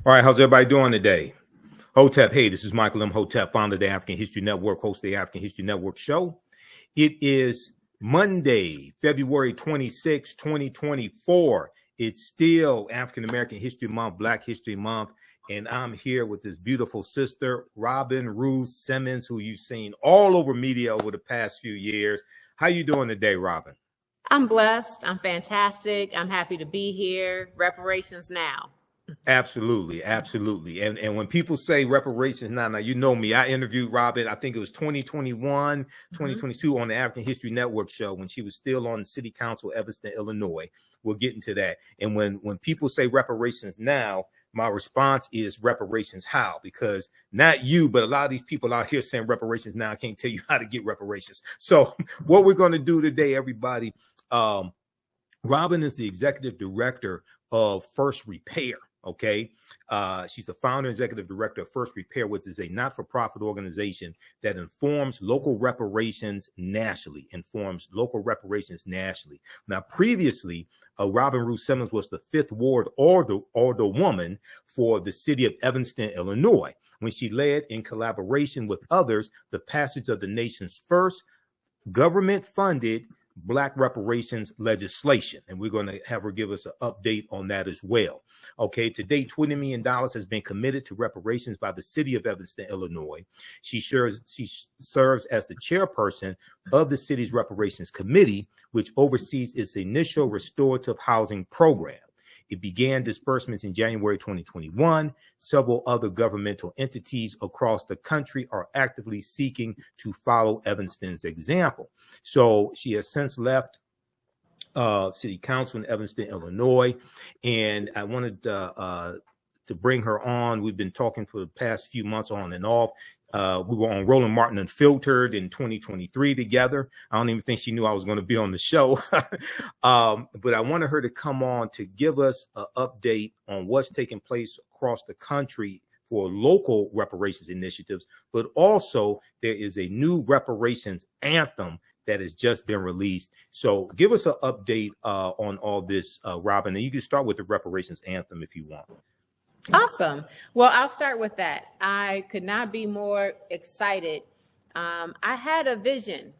All right, how's everybody doing today? Hotep, hey, this is Michael Imhotep, founder of the African History Network, host of the African History Network show. It is Monday, February 26, 2024. It's still African American History Month, Black History Month, and I'm here with this beautiful sister, Rue Simmons, who you've seen all over media over the past few years. How you doing today, Robin? I'm blessed. I'm fantastic. I'm happy to be here. Reparations now. Absolutely, absolutely. And when people say reparations now, you know me. I interviewed Robin, I think it was 2021, 2022 on the African History Network show when she was still on the City Council of Evanston, Illinois. We'll get into that. And when people say reparations now, my response is reparations how? Because not you, but a lot of these people out here saying reparations now, I can't tell you how to get reparations. So what we're going to do today, everybody, Robin is the executive director of First Repair. Okay. She's the founder and executive director of First Repair, which is a not-for-profit organization that informs local reparations nationally, Now, previously, Robin Rue Simmons was the 5th Ward Alderwoman for the City of Evanston, Illinois, when she led, in collaboration with others, the passage of the nation's first government-funded Black reparations legislation, and we're going to have her give us an update on that as well. Okay, to date, $20 million has been committed to reparations by the City of Evanston, Illinois. She serves as the chairperson of the city's reparations committee, which oversees its initial restorative housing program. It began disbursements in January 2021. Several other governmental entities across the country are actively seeking to follow Evanston's example. So she has since left City Council in Evanston, Illinois, and I wanted to bring her on. We've been talking for the past few months on and off. We were on Roland Martin Unfiltered in 2023 together. I don't even think she knew I was going to be on the show. But I wanted her to come on to give us an update on what's taking place across the country for local reparations initiatives. But also there is a new reparations anthem that has just been released. So give us an update on all this, Robin, and you can start with the reparations anthem if you want. Awesome. Well, I'll start with that. I could not be more excited. I had a vision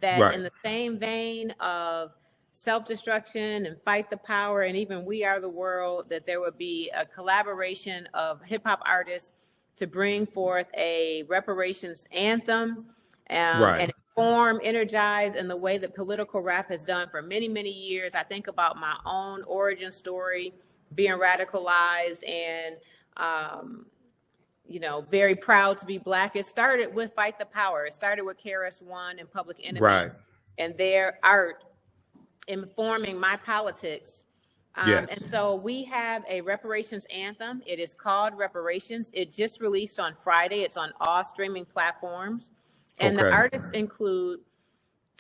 that in the same vein of self-destruction and fight the power and even We Are the World, that there would be a collaboration of hip hop artists to bring forth a reparations anthem and inform, energize in the way that political rap has done for many, many years. I think about my own origin story, being radicalized and, very proud to be Black. It started with Fight the Power. It started with KRS-One and Public Enemy and their art informing my politics. And so we have a reparations anthem. It is called Reparations. It just released on Friday. It's on all streaming platforms. And the artists include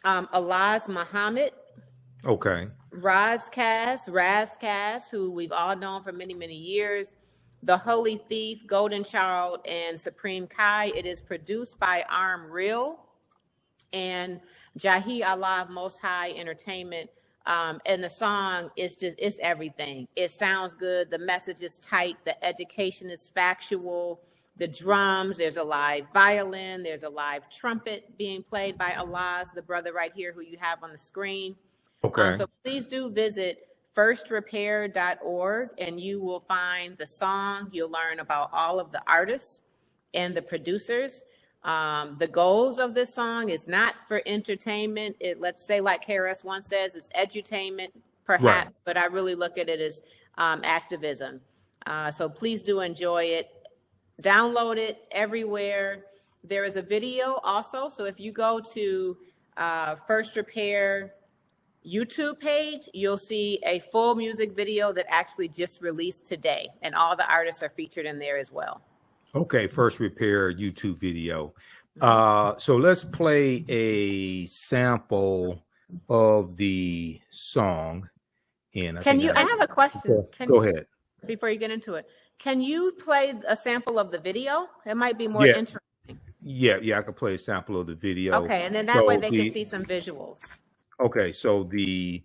Alaz Muhammad. Raz Cass, who we've all known for many, many years, The Holy Thief, Golden Child, and Supreme Kai. It is produced by Arm Real and Jahi Allah Most High Entertainment. And the song is it's everything. It sounds good. The message is tight. The education is factual. The drums, there's a live violin. There's a live trumpet being played by Alaz, the brother right here who you have on the screen. So please do visit firstrepair.org and you will find the song. You'll learn about all of the artists and the producers. The goals of this song is not for entertainment. Let's say, like KRS-One says, it's edutainment, perhaps, but I really look at it as activism. So please do enjoy it. Download it everywhere. There is a video also. So if you go to First Repair YouTube page, you'll see a full music video that actually just released today, and all the artists are featured in there as well. First Repair YouTube video. So let's play a sample of the song. And I have a question. Go ahead. Before you get into it, can you play a sample of the video? It might be more interesting. Yeah, I can play a sample of the video. Okay, and then that way they can see some visuals. Okay, so the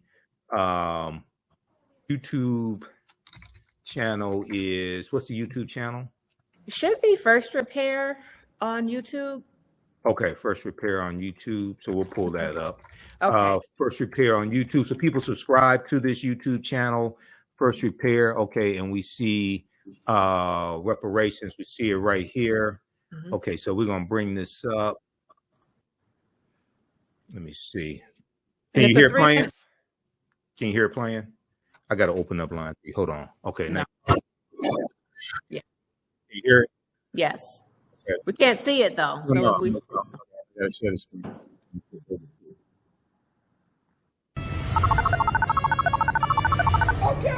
YouTube channel is, what's the YouTube channel? It should be First Repair on YouTube. Okay, First Repair on YouTube. So we'll pull that up. Okay. First Repair on YouTube. So people subscribe to this YouTube channel, First Repair. Okay, and we see reparations. We see it right here. Mm-hmm. Okay, so we're gonna bring this up. Let me see. Can you hear it playing? Can you hear it playing? I gotta open up line 3. Hold on. Okay, now. Yeah. Can you hear it? Yes. Okay. We can't see it though. So no, if we... Okay.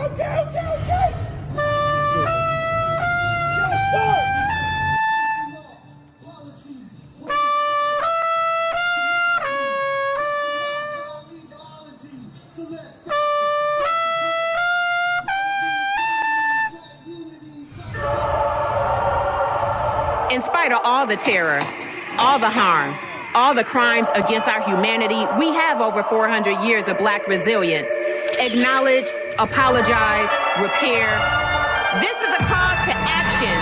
In spite of all the terror, all the harm, all the crimes against our humanity, we have over 400 years of Black resilience. Acknowledge, apologize, repair. This is a call to action.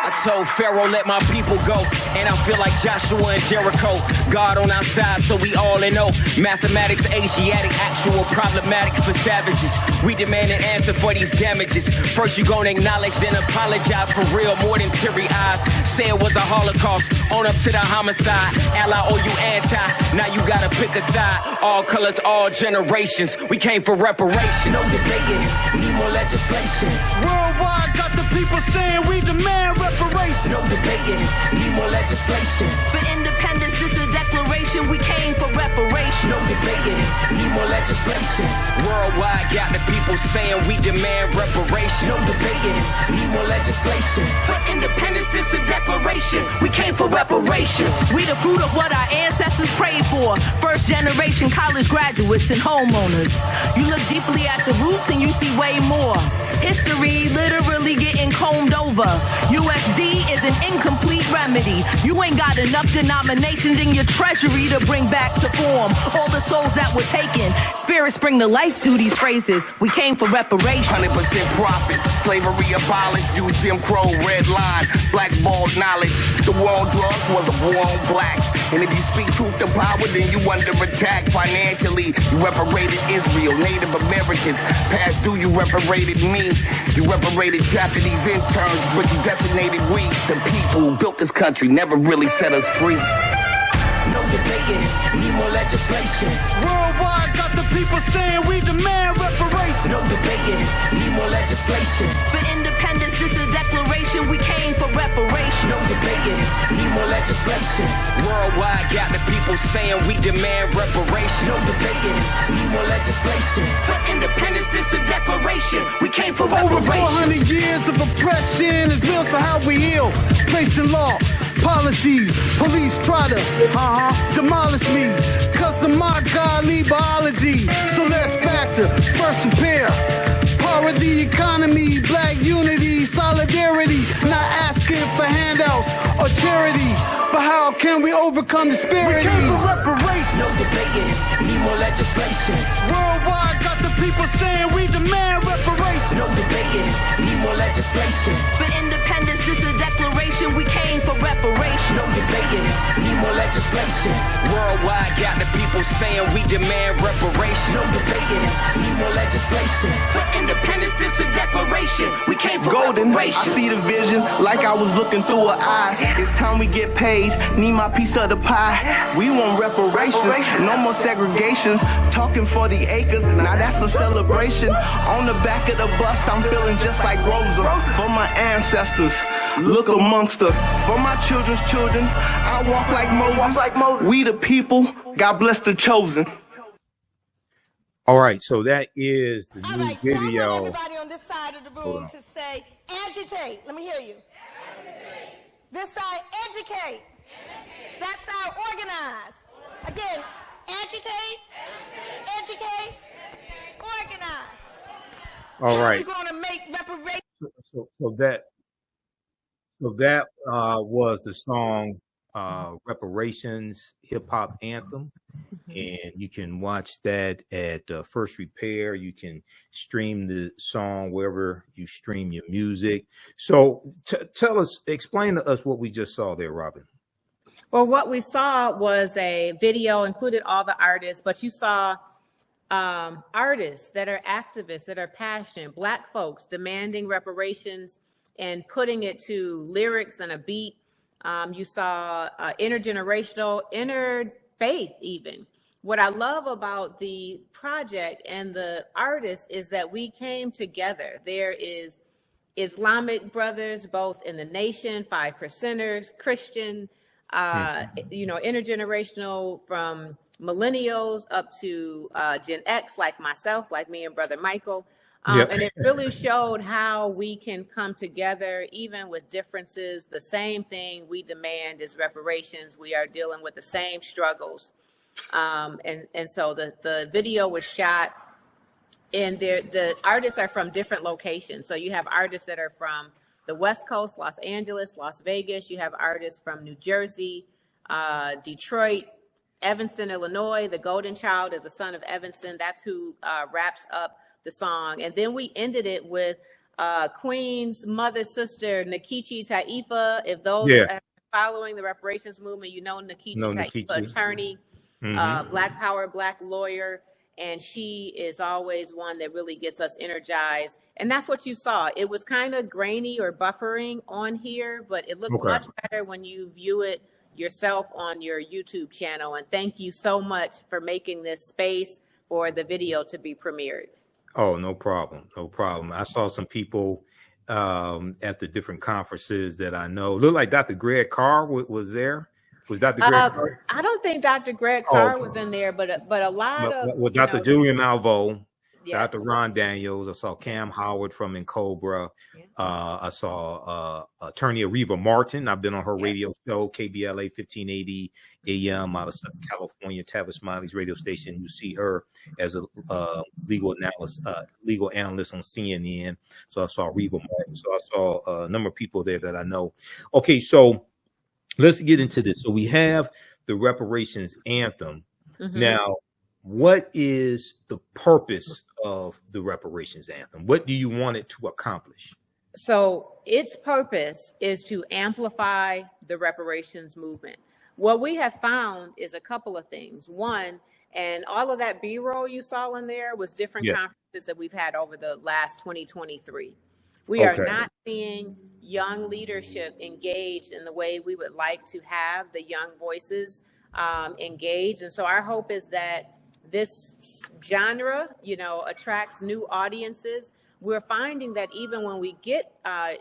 I told Pharaoh, let my people go. And I feel like Joshua and Jericho. God on our side, so we all in know. Mathematics, Asiatic, actual problematic for savages. We demand an answer for these damages. First you gonna acknowledge, then apologize for real, more than teary eyes. Say it was a Holocaust, on up to the homicide. Ally or you anti, now you gotta pick a side. All colors, all generations. We came for reparation. No debating, need more legislation. Worldwide got the people saying we demand reparation. No debating, need more legislation. For independence, this is a declaration. We came for reparation. No debating, need more legislation. Worldwide got the people saying we demand reparation. No debating, need more legislation. For independence, this is a declaration. We came for reparations. We the fruit of what our ancestors prayed for. First generation college graduates and homeowners. You look deeply at the roots and you see way more. History literally getting combed over. USD is an incomplete remedy. You ain't got enough denominations in your treasury to bring back to form all the souls that were taken. Spirits bring to life through these phrases. We came for reparations. 100% profit. Slavery abolished. You Jim Crow, red line, blackballed knowledge. The war on drugs was a war on blacks. And if you speak truth to power, then you under attack financially. You reparated Israel, Native Americans. Past due, you reparated me. You reparated Japanese interns, but you designated we, the people who built this country, never really set us free. No debating, need more legislation. Worldwide got the people saying we demand reparation. No debating, need more legislation. For independence, this is a declaration. We came for reparation. No debating, need more legislation. Worldwide got the people saying we demand reparation. No debating, need more legislation. For independence, this is a declaration. We came for Over reparations. 400 years of oppression is built for how we heal. Placing law, policies, police try to demolish me. Cause of my godly biology. So let's factor, first repair. Power the economy, black unity, solidarity. Not asking for handouts or charity. But how can we overcome disparities? We came for reparations. No debating, need more legislation. Worldwide got the people saying we demand reparations. No debating, need more legislation. For independence, this is a declaration. We came for reparations. No debating, need more legislation. Worldwide got the people saying we demand reparation. No debating, need more legislation. For independence, this is a declaration. We came for Golden, reparations. I see the vision like I was looking through her eyes. It's time we get paid. Need my piece of the pie. We want reparations. No more segregations. Talking for the acres. Now that's a celebration. On the back of the bus, I'm feeling just like Rosa. For my ancestors, look amongst us. For my children's children, I walk like Moses. We the people. God bless the chosen. All right, so that is the new video. So I want everybody on this side of the room to say, agitate. Let me hear you. Agitate. This side, educate. That side, organize. Again, agitate, educate, organize. All right. We're going to make reparations. So that was the song Reparations hip hop anthem. And you can watch that at First Repair. You can stream the song wherever you stream your music. So explain to us what we just saw there, Robin. Well, what we saw was a video, included all the artists, but you saw artists that are activists, that are passionate, Black folks demanding reparations and putting it to lyrics and a beat. You saw intergenerational, interfaith even. What I love about the project and the artists is that we came together. There is Islamic brothers, both in the nation, 5%ers, Christian, intergenerational from millennials up to Gen X, like myself, like me and Brother Michael. And it really showed how we can come together, even with differences. The same thing we demand is reparations. We are dealing with the same struggles. And so the video was shot, and the artists are from different locations. So you have artists that are from the West Coast, Los Angeles, Las Vegas. You have artists from New Jersey, Detroit, Evanston, Illinois. The Golden Child is the son of Evanston. That's who wraps up the song. And then we ended it with Queen's mother, sister, Nkechi Taifa. If those are following the reparations movement, you know Nkechi Taifa, attorney, Black power, Black lawyer. And she is always one that really gets us energized. And that's what you saw. It was kind of grainy or buffering on here, but it looks much better when you view it yourself on your YouTube channel. And thank you so much for making this space for the video to be premiered. Oh, no problem. No problem. I saw some people at the different conferences that I know. Looked like Dr. Greg Carr was there. Was Dr. Greg Carr? I don't think Dr. Greg Carr was in there, but a lot of... With Dr. Julian Malvo, Dr. Ron Daniels, I saw Cam Howard from Incobra. I saw attorney Ariva Martin. I've been on her radio show, KBLA 1580 AM out of Southern California, Tavis Smiley's radio station. You see her as a legal analyst on CNN. So I saw Ariva Martin. So I saw a number of people there that I know. Okay, so let's get into this. So we have the reparations anthem. Now, what is the purpose of the reparations anthem? What do you want it to accomplish? So its purpose is to amplify the reparations movement. What we have found is a couple of things. One, and all of that B-roll you saw in there was different conferences that we've had over the last 2023. We are not seeing young leadership engaged in the way we would like to have the young voices engaged. And so our hope is that this genre, attracts new audiences. We're finding that even when we get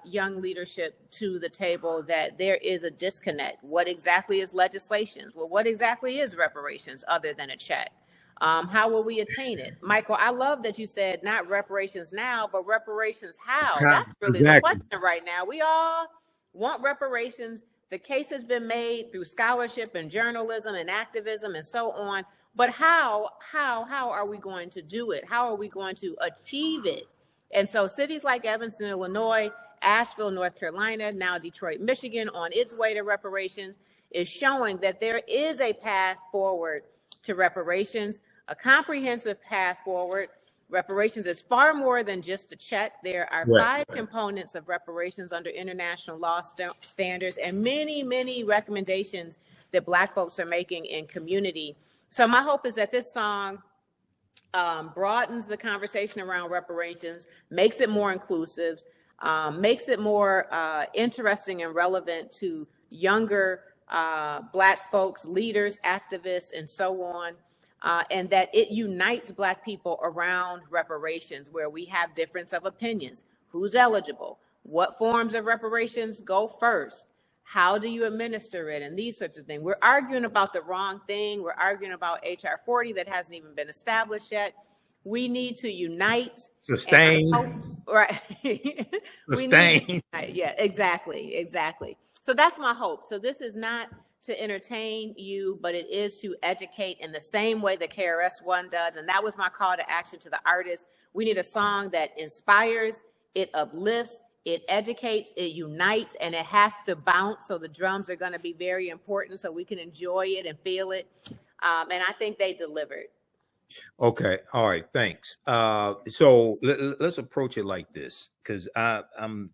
young leadership to the table, that there is a disconnect. What exactly is legislation? Well, what exactly is reparations other than a check? How will we attain it? Michael, I love that you said not reparations now, but reparations how? That's really the question right now. We all want reparations. The case has been made through scholarship and journalism and activism and so on. But how are we going to do it? How are we going to achieve it? And so cities like Evanston, Illinois, Asheville, North Carolina, now Detroit, Michigan, on its way to reparations, is showing that there is a path forward to reparations, a comprehensive path forward. Reparations is far more than just a check. There are 5 components of reparations under international law standards, and many, many recommendations that Black folks are making in community. So my hope is that this song broadens the conversation around reparations, makes it more inclusive, makes it more interesting and relevant to younger Black folks, leaders, activists, and so on. And that it unites Black people around reparations, where we have difference of opinions. Who's eligible? What forms of reparations go first? How do you administer it? And these sorts of things. We're arguing about the wrong thing. We're arguing about HR 40 that hasn't even been established yet. We need to unite. Sustain. Right. Sustain. Yeah, exactly. So that's my hope. So this is not to entertain you, but it is to educate in the same way that KRS-One does. And that was my call to action to the artists. We need a song that inspires, it uplifts, it educates, it unites, and it has to bounce. So the drums are going to be very important so we can enjoy it and feel it. And I think they delivered. Okay. All right. Thanks. So let's approach it like this, because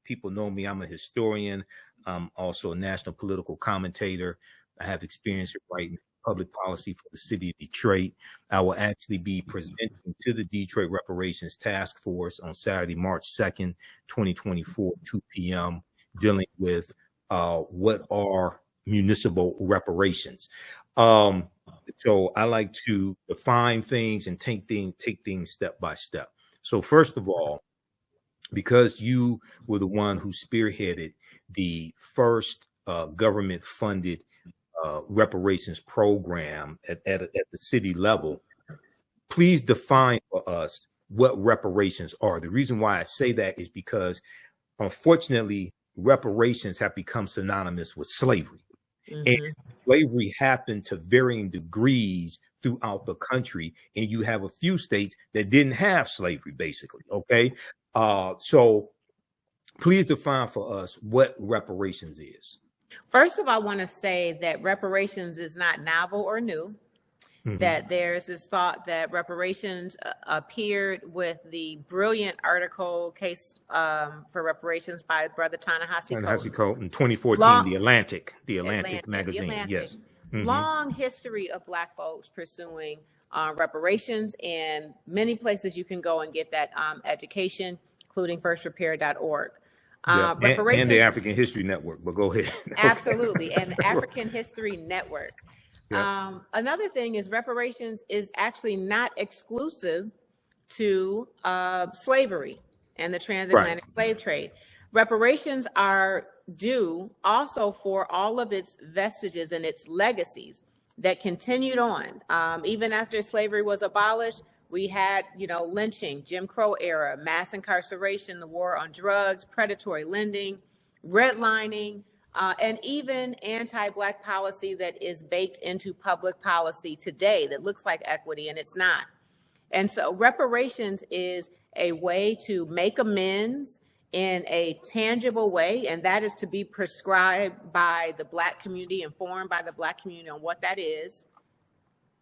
people know me. I'm a historian. I'm also a national political commentator. I have experience in writing public policy for the city of Detroit. I will actually be presenting to the Detroit Reparations Task Force on Saturday, March 2nd, 2024, 2 p.m., dealing with what are municipal reparations. So I like to define things and take things step by step. So first of all, because you were the one who spearheaded the first government-funded reparations program at the city level, please define for us what reparations are. The reason why I say that is because, unfortunately, reparations have become synonymous with slavery. And slavery happened to varying degrees throughout the country, and you have a few states that didn't have slavery, basically. Okay, so please define for us what reparations is. First of all, I want to say that reparations is not novel or new. That there's this thought that reparations appeared with the brilliant article Case for Reparations by Brother Ta-Nehisi Coates in 2014, The Atlantic magazine. Yes. Long history of Black folks pursuing reparations, and many places you can go and get that education, including firstrepair.org. And the African History Network, but go ahead. Absolutely, and the African History Network. Yeah. Another thing is reparations is actually not exclusive to slavery and the transatlantic slave trade. Reparations are due also for all of its vestiges and its legacies that continued on. Even after slavery was abolished, we had, lynching, Jim Crow era, mass incarceration, the war on drugs, predatory lending, redlining, and even anti-Black policy that is baked into public policy today that looks like equity, and it's not. And so reparations is a way to make amends in a tangible way, and that is to be prescribed by the Black community, informed by the Black community on what that is,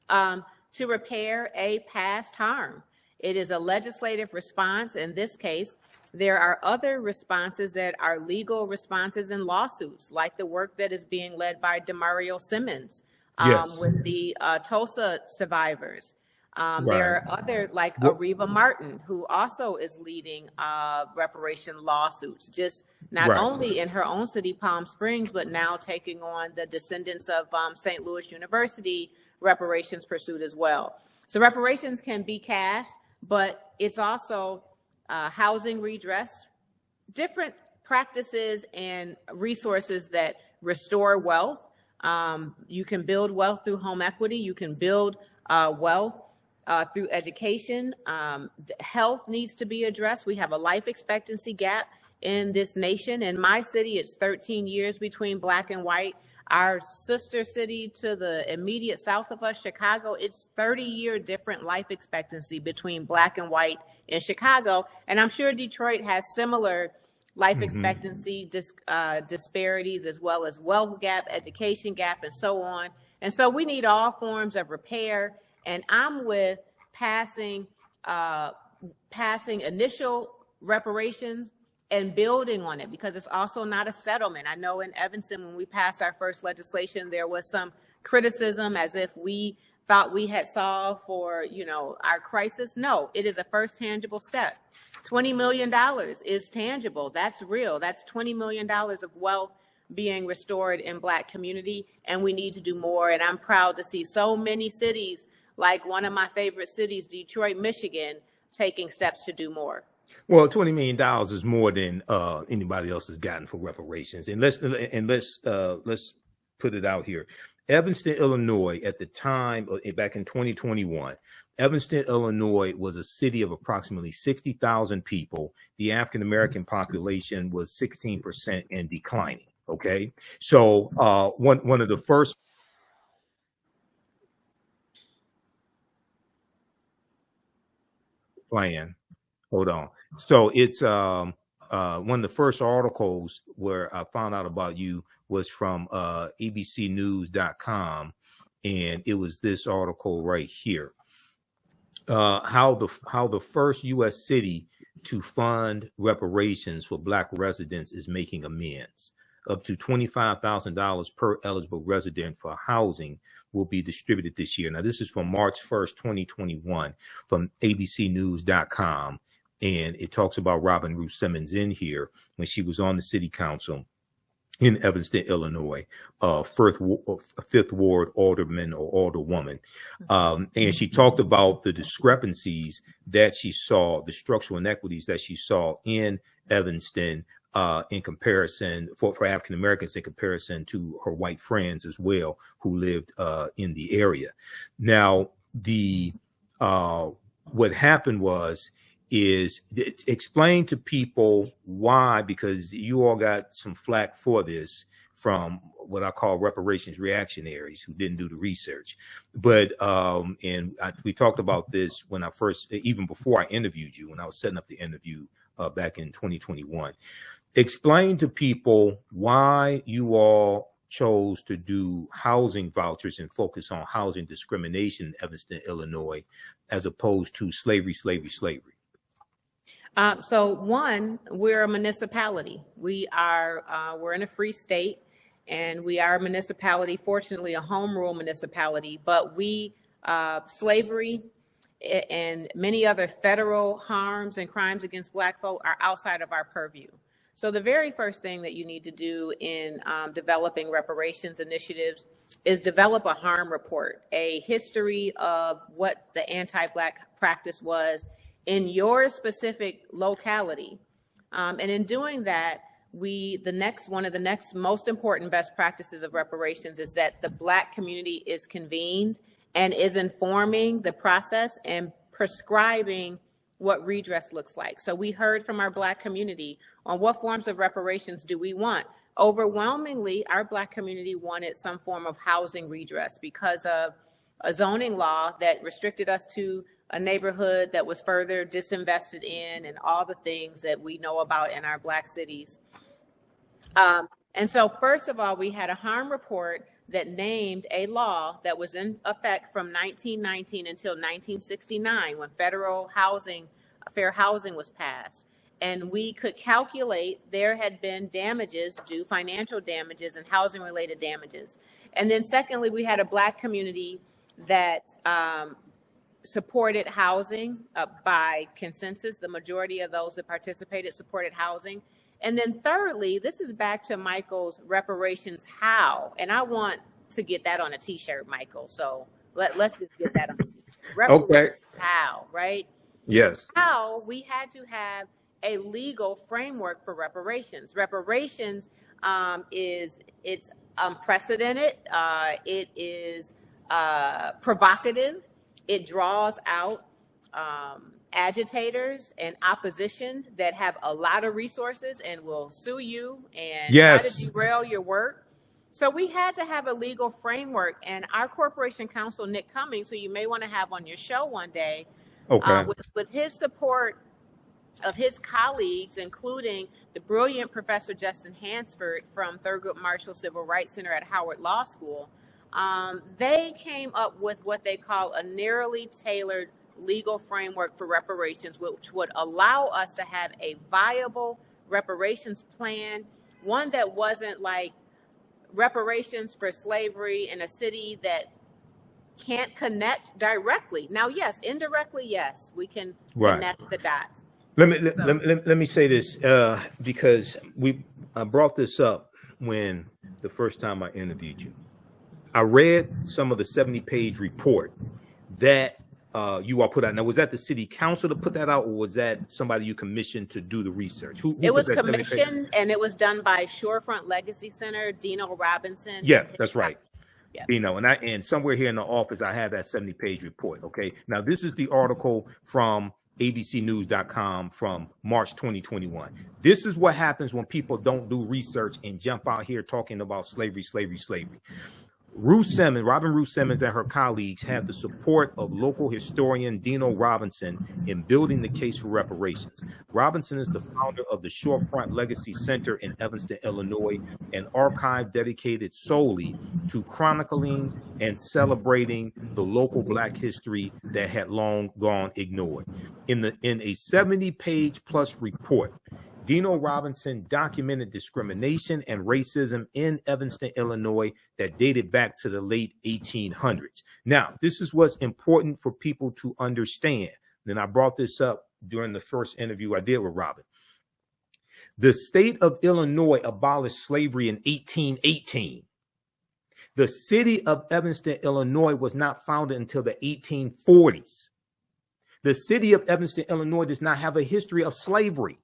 to repair a past harm. It is a legislative response. In this case, there are other responses that are legal responses in lawsuits, like the work that is being led by Rue Simmons with the Tulsa survivors. There are other, like Areva Martin, who also is leading reparation lawsuits, just not only in her own city, Palm Springs, but now taking on the descendants of St. Louis University reparations pursuit as well. So reparations can be cash, but it's also housing redress, different practices and resources that restore wealth. You can build wealth through home equity. You can build wealth through education. Health needs to be addressed. We have a life expectancy gap in this nation. In my city, it's 13 years between Black and white. Our sister city to the immediate south of us, Chicago, it's 30-year different life expectancy between Black and white in Chicago. And I'm sure Detroit has similar life expectancy disparities, as well as wealth gap, education gap, and so on. And so we need all forms of repair. And I'm with passing initial reparations and building on it, because it's also not a settlement. I know in Evanston, when we passed our first legislation, there was some criticism as if we thought we had solved for, our crisis. No, it is a first tangible step. $20 million is tangible. That's real. That's $20 million of wealth being restored in Black community, and we need to do more. And I'm proud to see so many cities, like one of my favorite cities, Detroit, Michigan, taking steps to do more. Well, $20 million is more than anybody else has gotten for reparations. And let's put it out here. Evanston, Illinois, at the time, back in 2021, Evanston, Illinois was a city of approximately 60,000 people. The African-American population was 16% and declining. Okay. So one of the first plan. Hold on. So it's one of the first articles where I found out about you was from abcnews.com, and it was this article right here. How the first U.S. city to fund reparations for Black residents is making amends. Up to $25,000 per eligible resident for housing will be distributed this year. Now, this is from March 1st, 2021, from abcnews.com. And it talks about Robin Rue Simmons in here when she was on the city council in Evanston, Illinois, Fifth Ward Alderman or Alderwoman. And she talked about the discrepancies that she saw, the structural inequities that she saw in Evanston in comparison for African Americans, in comparison to her white friends as well who lived in the area. Now, what happened is explain to people why, because you all got some flack for this from what I call reparations reactionaries who didn't do the research. But we talked about this when I first, even before I interviewed you, when I was setting up the interview back in 2021. Explain to people why you all chose to do housing vouchers and focus on housing discrimination in Evanston, Illinois, as opposed to slavery. So one, we're a municipality. We're in a free state, and we are a municipality, fortunately a home rule municipality, but slavery and many other federal harms and crimes against Black folk are outside of our purview. So the very first thing that you need to do in developing reparations initiatives is develop a harm report, a history of what the anti-Black practice was in your specific locality. And in doing that, one of the next most important best practices of reparations is that the Black community is convened and is informing the process and prescribing what redress looks like. So we heard from our Black community on what forms of reparations do we want. Overwhelmingly, our Black community wanted some form of housing redress because of a zoning law that restricted us to a neighborhood that was further disinvested in, and all the things that we know about in our Black cities. And so first of all, we had a harm report that named a law that was in effect from 1919 until 1969, when federal fair housing was passed. And we could calculate there had been damages due, financial damages and housing related damages. And then secondly, we had a Black community that supported housing by consensus. The majority of those that participated supported housing. And then thirdly, this is back to Michael's reparations how, and I want to get that on a t-shirt, Michael. So let's just get that on. Okay. How, right? Yes. How we had to have a legal framework for reparations. Reparations it's unprecedented. It is provocative. It draws out agitators and opposition that have a lot of resources and will sue you and try to derail your work. So we had to have a legal framework, and our corporation counsel, Nick Cummings, who you may want to have on your show one day, with his support of his colleagues, including the brilliant Professor Justin Hansford from Thurgood Marshall Civil Rights Center at Howard Law School, they came up with what they call a narrowly tailored legal framework for reparations, which would allow us to have a viable reparations plan, one that wasn't like reparations for slavery in a city that can't connect directly. Now, yes, indirectly, yes, we can connect the dots. Let me say this because I brought this up when the first time I interviewed you. I read some of the 70-page report that you all put out. Now, was that the city council to put that out, or was that somebody you commissioned to do the research? Who it was commissioned, and it was done by Shorefront Legacy Center, Dino Robinson. Yeah, that's right. Yeah. Dino, and somewhere here in the office, I have that 70-page report. Okay. Now, this is the article from abcnews.com from March 2021. This is what happens when people don't do research and jump out here talking about slavery. Robin Rue Simmons and her colleagues have the support of local historian Dino Robinson in building the case for reparations. Robinson is the founder of the Shorefront Legacy Center in Evanston, Illinois, an archive dedicated solely to chronicling and celebrating the local Black history that had long gone ignored. In a 70-page plus report, Dino Robinson documented discrimination and racism in Evanston, Illinois that dated back to the late 1800s. Now, this is what's important for people to understand. And I brought this up during the first interview I did with Robin. The state of Illinois abolished slavery in 1818. The city of Evanston, Illinois was not founded until the 1840s. The city of Evanston, Illinois does not have a history of slavery.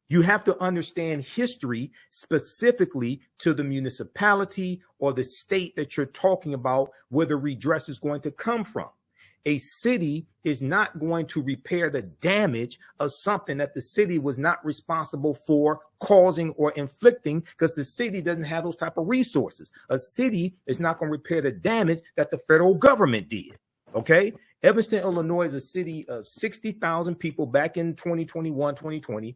You have to understand history specifically to the municipality or the state that you're talking about, where the redress is going to come from. A city is not going to repair the damage of something that the city was not responsible for causing or inflicting, because the city doesn't have those type of resources. A city is not going to repair the damage that the federal government did. Okay. Evanston, Illinois is a city of 60,000 people back in 2021, 2020,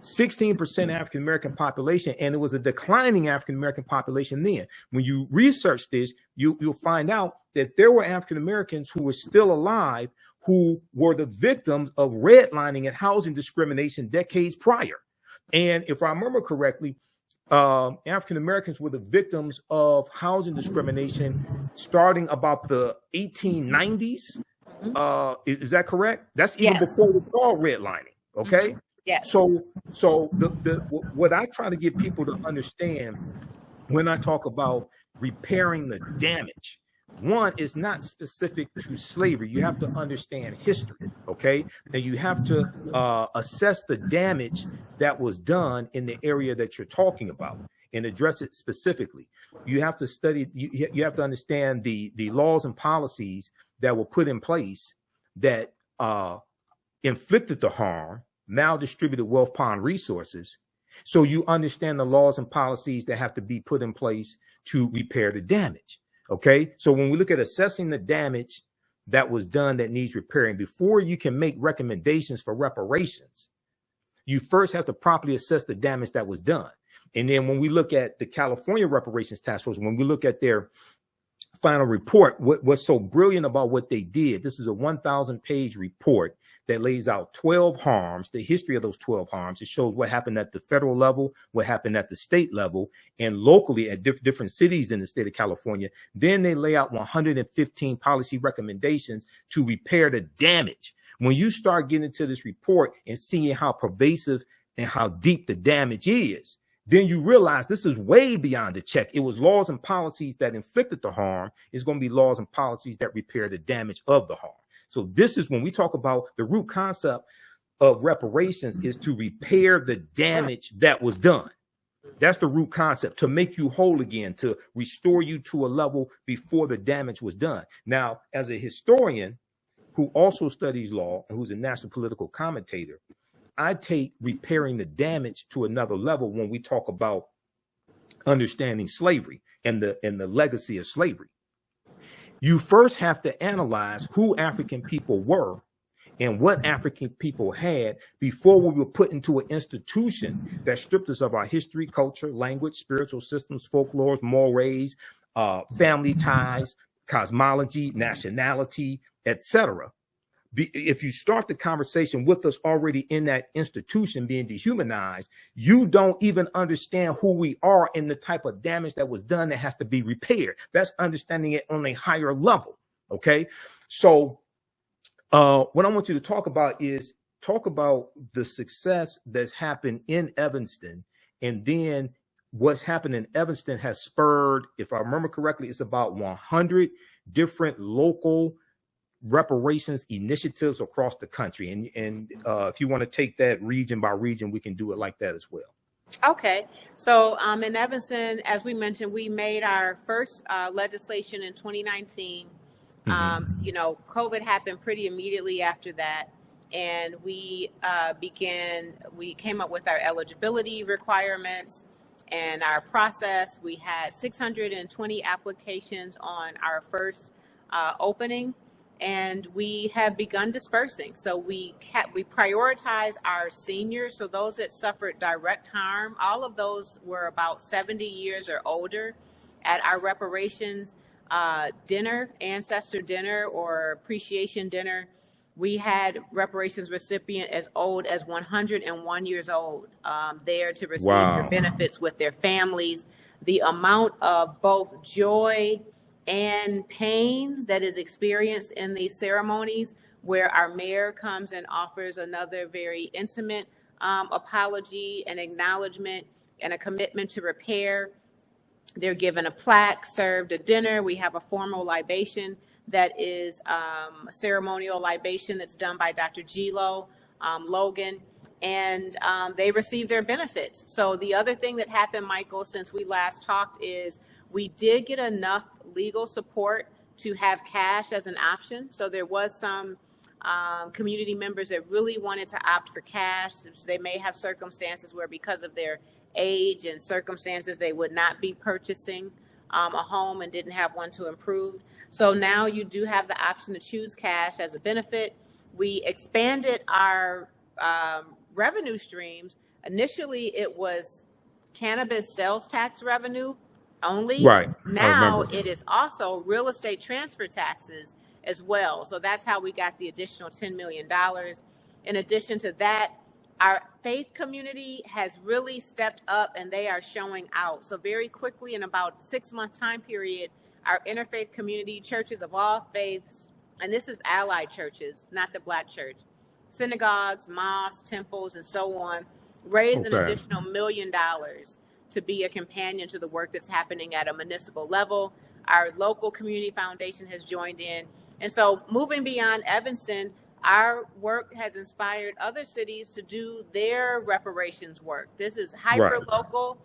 16% African-American population, and it was a declining African-American population then. When you research this, you'll find out that there were African-Americans who were still alive who were the victims of redlining and housing discrimination decades prior. And if I remember correctly, African-Americans were the victims of housing discrimination starting about the 1890s. Is that correct? That's even before we saw redlining. Okay. Mm-hmm. Yes. So what I try to get people to understand when I talk about repairing the damage, one is not specific to slavery. You have to understand history. Okay. And you have to assess the damage that was done in the area that you're talking about and address it specifically. You have to study, you have to understand the laws and policies that were put in place that inflicted the harm, maldistributed wealth, pawn resources. So you understand the laws and policies that have to be put in place to repair the damage. Okay. So when we look at assessing the damage that was done that needs repairing, before you can make recommendations for reparations, you first have to properly assess the damage that was done. And then when we look at the California Reparations Task Force, when we look at their final report, what's so brilliant about what they did, this is a 1,000-page report that lays out 12 harms, the history of those 12 harms. It shows what happened at the federal level, what happened at the state level, and locally at different cities in the state of California. Then they lay out 115 policy recommendations to repair the damage. When you start getting into this report and seeing how pervasive and how deep the damage is, then you realize this is way beyond the check. It was laws and policies that inflicted the harm. It's going to be laws and policies that repair the damage of the harm. So this is when we talk about the root concept of reparations, is to repair the damage that was done. That's the root concept, to make you whole again, to restore you to a level before the damage was done. Now, as a historian who also studies law and who's a national political commentator, I take repairing the damage to another level when we talk about understanding slavery and the legacy of slavery. You first have to analyze who African people were and what African people had before we were put into an institution that stripped us of our history, culture, language, spiritual systems, folklores, mores, family ties, cosmology, nationality, etc. If you start the conversation with us already in that institution being dehumanized, you don't even understand who we are and the type of damage that was done that has to be repaired. That's understanding it on a higher level. Okay. So what I want you to talk about is the success that's happened in Evanston, and then what's happened in Evanston has spurred, if I remember correctly, it's about 100 different local reparations initiatives across the country. And if you want to take that region by region, we can do it like that as well. Okay. So in Evanston, as we mentioned, we made our first legislation in 2019. You know, COVID happened pretty immediately after that. And we came up with our eligibility requirements. And our process, we had 620 applications on our first opening, and we have begun dispersing. So we prioritize our seniors, so those that suffered direct harm. All of those were about 70 years or older. At our reparations dinner, ancestor dinner or appreciation dinner, we had reparations recipient as old as 101 years old there to receive their benefits with their families. The amount of both joy and pain that is experienced in these ceremonies, where our mayor comes and offers another very intimate apology and acknowledgement and a commitment to repair. They're given a plaque, served a dinner. We have a formal libation that is a ceremonial libation that's done by Dr. Gilo Logan, and they receive their benefits. So the other thing that happened, Michael, since we last talked, is we did get enough legal support to have cash as an option. So there was some community members that really wanted to opt for cash. They may have circumstances where, because of their age and circumstances, they would not be purchasing a home and didn't have one to improve. So now you do have the option to choose cash as a benefit. We expanded our revenue streams. Initially, it was cannabis sales tax revenue only. Right. Now it is also real estate transfer taxes as well. So that's how we got the additional $10 million. In addition to that, our faith community has really stepped up, and they are showing out. So very quickly, in about 6-month time period, our interfaith community, churches of all faiths, and this is allied churches, not the Black church, synagogues, mosques, temples, and so on, raised an additional $1 million to be a companion to the work that's happening at a municipal level. Our local community foundation has joined in. And so moving beyond Evanston, our work has inspired other cities to do their reparations work. This is hyper-local.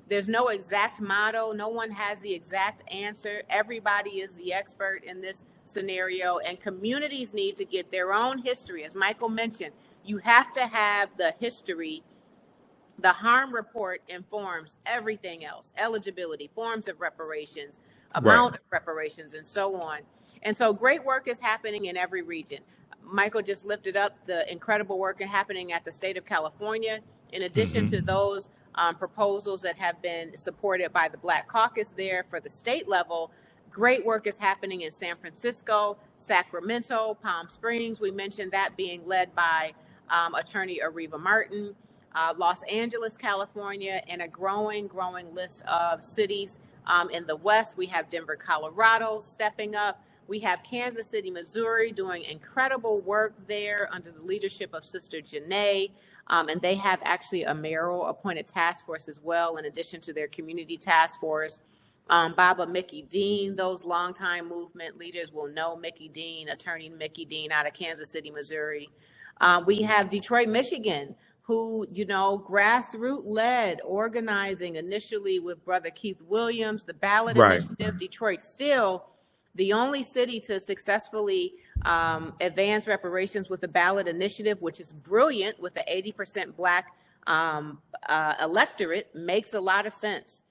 There's no exact motto. No one has the exact answer. Everybody is the expert in this scenario, and communities need to get their own history. As Michael mentioned, you have to have the history. The harm report informs everything else: eligibility, forms of reparations, amount of reparations, and so on. And so great work is happening in every region. Michael just lifted up the incredible work happening at the state of California. In addition to those proposals that have been supported by the Black Caucus there for the state level, great work is happening in San Francisco, Sacramento, Palm Springs. We mentioned that being led by attorney Areva Martin, Los Angeles, California, and a growing list of cities in the West. We have Denver, Colorado stepping up. We have Kansas City, Missouri doing incredible work there under the leadership of Sister Janae. And they have actually a mayoral appointed task force as well, in addition to their community task force. Baba Mickey Dean, those longtime movement leaders will know Mickey Dean, attorney Mickey Dean out of Kansas City, Missouri. We have Detroit, Michigan, who, grassroots led, organizing initially with Brother Keith Williams, the ballot initiative. Detroit still the only city to successfully advance reparations with the ballot initiative, which is brilliant with the 80% Black electorate. Makes a lot of sense.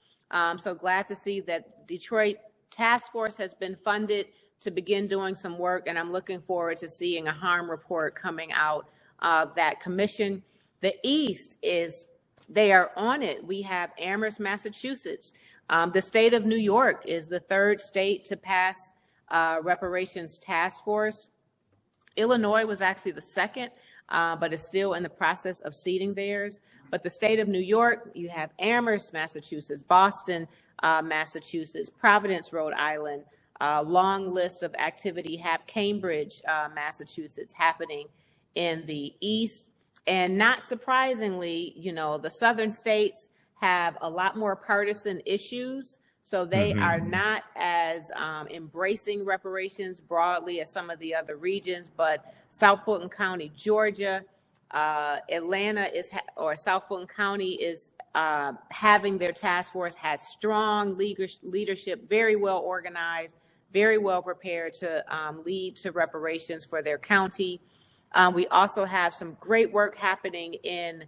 So glad to see that Detroit task force has been funded to begin doing some work, and I'm looking forward to seeing a harm report coming out of that commission. The East they are on it. We have Amherst, Massachusetts. The state of New York is the third state to pass reparations task force. Illinois was actually the second, but is still in the process of seating theirs. But the state of New York, you have Amherst, Massachusetts, Boston, Massachusetts, Providence, Rhode Island, long list of activity, Cambridge, Massachusetts happening in the East. And not surprisingly, the southern states have a lot more partisan issues. So they are not as embracing reparations broadly as some of the other regions, but South Fulton County, Georgia, Atlanta South Fulton County is having their task force, has strong leadership, very well organized, very well prepared to lead to reparations for their county. We also have some great work happening in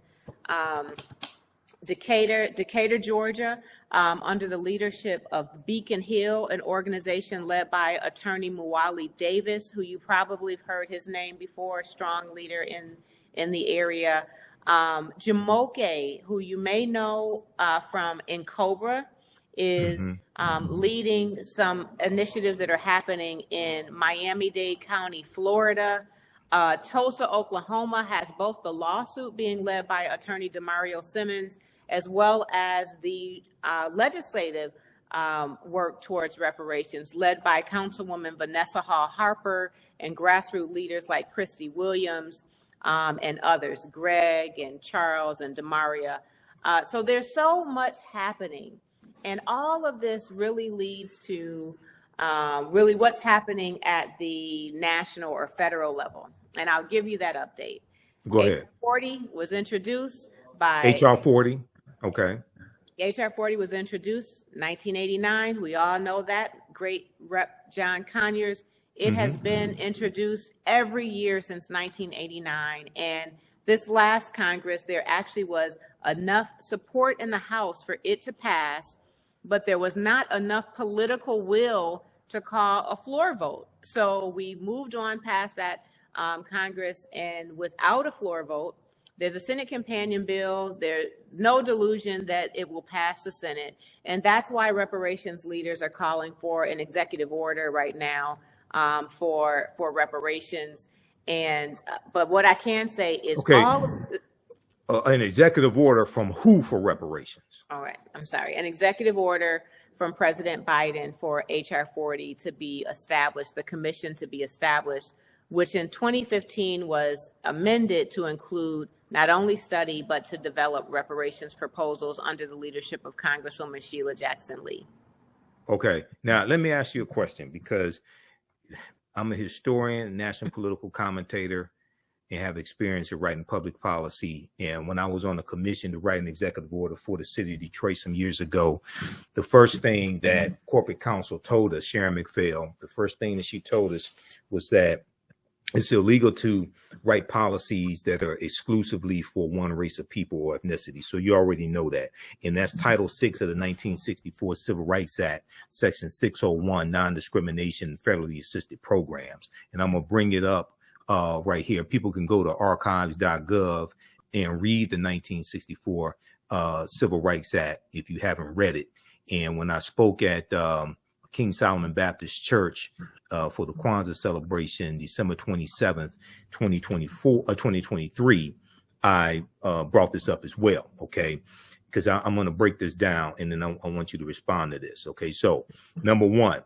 Decatur, Georgia, under the leadership of Beacon Hill, an organization led by attorney Muwali Davis, who you probably have heard his name before, strong leader in the area. Jamoke, who you may know from Cobra, is leading some initiatives that are happening in Miami-Dade County, Florida. Tulsa, Oklahoma has both the lawsuit being led by attorney Rue Simmons, as well as the legislative work towards reparations led by Councilwoman Vanessa Hall Harper and grassroots leaders like Christy Williams and others, Greg and Charles and Demaria. So there's so much happening. And all of this really leads to really what's happening at the national or federal level. And I'll give you that update. Go ahead. HR 40 was introduced by... HR 40, okay. HR 40 was introduced 1989. We all know that. Great Rep. John Conyers. It has been introduced every year since 1989. And this last Congress, there actually was enough support in the House for it to pass, but there was not enough political will to call a floor vote. So we moved on past that Congress, and without a floor vote, there's a Senate companion bill. There's no delusion that it will pass the Senate. And that's why reparations leaders are calling for an executive order right now for reparations. And but what I can say is all of an executive order from who for reparations? All right, I'm sorry. An executive order from President Biden for HR 40 to be established, the commission to be established, which in 2015 was amended to include not only study, but to develop reparations proposals under the leadership of Congresswoman Sheila Jackson Lee. Okay, now let me ask you a question, because I'm a historian, national political commentator, and have experience in writing public policy. And when I was on a commission to write an executive order for the city of Detroit some years ago, the first thing that corporate counsel told us, Sharon McPhail, the first thing that she told us was that it's illegal to write policies that are exclusively for one race of people or ethnicity. So you already know that. And that's Title VI of the 1964 Civil Rights Act, Section 601, non-discrimination and federally assisted programs. And I'm going to bring it up right here. People can go to archives.gov and read the 1964 Civil Rights Act if you haven't read it. And when I spoke at King Solomon Baptist Church for the Kwanzaa celebration, December 27th, 2023, I brought this up as well, okay? Because I'm going to break this down, and then I want you to respond to this, okay? So, number one,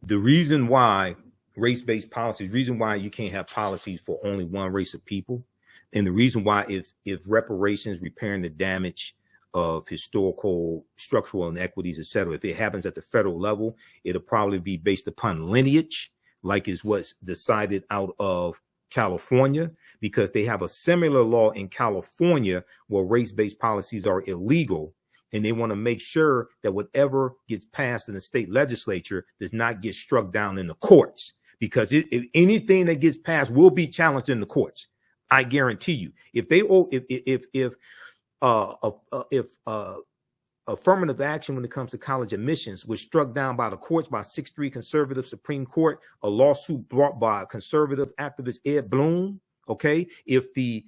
the reason why race-based policies, reason why you can't have policies for only one race of people, and the reason why if reparations, repairing the damage of historical structural inequities, et cetera, if it happens at the federal level, it'll probably be based upon lineage, like is what's decided out of California, because they have a similar law in California where race-based policies are illegal. And they want to make sure that whatever gets passed in the state legislature does not get struck down in the courts, because if anything that gets passed will be challenged in the courts. I guarantee you. If affirmative action when it comes to college admissions was struck down by the courts by 6-3 conservative Supreme Court, a lawsuit brought by conservative activist Ed Bloom, okay, if the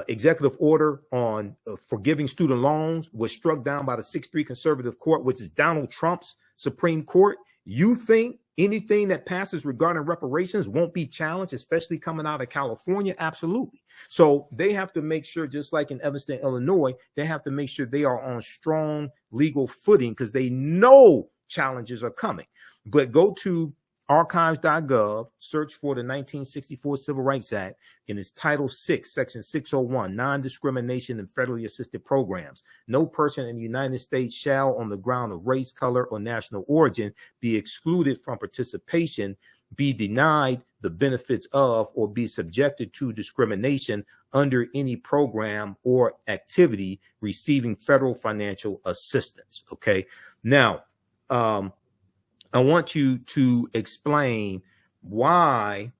executive order on forgiving student loans was struck down by the 6-3 conservative court, which is Donald Trump's Supreme Court, you think anything that passes regarding reparations won't be challenged, especially coming out of California? Absolutely. So they have to make sure, just like in Evanston, Illinois, they have to make sure they are on strong legal footing because they know challenges are coming. But go to archives.gov, search for the 1964 Civil Rights Act, and it's Title VI, Section 601, non-discrimination and federally assisted programs. No person in the United States shall, on the ground of race, color, or national origin, be excluded from participation, be denied the benefits of, or be subjected to discrimination under any program or activity receiving federal financial assistance. Okay. Now, I want you to explain why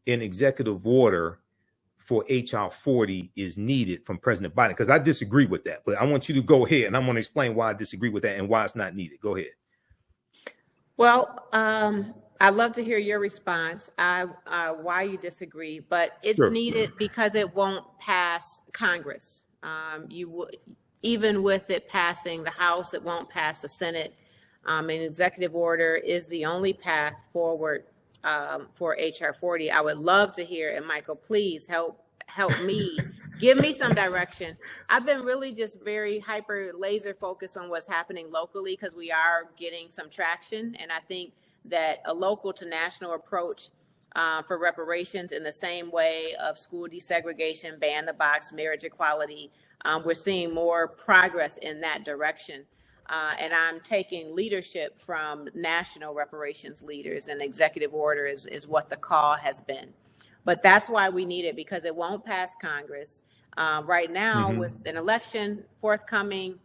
an executive order for HR 40 is needed from President Biden? Because I disagree with that, but I want you to go ahead and I'm going to explain why I disagree with that and why it's not needed. Go ahead. Well, I'd love to hear your response, why you disagree, but it's needed because it won't pass Congress. Even with it passing the House, it won't pass the Senate. An executive order is the only path forward for HR 40. I would love to hear, and Michael, please help me, give me some direction. I've been really just very hyper laser focused on what's happening locally because we are getting some traction. And I think that a local to national approach for reparations in the same way of school desegregation, ban the box, marriage equality, we're seeing more progress in that direction. And I'm taking leadership from national reparations leaders, and executive order is what the call has been. But that's why we need it, because it won't pass Congress. Right now, with an election forthcoming,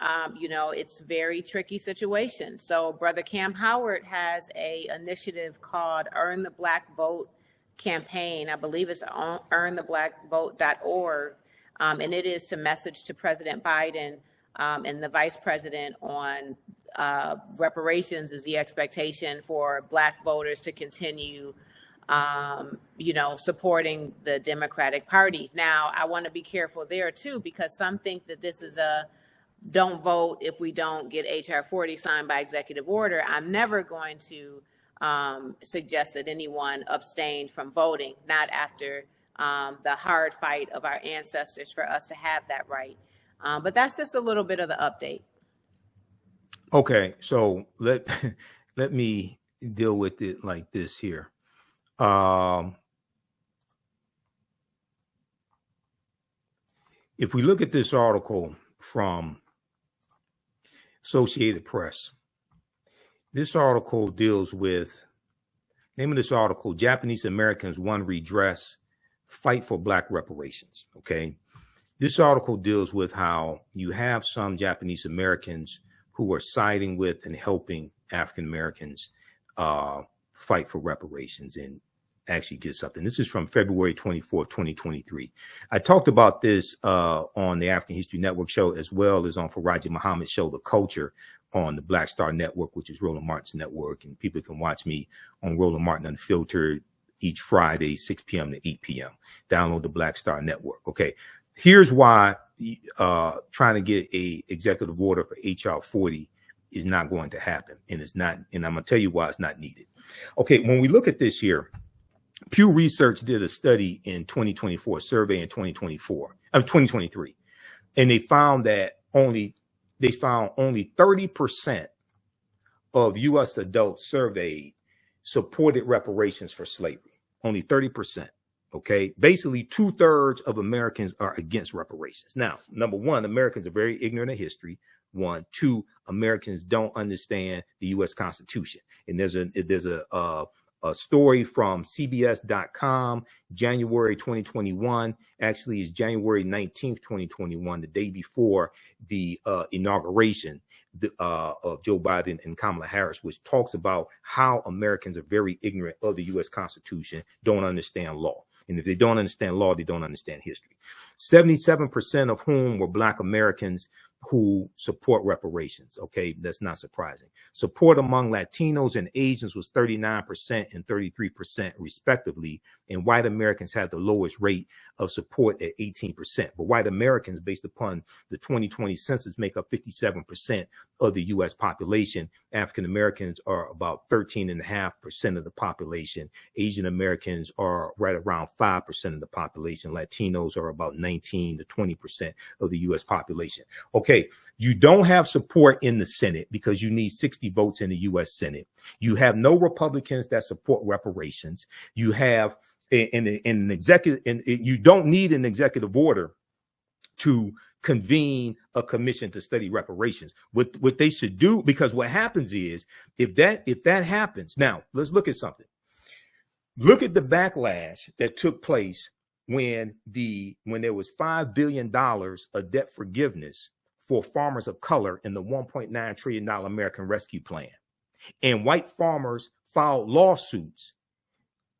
it's a very tricky situation. So Brother Cam Howard has a initiative called Earn the Black Vote campaign. I believe it's earntheblackvote.org. And it is to message to President Biden and the vice president on reparations is the expectation for Black voters to continue supporting the Democratic Party. Now, I want to be careful there, too, because some think that this is a don't vote if we don't get HR 40 signed by executive order. I'm never going to suggest that anyone abstain from voting, not after the hard fight of our ancestors for us to have that right. But that's just a little bit of the update. Okay, so let me deal with it like this here. If we look at this article from Associated Press, this article deals with, name of this article, Japanese Americans Won Redress, Fight for Black Reparations. Okay. This article deals with how you have some Japanese Americans who are siding with and helping African Americans fight for reparations and actually get something. This is from February 24th, 2023. I talked about this on the African History Network show, as well as on Faraji Muhammad's show, The Culture, on the Black Star Network, which is Roland Martin's network. And people can watch me on Roland Martin Unfiltered each Friday, 6 p.m. to 8 p.m. Download the Black Star Network. Okay. Here's why trying to get a executive order for HR 40 is not going to happen. And it's not, and I'm going to tell you why it's not needed. Okay. When we look at this here, Pew Research did a study in 2024, survey in 2023, and they found only 30% of U.S. adults surveyed supported reparations for slavery. Only 30%. Okay, basically 2/3 of Americans are against reparations. Now, number one, Americans are very ignorant of history. 1, 2, Americans don't understand the U.S. Constitution. And there's a story from CBS.com, January 2021. Actually, it's January 19th, 2021, the day before the inauguration of Joe Biden and Kamala Harris, which talks about how Americans are very ignorant of the U.S. Constitution, don't understand law. And if they don't understand law, they don't understand history. 77% of whom were Black Americans who support reparations. Okay, that's not surprising. Support among Latinos and Asians was 39% and 33% respectively, and white Americans had the lowest rate of support at 18%. But white Americans, based upon the 2020 census, make up 57% of the U.S. population. African Americans are about 13.5% of the population. Asian Americans are right around 5% of the population. Latinos are about 19 to 20% of the U.S. population. Okay, you don't have support in the Senate because you need 60 votes in the U.S. Senate. You have no Republicans that support reparations. You have an executive, and you don't need an executive order to convene a commission to study reparations. What they should do, because what happens is if that happens, now let's look at something. Look at the backlash that took place when there was $5 billion of debt forgiveness for farmers of color in the $1.9 trillion American Rescue Plan. And white farmers filed lawsuits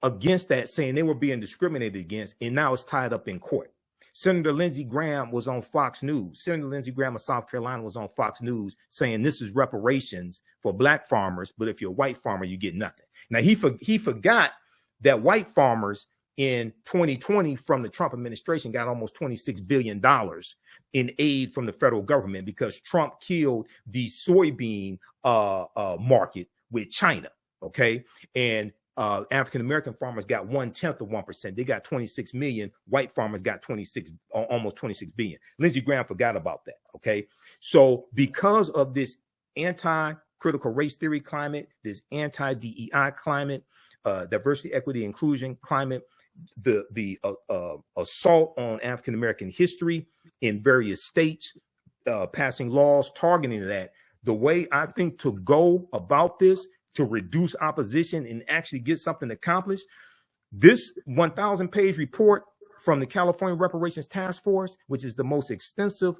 against that, saying they were being discriminated against, and now it's tied up in court. Senator Lindsey Graham was on Fox News. Senator Lindsey Graham of South Carolina was on Fox News saying this is reparations for black farmers, but if you're a white farmer, you get nothing. Now, he forgot that white farmers in 2020 from the Trump administration got almost $26 billion in aid from the federal government because Trump killed the soybean market with China, okay? And African-American farmers got 1/10 of 1%. They got 26 million. White farmers got almost 26 billion. Lindsey Graham forgot about that, okay? So because of this anti-critical race theory climate, this anti-DEI climate, diversity, equity, inclusion climate, the assault on African-American history in various states, passing laws targeting that, the way I think to go about this to reduce opposition and actually get something accomplished, this 1,000-page report from the California Reparations Task Force, which is the most extensive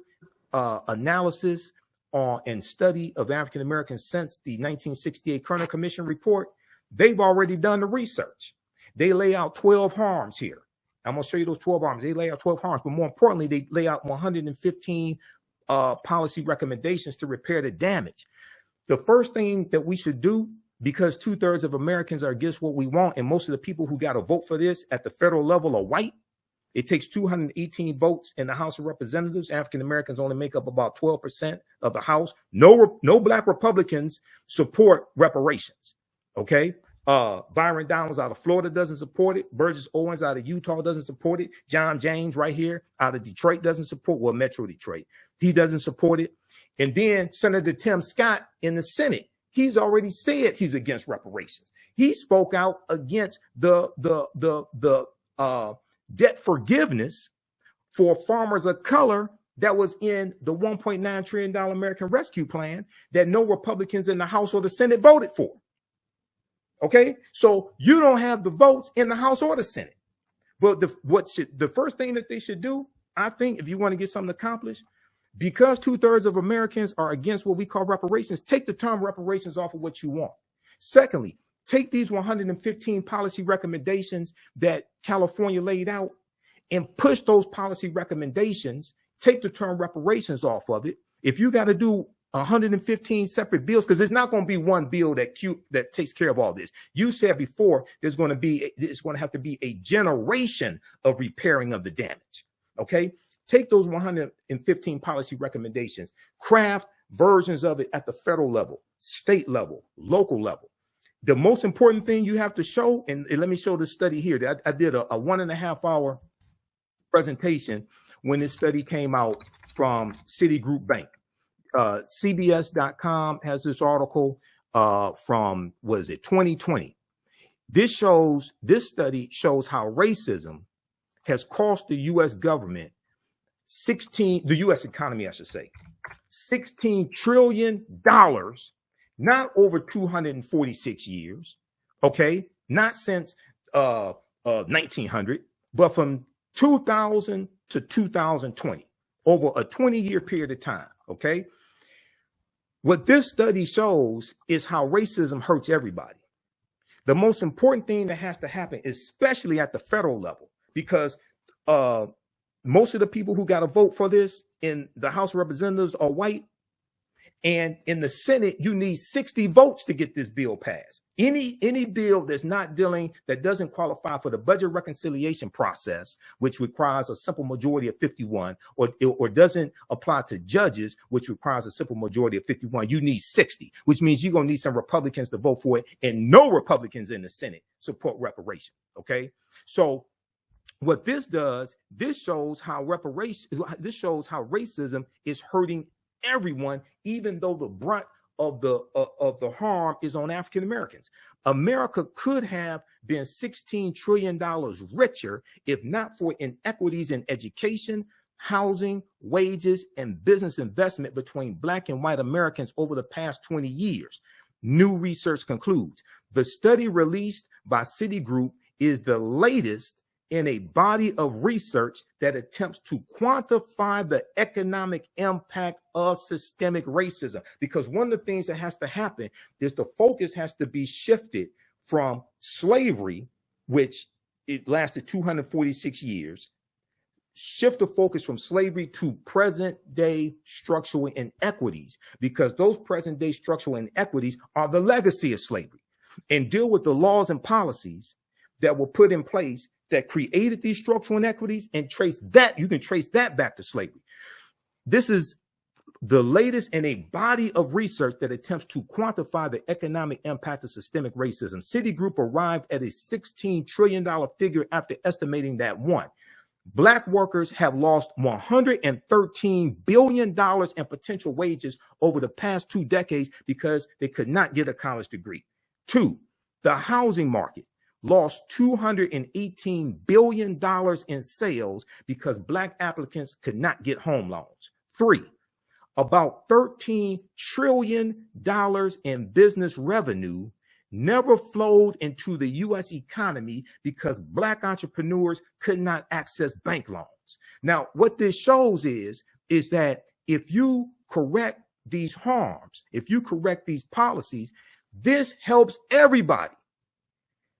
analysis and study of African Americans since the 1968 Kerner Commission report, they've already done the research. They lay out 12 harms here. I'm going to show you those 12 harms. They lay out 12 harms, but more importantly, they lay out 115 policy recommendations to repair the damage. The first thing that we should do, because 2/3 of Americans are against what we want, and most of the people who got to vote for this at the federal level are white. It takes 218 votes in the House of Representatives. African Americans only make up about 12% of the House. No black Republicans support reparations. Okay. Byron Donalds out of Florida doesn't support it. Burgess Owens out of Utah doesn't support it. John James right here out of Detroit doesn't support, well, Metro Detroit. He doesn't support it. And then Senator Tim Scott in the Senate, he's already said he's against reparations. He spoke out against the debt forgiveness for farmers of color that was in the $1.9 trillion American Rescue Plan that no Republicans in the House or the Senate voted for. Okay, so you don't have the votes in the House or the Senate. But the first thing that they should do, I think, if you want to get something accomplished, because 2/3 of Americans are against what we call reparations, take the term reparations off of what you want. Secondly, take these 115 policy recommendations that California laid out and push those policy recommendations, take the term reparations off of it. If you got to do 115 separate bills, because there's not going to be one bill that takes care of all this. You said before it's going to have to be a generation of repairing of the damage. Okay, take those 115 policy recommendations, craft versions of it at the federal level, state level, local level. The most important thing you have to show, and let me show this study here. I did a 1.5-hour presentation when this study came out from Citigroup Bank. CBS.com has this article from, 2020. This study shows how racism has cost the U.S. government the U.S. economy, I should say, $16 trillion, not over 246 years, okay, not since 1900, but from 2000 to 2020, over a 20-year period of time, okay? What this study shows is how racism hurts everybody. The most important thing that has to happen, especially at the federal level, because most of the people who got to vote for this in the House of Representatives are white. And in the Senate, you need 60 votes to get this bill passed. Any bill that doesn't qualify for the budget reconciliation process, which requires a simple majority of 51, or doesn't apply to judges, which requires a simple majority of 51, you need 60, which means you're going to need some Republicans to vote for it, and no Republicans in the Senate support reparation. Okay, so what this does, this shows how racism is hurting everyone, even though the brunt of the harm is on African Americans. America could have been $16 trillion richer if not for inequities in education, housing, wages, and business investment between Black and white Americans over the past 20 years. New research concludes. The study released by Citigroup is the latest in a body of research that attempts to quantify the economic impact of systemic racism. Because one of the things that has to happen is the focus has to be shifted from slavery which it lasted 246 years, shift the focus from slavery to present day structural inequities, because those present day structural inequities are the legacy of slavery, and deal with the laws and policies that were put in place that created these structural inequities, and you can trace that back to slavery. This is the latest in a body of research that attempts to quantify the economic impact of systemic racism. Citigroup arrived at a $16 trillion figure after estimating that Black workers have lost $113 billion in potential wages over the past 2 decades because they could not get a college degree. 2, the housing market lost $218 billion in sales because Black applicants could not get home loans. 3, about $13 trillion in business revenue never flowed into the U.S. economy because Black entrepreneurs could not access bank loans. Now, what this shows is that if you correct these harms, if you correct these policies, this helps everybody.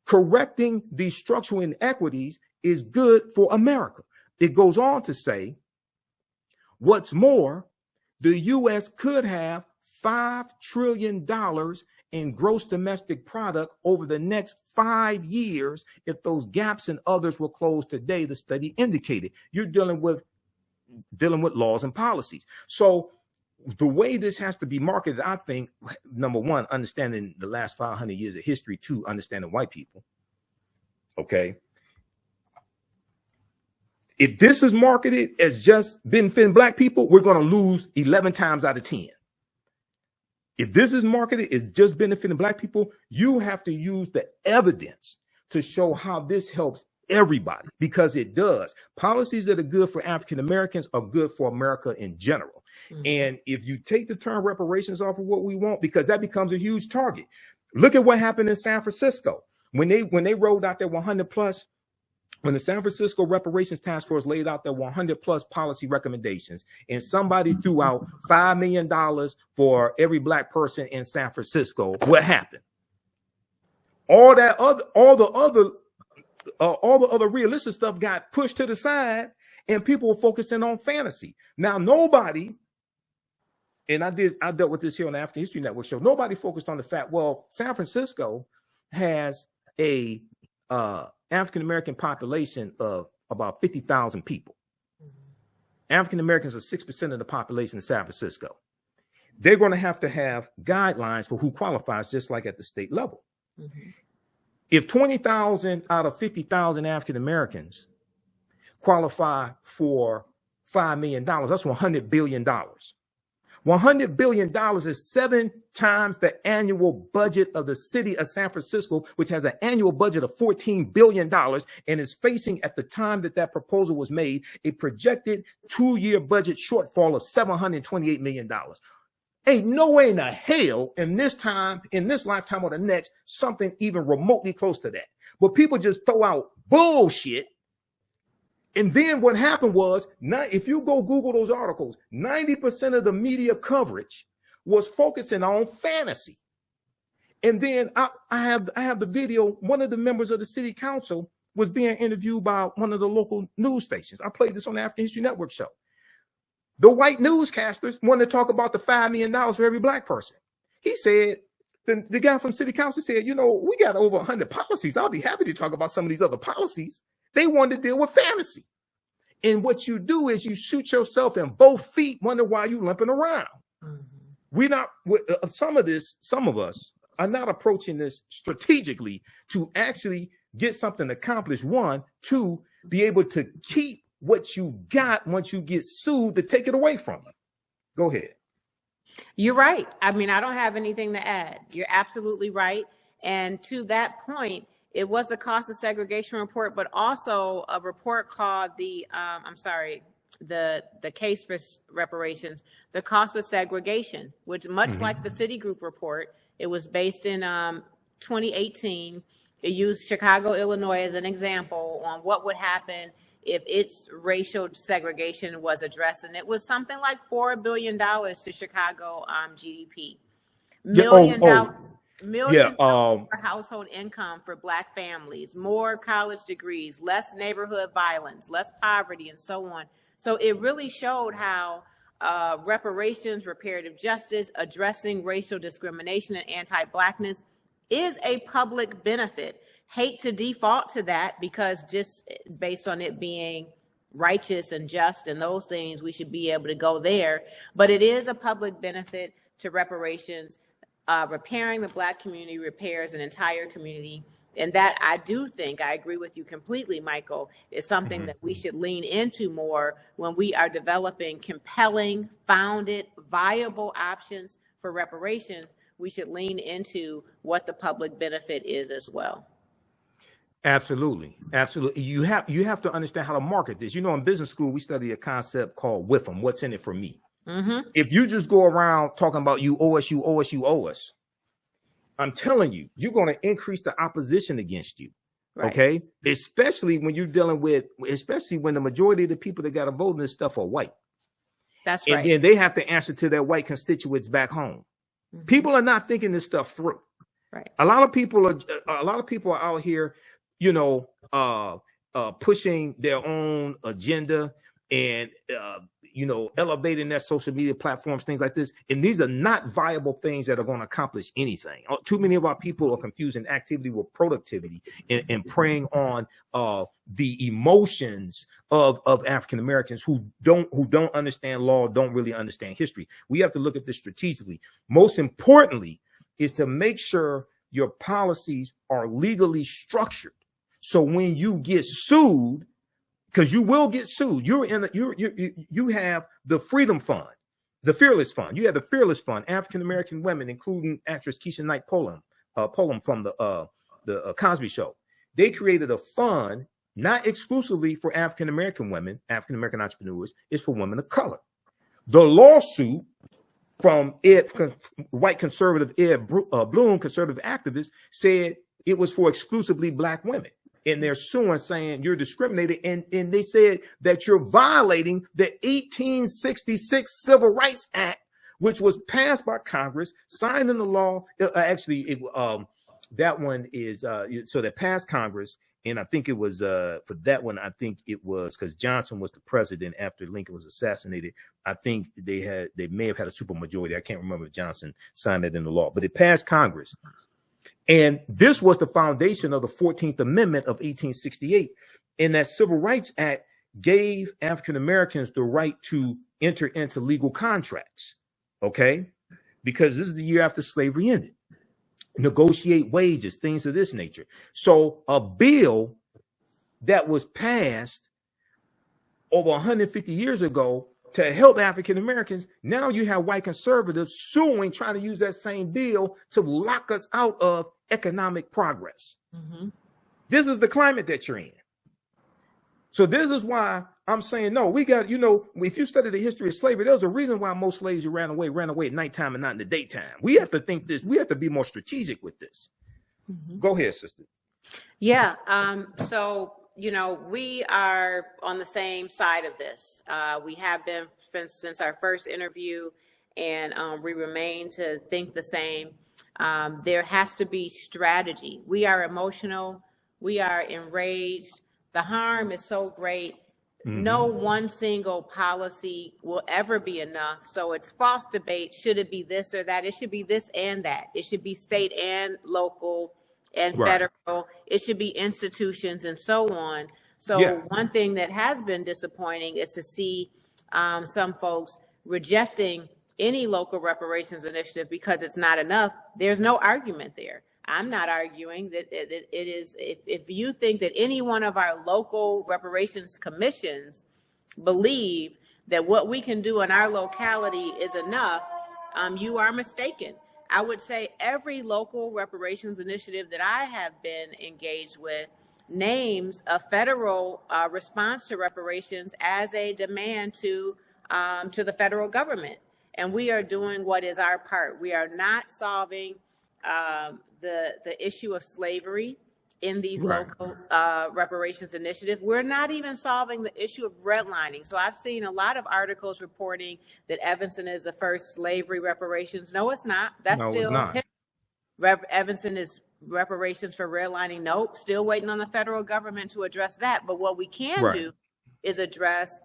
Correcting these structural inequities is good for America. It goes on to say, what's more, the U.S. could have $5 trillion in gross domestic product over the next 5 years if those gaps and others were closed today, the study indicated. You're dealing with laws and policies. So the way this has to be marketed, I think, number one, understanding the last 500 years of history, 2, understanding white people. Okay. If this is marketed as just benefiting Black people, we're going to lose 11 times out of 10. If this is marketed as just benefiting Black people, you have to use the evidence to show how this helps everybody, because it does. Policies that are good for African Americans are good for America in general. And if you take the term reparations off of what we want, because that becomes a huge target. Look at what happened in San Francisco when they rolled out their 100 plus. When the San Francisco Reparations Task Force laid out their 100 plus policy recommendations, and somebody threw out $5 million for every Black person in San Francisco, what happened? All the other realistic stuff got pushed to the side, and people were focusing on fantasy. Now, nobody, and I dealt with this here on the African History Network show, nobody focused on the fact, well, San Francisco has a African-American population of about 50,000 people. African-Americans are 6% of the population in San Francisco. They're going to have guidelines for who qualifies, just like at the state level. If 20,000 out of 50,000 African-Americans qualify for $5 million, that's $100 billion. $100 billion is 7 times the annual budget of the city of San Francisco, which has an annual budget of $14 billion and is facing, at the time that proposal was made, a projected 2-year budget shortfall of $728 million. Ain't no way in the hell in this lifetime or the next, something even remotely close to that. But people just throw out bullshit. And then what happened was, if you go Google those articles, 90% of the media coverage was focusing on fantasy. And then I have the video. One of the members of the city council was being interviewed by one of the local news stations. I played this on the African History Network show. The white newscasters wanted to talk about the $5 million for every Black person. He said, the guy from city council said, we got over 100 policies. I'll be happy to talk about some of these other policies. They wanted to deal with fantasy. And what you do is you shoot yourself in both feet, wonder why you limping around. Some of us are not approaching this strategically to actually get something accomplished. 1, 2, be able to keep what you got once you get sued to take it away from you. Go ahead. You're right. I mean, I don't have anything to add. You're absolutely right. And to that point, it was the cost of segregation report, but also a report called the case for reparations, the cost of segregation, which much like the Citigroup report, it was based in 2018. It used Chicago, Illinois as an example on what would happen if its racial segregation was addressed. And it was something like $4 billion to Chicago GDP. Millions more household income for Black families, more college degrees, less neighborhood violence, less poverty, and so on. So it really showed how reparations, reparative justice, addressing racial discrimination and anti-Blackness is a public benefit. Hate to default to that because just based on it being righteous and just and those things, we should be able to go there. But it is a public benefit to reparations. Repairing the Black community repairs an entire community. And that I do think, I agree with you completely, Michael, is something that we should lean into more when we are developing compelling, founded, viable options for reparations. We should lean into what the public benefit is as well. Absolutely. Absolutely. You have to understand how to market this. You know, in business school, we study a concept called WIFM, what's in it for me. If you just go around talking about you owe us, you owe us, you owe us, I'm telling you, you're going to increase the opposition against you. Right. Okay. Especially when you're dealing with, especially when the majority of the people that got to vote in this stuff are white. That's right. And then they have to answer to their white constituents back home. People are not thinking this stuff through. Right. A lot of people are out here, you know, pushing their own agenda and, you know, elevating their social media platforms, things like this. And these are not viable things that are going to accomplish anything. Too many of our people are confusing activity with productivity and preying on the emotions of African Americans who don't understand law, don't really understand history. We have to look at this strategically. Most importantly is to make sure your policies are legally structured. So when you get sued, because you will get sued, you have the Freedom Fund, the Fearless Fund. You have the Fearless Fund, African American women, including actress Keisha Knight Pullum from the Cosby Show. They created a fund not exclusively for African American women, African American entrepreneurs. It's for women of color. The lawsuit from white conservative Ed Bloom, conservative activist, said it was for exclusively Black women. And they're suing, saying you're discriminated. And they said that you're violating the 1866 Civil Rights Act, which was passed by Congress, signed into law. That one is so that passed Congress. And I think it was for that one, I think it was because Johnson was the president after Lincoln was assassinated. I think they may have had a supermajority. I can't remember if Johnson signed it into law, but it passed Congress. And this was the foundation of the 14th Amendment of 1868. And that Civil Rights Act gave African Americans the right to enter into legal contracts. Okay. Because this is the year after slavery ended. Negotiate wages, things of this nature. So a bill that was passed over 150 years ago to help African Americans, now you have white conservatives suing, trying to use that same bill to lock us out of economic progress. This is the climate that you're in. So this is why I'm saying, no, we got, you know, if you study the history of slavery, there's a reason why most slaves who ran away at nighttime and not in the daytime. We have to think this, we have to be more strategic with this. Go ahead, sister. Yeah. So, you know, we are on the same side of this. We have been since our first interview, and we remain to think the same. There has to be strategy. We are emotional. We are enraged. The harm is so great. No one single policy will ever be enough. So it's false debate. Should it be this or that? It should be this and that. It should be state and local and federal. It should be institutions and so on. So one thing that has been disappointing is to see some folks rejecting any local reparations initiative because it's not enough. There's no argument there. I'm not arguing that it is. If you think that any one of our local reparations commissions believe that what we can do in our locality is enough, you are mistaken. I would say every local reparations initiative that I have been engaged with names a federal response to reparations as a demand to the federal government. And we are doing what is our part. We are not solving the issue of slavery in these local reparations initiative. We're not even solving the issue of redlining. So I've seen a lot of articles reporting that Evanston is the first slavery reparations. No, it's not. That's still Evanston is reparations for redlining. Nope, still waiting on the federal government to address that. But what we can do is address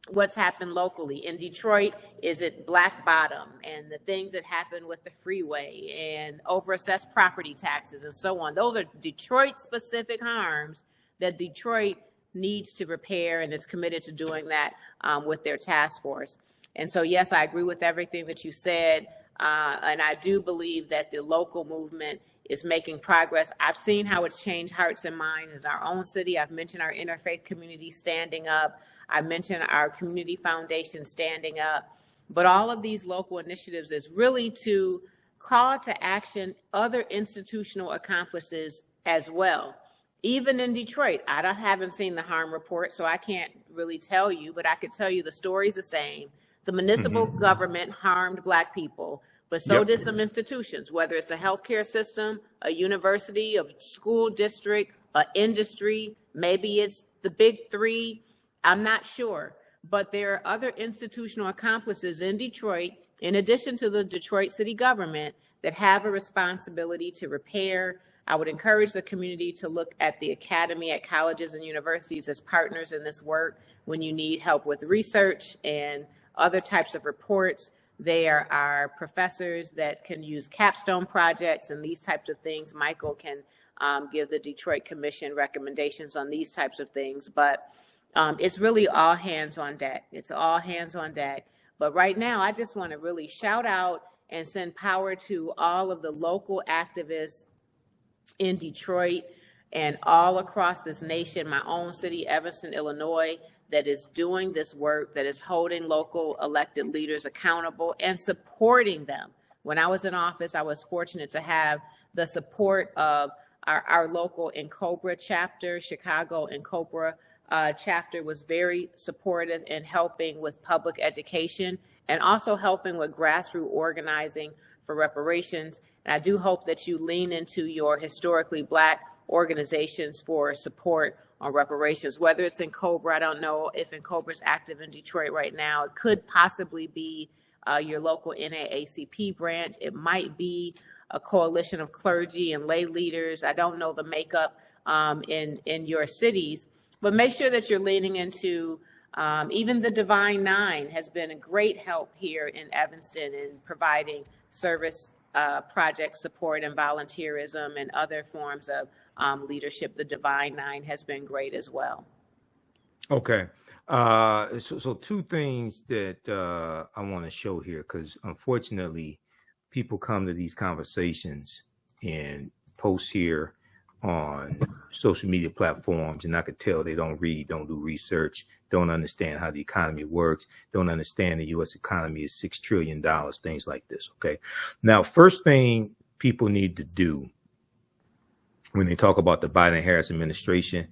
what's happened locally. In Detroit, is it Black Bottom and the things that happen with the freeway and overassessed property taxes and so on. Those are Detroit-specific harms that Detroit needs to repair and is committed to doing that with their task force. And so, yes, I agree with everything that you said. And I do believe that the local movement is making progress. I've seen how it's changed hearts and minds in our own city. I've mentioned our interfaith community standing up. I mentioned our community foundation standing up. But all of these local initiatives is really to call to action other institutional accomplices as well. Even in Detroit, I haven't seen the harm report, so I can't really tell you, but I could tell you the story's the same. The municipal government harmed Black people, but so did some institutions, whether it's a healthcare system, a university, a school district, an industry, maybe it's the big three. I'm not sure, but there are other institutional accomplices in Detroit, in addition to the Detroit city government, that have a responsibility to repair. I would encourage the community to look at the academy at colleges and universities as partners in this work. When you need help with research and other types of reports, there are professors that can use capstone projects and these types of things. Michael can give the Detroit Commission recommendations on these types of things, but it's really all hands on deck. It's all hands on deck. But right now, I just want to really shout out and send power to all of the local activists in Detroit and all across this nation, my own city, Evanston, Illinois, that is doing this work, that is holding local elected leaders accountable and supporting them. When I was in office, I was fortunate to have the support of our local NCOBRA chapter. Chicago NCOBRA chapter was very supportive in helping with public education and also helping with grassroots organizing for reparations. And I do hope that you lean into your historically Black organizations for support on reparations, whether it's NCOBRA. I don't know if NCOBRA is active in Detroit right now. It could possibly be your local NAACP branch. It might be a coalition of clergy and lay leaders. I don't know the makeup in your cities, but make sure that you're leaning into even the Divine Nine has been a great help here in Evanston in providing service project support and volunteerism and other forms of leadership. The Divine Nine has been great as well. Okay. So two things that I want to show here, because unfortunately people come to these conversations and post here on social media platforms, and I could tell they don't read, don't do research, don't understand how the economy works, don't understand the U.S. economy is $6 trillion, things like this. Okay. Now, first thing people need to do when they talk about the Biden-Harris administration,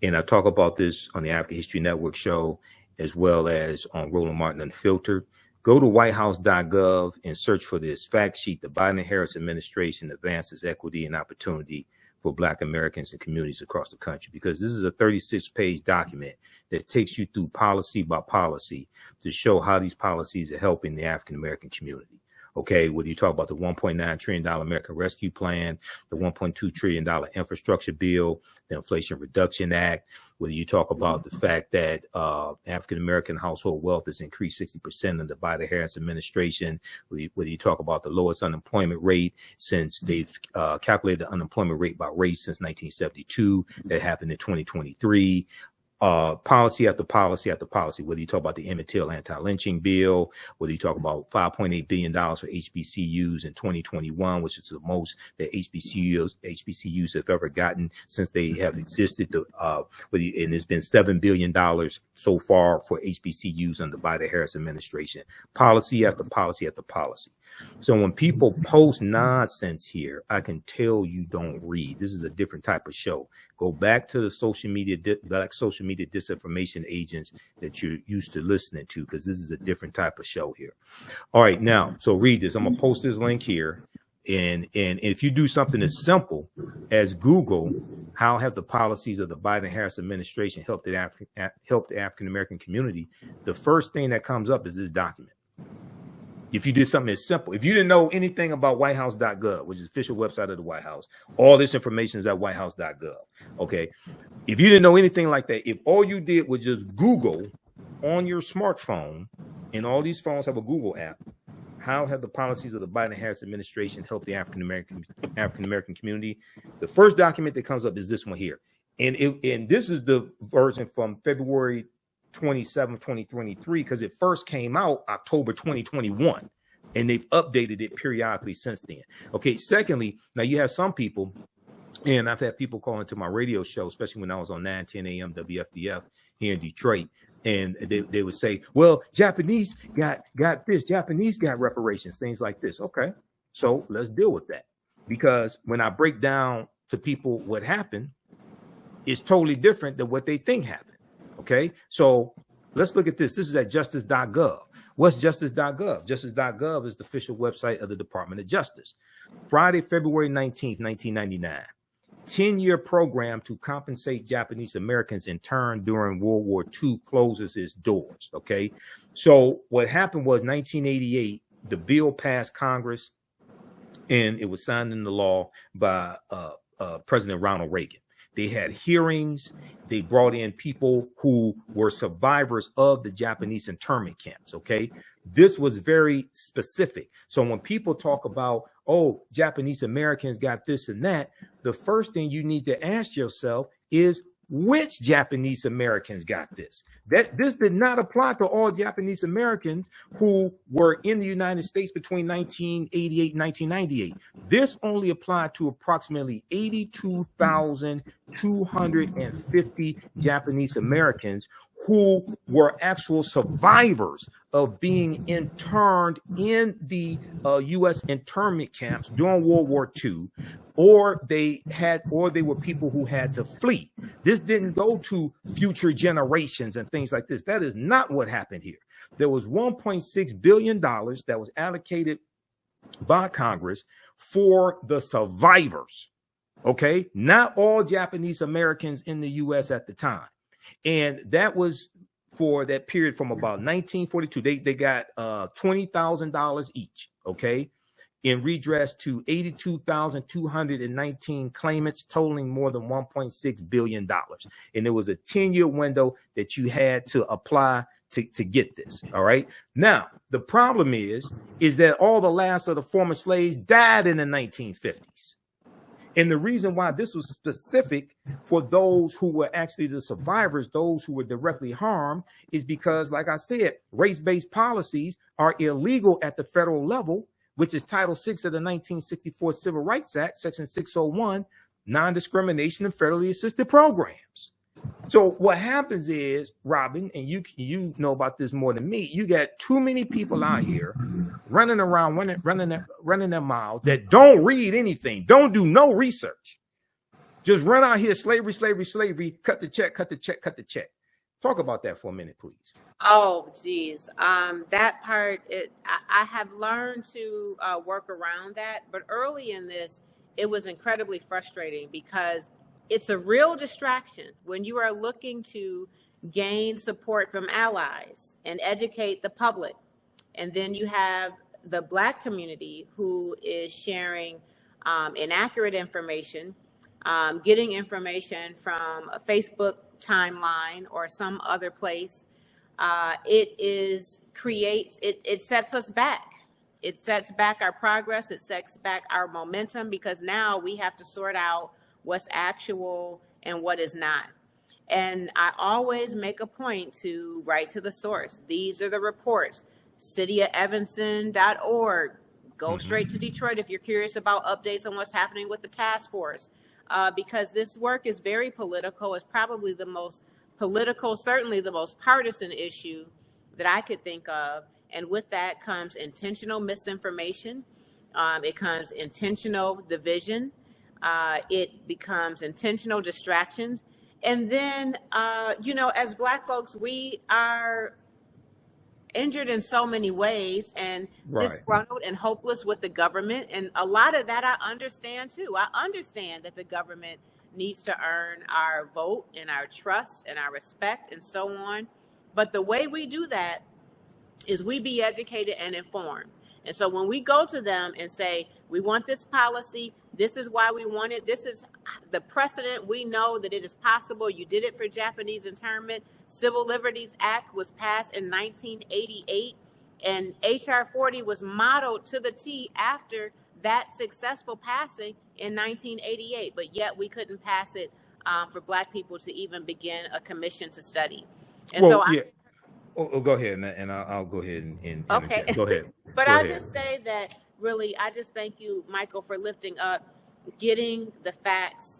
and I talk about this on the African History Network show, as well as on Roland Martin Unfiltered, go to whitehouse.gov and search for this fact sheet. The Biden-Harris administration advances equity and opportunity for Black Americans and communities across the country, because this is a 36-page document that takes you through policy by policy to show how these policies are helping the African American community. Okay, whether you talk about the $1.9 trillion American Rescue Plan, the $1.2 trillion infrastructure bill, the Inflation Reduction Act, whether you talk about the fact that African American household wealth has increased 60% under the Biden-Harris administration, whether you talk about the lowest unemployment rate since they've calculated the unemployment rate by race since 1972, that happened in 2023. Policy after policy after policy, whether you talk about the Emmett Till anti-lynching bill, whether you talk about $5.8 billion for HBCUs in 2021, which is the most that HBCUs have ever gotten since they have existed. And there's been $7 billion so far for HBCUs under the Biden-Harris administration. Policy after policy after policy. So when people post nonsense here, I can tell you don't read. This is a different type of show. Go back to the social media disinformation agents that you're used to listening to, because this is a different type of show here. All right, now, so read this. I'm gonna post this link here. And if you do something as simple as Google, how have the policies of the Biden-Harris administration helped the African American community, the first thing that comes up is this document. If you did something as simple, if you didn't know anything about whitehouse.gov, which is the official website of the White House, all this information is at whitehouse.gov. Okay. If you didn't know anything like that, if all you did was just Google on your smartphone, and all these phones have a Google app, how have the policies of the Biden-Harris administration helped the African American community? The first document that comes up is this one here. And this is the version from February 27, 2023, because it first came out October 2021, and they've updated it periodically since then. Okay. Secondly, now you have some people, and I've had people call into my radio show, especially when I was on 910 AM WFDF here in Detroit, and they would say, well, Japanese got this, Japanese got reparations, things like this. Okay, so let's deal with that, because when I break down to people what happened, it's totally different than what they think happened. Okay, so let's look at this. This is at justice.gov. What's justice.gov? Justice.gov is the official website of the Department of Justice. Friday, February 19th, 1999. 10-year program to compensate Japanese Americans interned during World War II closes its doors. Okay, so what happened was 1988, the bill passed Congress, and it was signed into law by President Ronald Reagan. They had hearings. They brought in people who were survivors of the Japanese internment camps. Okay, this was very specific. So when people talk about, oh, Japanese Americans got this and that, the first thing you need to ask yourself is, which Japanese Americans got this? That this did not apply to all Japanese Americans who were in the United States between 1988 and 1998. This only applied to approximately 82,250 Japanese Americans who were actual survivors of being interned in the U.S. internment camps during World War II, or they were people who had to flee. This didn't go to future generations and things like this. That is not what happened here. There was $1.6 billion that was allocated by Congress for the survivors. Okay, not all Japanese Americans in the U.S. at the time. And that was for that period from about 1942. They got $20,000 each, okay, in redress to 82,219 claimants, totaling more than $1.6 billion. And there was a 10-year window that you had to apply to get this. All right. Now, the problem is that all the last of the former slaves died in the 1950s. And the reason why this was specific for those who were actually the survivors, those who were directly harmed, is because, like I said, race-based policies are illegal at the federal level, which is Title VI of the 1964 Civil Rights Act, Section 601, non-discrimination in federally assisted programs. So what happens is, Robin, and you know about this more than me, you got too many people out here running around, running their mouths that don't read anything, don't do no research. Just run out here, slavery, slavery, slavery, cut the check, cut the check, cut the check. Talk about that for a minute, please. Oh, geez. That part, I have learned to work around that. But early in this, it was incredibly frustrating because it's a real distraction when you are looking to gain support from allies and educate the public. And then you have the Black community who is sharing inaccurate information, getting information from a Facebook timeline or some other place. It sets us back. It sets back our progress. It sets back our momentum, because now we have to sort out what's actual and what is not. And I always make a point to write to the source. These are the reports. cityofevanston.org. Go straight to Detroit if you're curious about updates on what's happening with the task force, because this work is very political. It's probably the most political, certainly the most partisan issue that I could think of. And with that comes intentional misinformation. It comes intentional division. It becomes intentional distractions. And then, as Black folks, we are injured in so many ways and disgruntled and hopeless with the government. And a lot of that I understand too. I understand that the government needs to earn our vote and our trust and our respect and so on. But the way we do that is we be educated and informed. And so when we go to them and say, we want this policy, this is why we want it, this is the precedent, we know that it is possible. You did it for Japanese internment. Civil Liberties Act was passed in 1988, and HR 40 was modeled to the T after that successful passing in 1988, but yet we couldn't pass it for Black people to even begin a commission to study. And well, so go ahead, and I'll go ahead and okay. Go ahead. But I'll just say that really, I just thank you, Michael, for lifting up, getting the facts,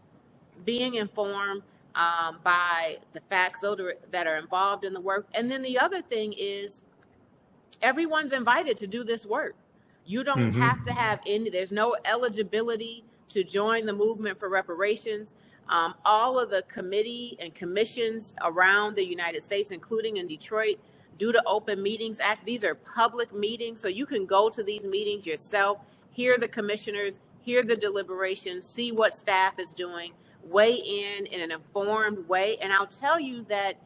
being informed by the facts that are involved in the work. And then the other thing is everyone's invited to do this work. You don't have to have there's no eligibility to join the movement for reparations. All of the committee and commissions around the United States, including in Detroit, due to Open Meetings Act, these are public meetings. So you can go to these meetings yourself, hear the commissioners, hear the deliberations, see what staff is doing, weigh in an informed way. And I'll tell you that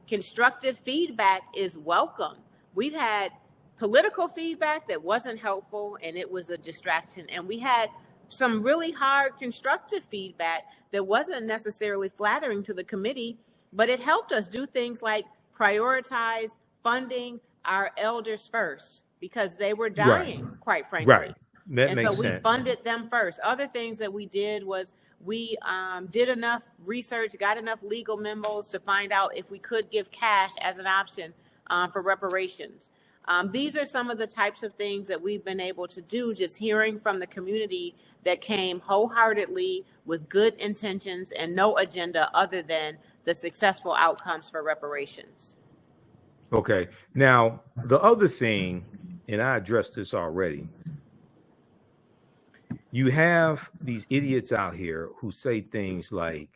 constructive feedback is welcome. We've had political feedback that wasn't helpful and it was a distraction. And we had some really hard constructive feedback that wasn't necessarily flattering to the committee, but it helped us do things like prioritize funding our elders first because they were dying, quite frankly. Right. That makes sense. We funded them first. Other things that we did was we did enough research, got enough legal memos to find out if we could give cash as an option for reparations. These are some of the types of things that we've been able to do, just hearing from the community that came wholeheartedly with good intentions and no agenda other than the successful outcomes for reparations. Okay. Now, the other thing, and I addressed this already, you have these idiots out here who say things like,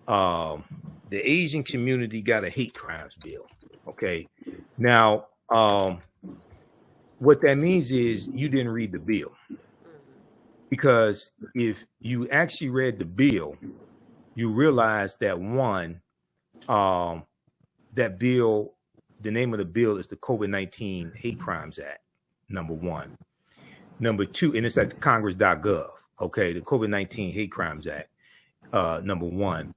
the Asian community got a hate crimes bill. Okay. Now, what that means is you didn't read the bill. Because if you actually read the bill, you realize that one, that bill, the name of the bill is the COVID-19 Hate Crimes Act, number one. Number two, and it's at congress.gov, okay, the COVID-19 Hate Crimes Act, number one.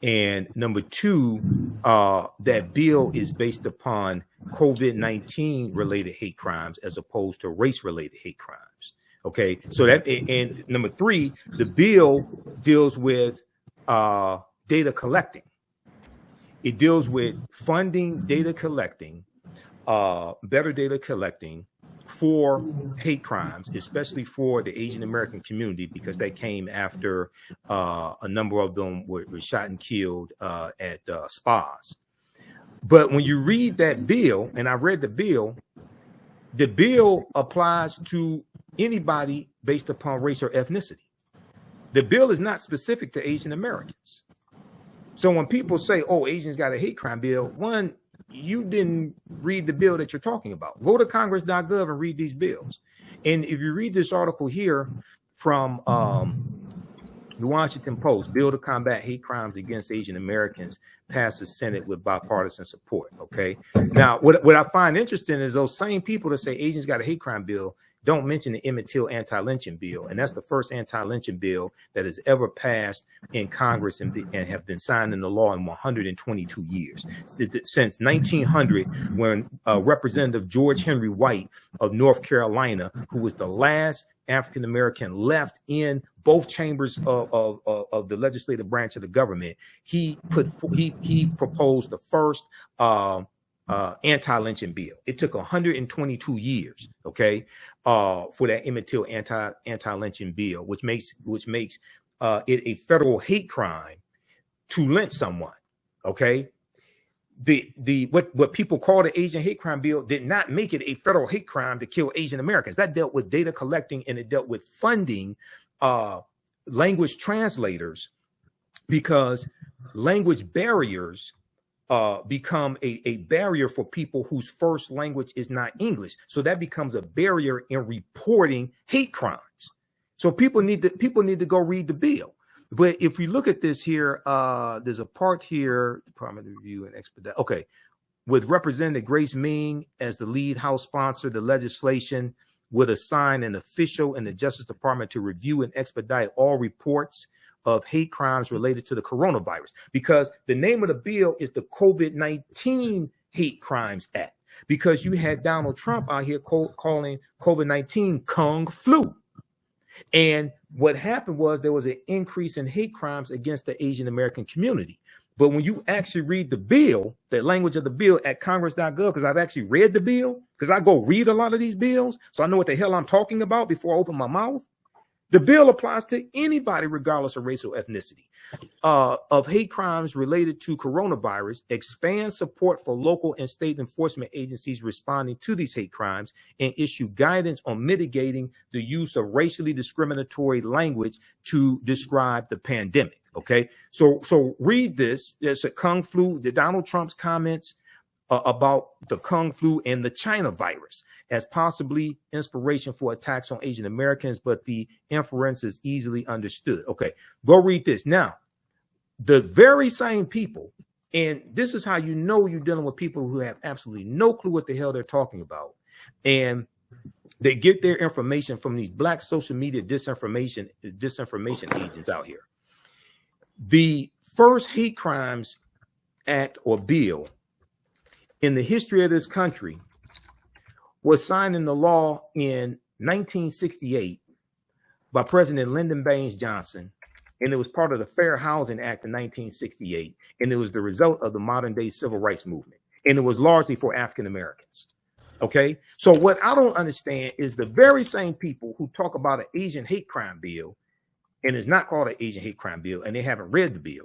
And number two, that bill is based upon COVID-19 related hate crimes as opposed to race related hate crimes. Okay, so that, and number three, the bill deals with data collecting. It deals with funding data collecting, better data collecting for hate crimes, especially for the Asian American community, because they came after a number of them were shot and killed at spas. But when you read that bill, and I read the bill applies to anybody based upon race or ethnicity. The bill is not specific to Asian Americans. So when people say, oh, Asians got a hate crime bill, one, you didn't read the bill that you're talking about. Go to congress.gov and read these bills. And if you read this article here from the Washington Post, bill to combat hate crimes against Asian Americans passes Senate with bipartisan support. Okay. Now, what I find interesting is those same people that say Asians got a hate crime bill don't mention the Emmett Till anti-lynching bill. And that's the first anti-lynching bill that has ever passed in Congress and have been signed into law in 122 years. Since 1900, when Representative George Henry White of North Carolina, who was the last African-American left in both chambers of the legislative branch of the government, he proposed the first anti-lynching bill. It took 122 years, okay, for that Emmett Till anti-lynching bill, which makes it a federal hate crime to lynch someone, okay. What people call the Asian hate crime bill did not make it a federal hate crime to kill Asian Americans. That dealt with data collecting, and it dealt with funding language translators, because language barriers become a barrier for people whose first language is not English. So that becomes a barrier in reporting hate crimes. So people need to go read the bill. But if we look at this here, there's a part here, Department of Review and Expedite. Okay. with Representative Grace Ming as the lead House sponsor, the legislation would assign an official in the Justice Department to review and expedite all reports of hate crimes related to the coronavirus, because the name of the bill is the COVID-19 Hate Crimes Act, because you had Donald Trump out here calling COVID-19 Kung Flu. And what happened was there was an increase in hate crimes against the Asian American community. But when you actually read the bill, the language of the bill at congress.gov, because I've actually read the bill, because I go read a lot of these bills, so I know what the hell I'm talking about before I open my mouth. The bill applies to anybody, regardless of race or ethnicity, of hate crimes related to coronavirus, expand support for local and state enforcement agencies responding to these hate crimes, and issue guidance on mitigating the use of racially discriminatory language to describe the pandemic. Okay, so read this. There's a Kung Flu, the Donald Trump's comments about the Kung Flu and the China virus as possibly inspiration for attacks on Asian Americans, but the inference is easily understood. Okay, go read this. Now, the very same people, and this is how you know you're dealing with people who have absolutely no clue what the hell they're talking about, and they get their information from these black social media disinformation agents out here. The first hate crimes act or bill in the history of this country was signed into law in 1968 by President Lyndon Baines Johnson, and it was part of the Fair Housing Act in 1968, and it was the result of the modern day civil rights movement, and it was largely for African Americans. Okay, so what I don't understand is the very same people who talk about an Asian hate crime bill, and it's not called an Asian hate crime bill, and they haven't read the bill,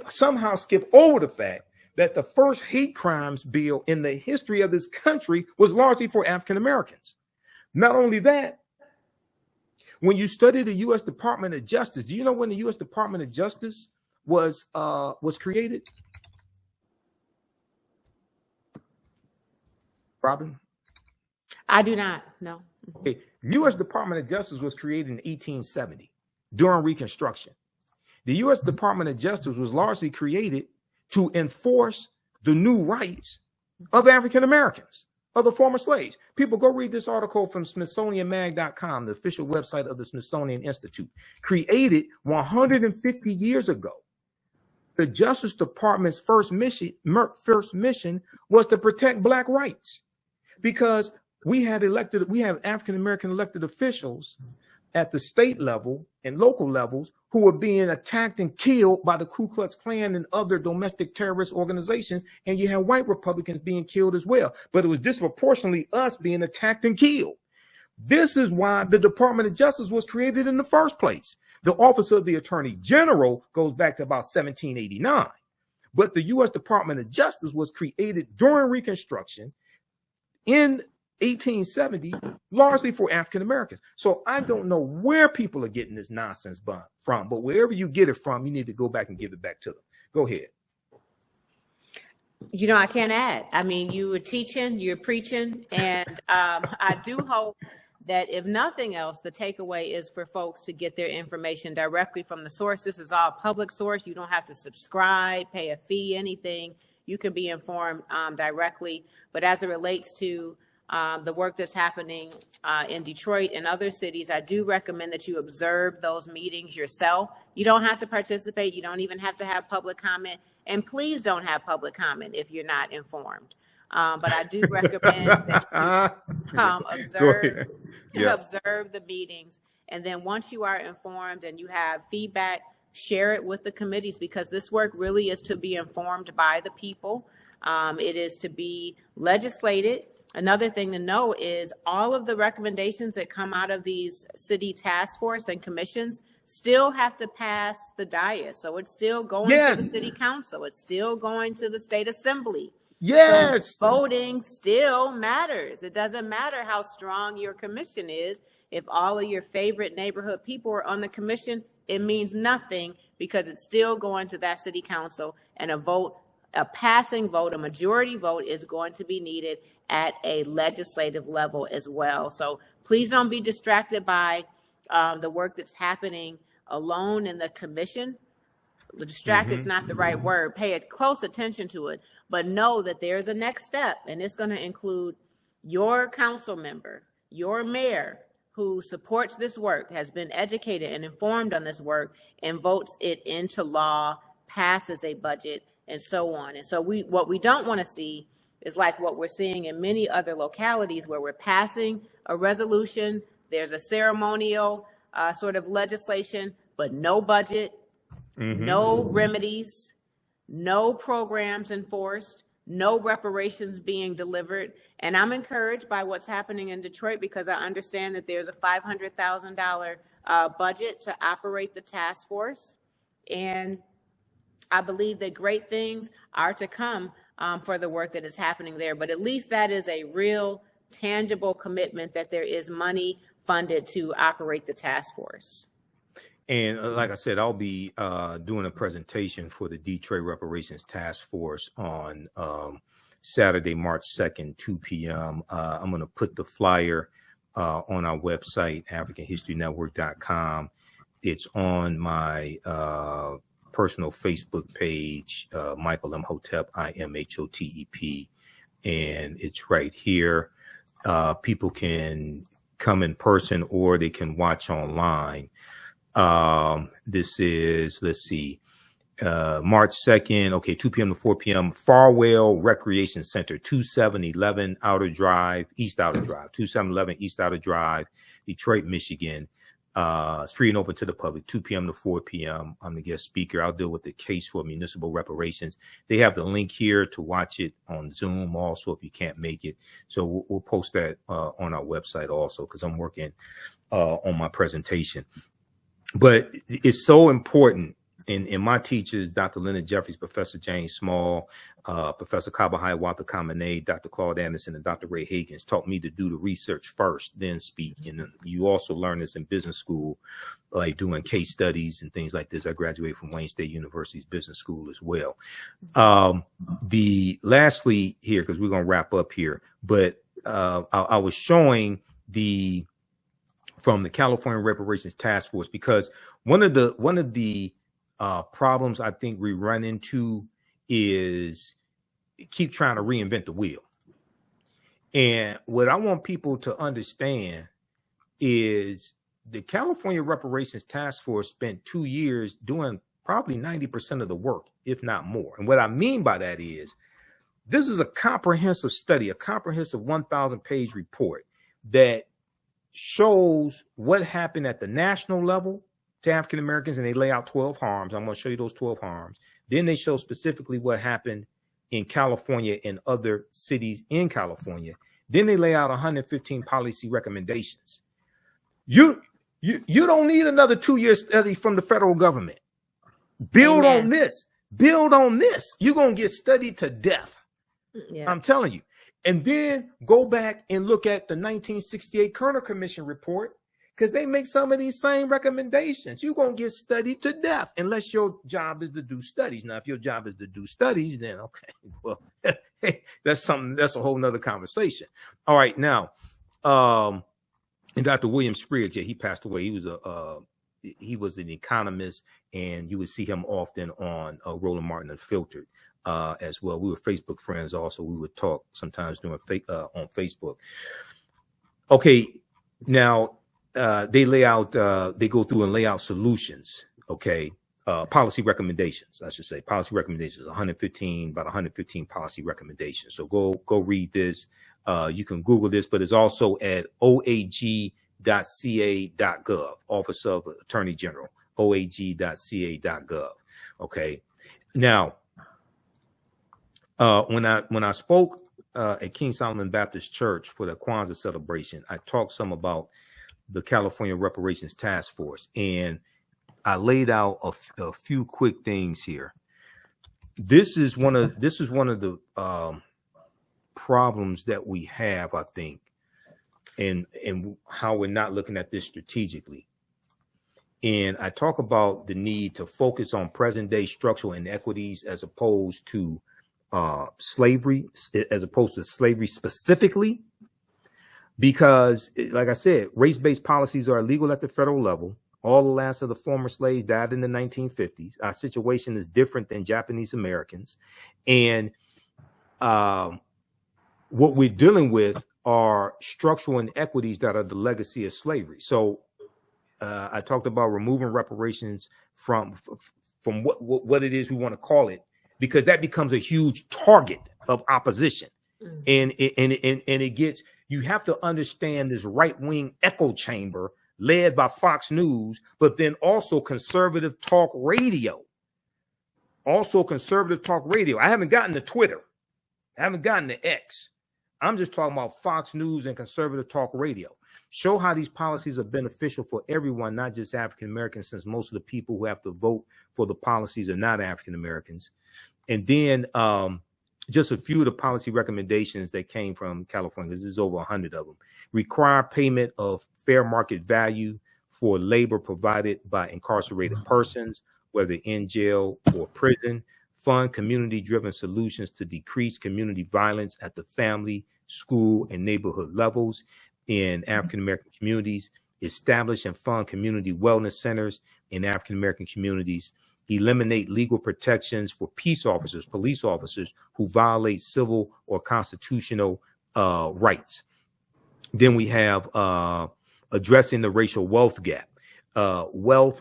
somehow skip over the fact that the first hate crimes bill in the history of this country was largely for African Americans. Not only that, when you study the U.S. Department of Justice, do you know when the U.S. Department of Justice was created? Robin? I do not know. Okay. U.S. Department of Justice was created in 1870 during Reconstruction. The U.S. Department of Justice was largely created to enforce the new rights of African Americans, of the former slaves. People, go read this article from SmithsonianMag.com, the official website of the Smithsonian Institute. Created 150 years ago. The Justice Department's first mission was to protect black rights, because we have African American elected officials at the state level and local levels who were being attacked and killed by the Ku Klux Klan and other domestic terrorist organizations, and you have white Republicans being killed as well. But it was disproportionately us being attacked and killed. This is why the Department of Justice was created in the first place. The Office of the Attorney General goes back to about 1789. But the U.S. Department of Justice was created during Reconstruction in 1870, largely for African Americans. So I don't know where people are getting this nonsense from, but wherever you get it from, you need to go back and give it back to them. Go ahead. You know, I can't add. I mean, you were teaching, you're preaching, and I do hope that if nothing else, the takeaway is for folks to get their information directly from the source. This is all public source. You don't have to subscribe, pay a fee, anything. You can be informed directly. But as it relates to the work that's happening in Detroit and other cities, I do recommend that you observe those meetings yourself. You don't have to participate. You don't even have to have public comment. And please don't have public comment if you're not informed. But I do recommend that you observe the meetings. And then once you are informed and you have feedback, share it with the committees, because this work really is to be informed by the people. It is to be legislated. Another thing to know is all of the recommendations that come out of these city task force and commissions still have to pass the dais. So it's still going to the city council. It's still going to the state assembly. Yes. So voting still matters. It doesn't matter how strong your commission is. If all of your favorite neighborhood people are on the commission, it means nothing, because it's still going to that city council, and a passing vote, a majority vote is going to be needed at a legislative level as well. So please don't be distracted by the work that's happening alone in the commission. Distract is not the right word. Pay close attention to it, but know that there's a next step, and it's going to include your council member, your mayor, who supports this work, has been educated and informed on this work, and votes it into law, passes a budget, and so on. And so what we don't want to see is like what we're seeing in many other localities, where we're passing a resolution, there's a ceremonial sort of legislation, but no budget, no remedies, no programs enforced, no reparations being delivered. And I'm encouraged by what's happening in Detroit, because I understand that there's a $500,000 budget to operate the task force. And I believe that great things are to come for the work that is happening there. But at least that is a real, tangible commitment that there is money funded to operate the task force. And like I said, I'll be doing a presentation for the Detroit Reparations Task Force on Saturday, March 2nd, 2 p.m. I'm going to put the flyer on our website, AfricanHistoryNetwork.com. It's on my personal Facebook page, Michael Imhotep, IMHOTEP, and it's right here. People can come in person or they can watch online. This is, let's see, March 2nd, okay, 2 p.m. to 4 p.m., Farwell Recreation Center, 2711 Outer Drive, East Outer Drive, 2711 East Outer Drive, Detroit, Michigan. It's free and open to the public, 2 p.m. to 4 p.m. I'm the guest speaker. I'll deal with the case for municipal reparations. They have the link here to watch it on Zoom also if you can't make it. So we'll post that on our website also, because I'm working on my presentation. But it's so important. And my teachers, Dr. Leonard Jeffries, Professor James Small, Professor Kabahai Walter Kamene, Dr. Claude Anderson, and Dr. Ray Higgins taught me to do the research first, then speak. And you also learn this in business school, like doing case studies and things like this. I graduated from Wayne State University's business school as well. Lastly here, because we're going to wrap up here, but I was showing from the California Reparations Task Force, because one of the problems I think we run into is keep trying to reinvent the wheel. And what I want people to understand is the California Reparations Task Force spent 2 years doing probably 90% of the work, if not more. And what I mean by that is this is a comprehensive study, a comprehensive 1,000-page report that shows what happened at the national level to African Americans, and they lay out 12 harms. I'm going to show you those 12 harms. Then they show specifically what happened in California and other cities in California. Then they lay out 115 policy recommendations. You don't need another 2-year study from the federal government. Build on this. Build on this. You're going to get studied to death. Yeah. I'm telling you. And then go back and look at the 1968 Kerner Commission report, because they make some of these same recommendations. You're going to get studied to death unless your job is to do studies. Now, if your job is to do studies, then okay, well, that's a whole nother conversation. All right. Now, and Dr. William Spriggs, he passed away. He was an economist, and you would see him often on Roland Martin Unfiltered as well. We were Facebook friends also. We would talk sometimes on Facebook. Okay. Now, they go through and lay out solutions. Okay. Policy recommendations, I should say. Policy recommendations, about 115 policy recommendations. So go read this. You can Google this, but it's also at oag.ca.gov, Office of Attorney General, oag.ca.gov. Okay. Now, when I spoke at King Solomon Baptist Church for the Kwanzaa celebration, I talked some about the California Reparations Task Force, and I laid out a few quick things here. This is one of the problems that we have, I think, and how we're not looking at this strategically. And I talk about the need to focus on present day structural inequities as opposed to slavery specifically. Because, like I said, race-based policies are illegal at the federal level. All the last of the former slaves died in the 1950s. Our situation is different than Japanese Americans. And what we're dealing with are structural inequities that are the legacy of slavery. So I talked about removing reparations from what it is we want to call it, because that becomes a huge target of opposition. And it gets, you have to understand this right-wing echo chamber led by Fox News, but then also conservative talk radio. I haven't gotten to Twitter. I haven't gotten to X. I'm just talking about Fox News and conservative talk radio. Show how these policies are beneficial for everyone, not just African Americans, since most of the people who have to vote for the policies are not African Americans. And then just a few of the policy recommendations that came from California, because there's over 100 of them. Require payment of fair market value for labor provided by incarcerated persons, whether in jail or prison. Fund community-driven solutions to decrease community violence at the family, school, and neighborhood levels in African-American communities. Establish and fund community wellness centers in African-American communities. Eliminate legal protections for peace officers, police officers who violate civil or constitutional rights. Then we have addressing the racial wealth gap. Wealth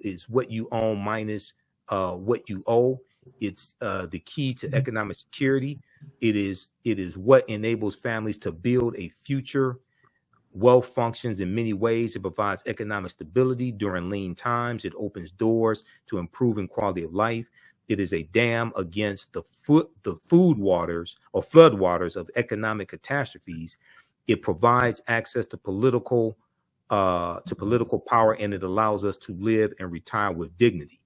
is what you own minus what you owe. It's the key to economic security. It is what enables families to build a future. Wealth functions in many ways. It provides economic stability during lean times. It opens doors to improving quality of life. It is a dam against the food waters or flood waters of economic catastrophes. It provides access to political power, and it allows us to live and retire with dignity.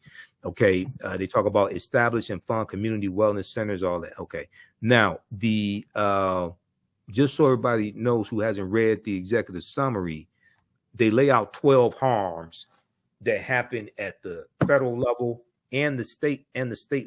Okay, they talk about establish and fund community wellness centers, all that. Okay, now the just so everybody knows who hasn't read the executive summary, they lay out 12 harms that happen at the federal level and the state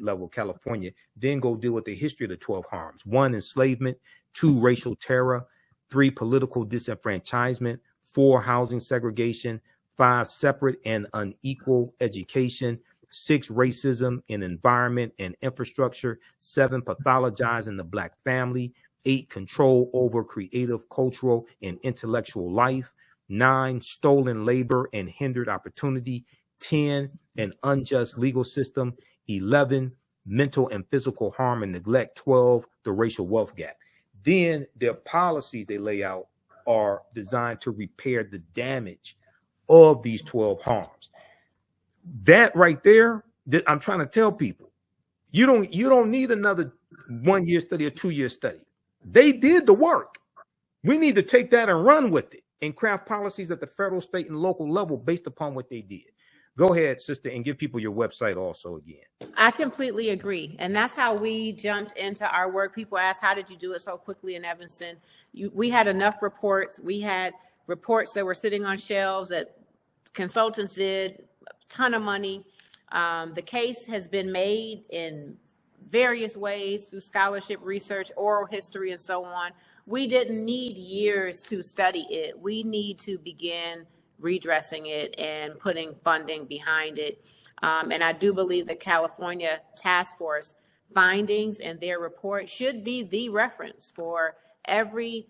level, California. Then go deal with the history of the 12 harms. 1, enslavement. 2, racial terror. 3, political disenfranchisement. 4, housing segregation. 5, separate and unequal education. 6, racism in environment and infrastructure. 7, pathologizing the Black family. 8, control over creative, cultural, and intellectual life. 9, stolen labor and hindered opportunity. 10, an unjust legal system. 11, mental and physical harm and neglect. 12, the racial wealth gap. Then their policies they lay out are designed to repair the damage of these 12 harms. That right there, I'm trying to tell people, you don't need another 1-year study or 2-year study. They did the work. We need to take that and run with it and craft policies at the federal, state, and local level based upon what they did. Go ahead, sister, and give people your website also again. I completely agree. And that's how we jumped into our work. People ask, how did you do it so quickly in Evanston? We had enough reports. We had reports that were sitting on shelves that consultants did, a ton of money. The case has been made in various ways through scholarship, research, oral history, and so on. We didn't need years to study it. We need to begin redressing it and putting funding behind it. And I do believe the California Task Force findings and their report should be the reference for every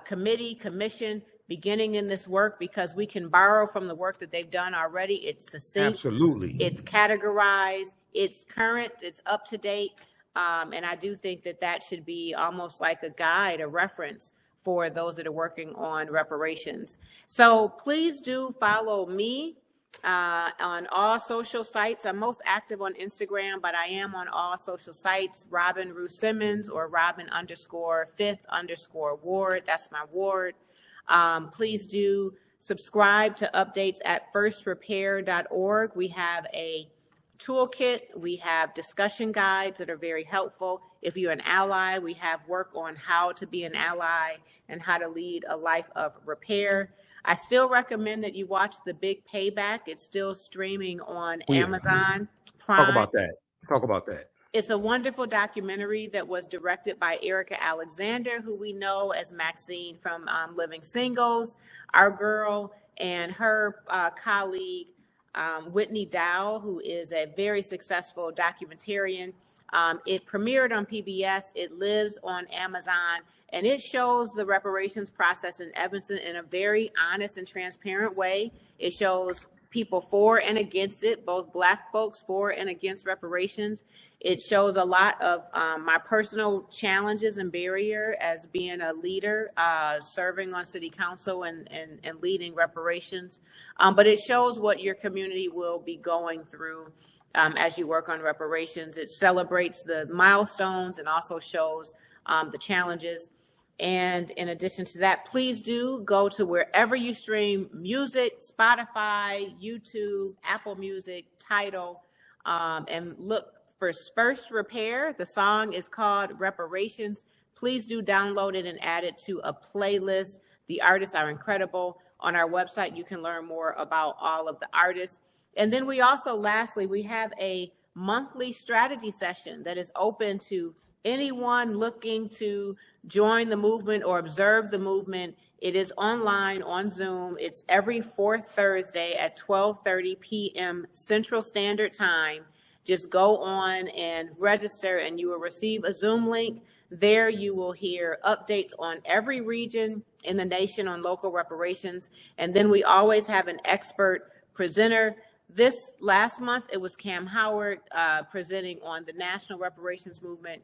committee, commission beginning in this work, because we can borrow from the work that they've done already. It's succinct. Absolutely. It's categorized. It's current. It's up to date. And I do think that should be almost like a guide, a reference for those that are working on reparations. So please do follow me on all social sites. I'm most active on Instagram, but I am on all social sites, Robin Rue Simmons or Robin_5_Ward. That's my ward. Please do subscribe to updates at firstrepair.org. We have a toolkit. We have discussion guides that are very helpful. If you're an ally, we have work on how to be an ally and how to lead a life of repair. I still recommend that you watch The Big Payback. It's still streaming on Amazon Prime. Talk about that. It's a wonderful documentary that was directed by Erica Alexander, who we know as Maxine from Living Singles, our girl. and her colleague, Whitney Dow, who is a very successful documentarian. It premiered on PBS. It lives on Amazon, and it shows the reparations process in Evanston in a very honest and transparent way. It shows people for and against it, both Black folks for and against reparations. It shows a lot of my personal challenges and barrier as being a leader, serving on city council and leading reparations. But it shows what your community will be going through as you work on reparations. It celebrates the milestones and also shows the challenges. And in addition to that, please do go to wherever you stream music, Spotify, YouTube, Apple Music, Tidal, and look for First Repair. The song is called Reparations. Please do download it and add it to a playlist. The artists are incredible. On our website, you can learn more about all of the artists. And then we also, lastly, we have a monthly strategy session that is open to anyone looking to join the movement or observe the movement. It is online on Zoom. It's every fourth Thursday at 12:30 p.m. Central Standard Time. Just go on and register and you will receive a Zoom link. There you will hear updates on every region in the nation on local reparations. And then we always have an expert presenter. This last month, it was Cam Howard presenting on the national reparations movement.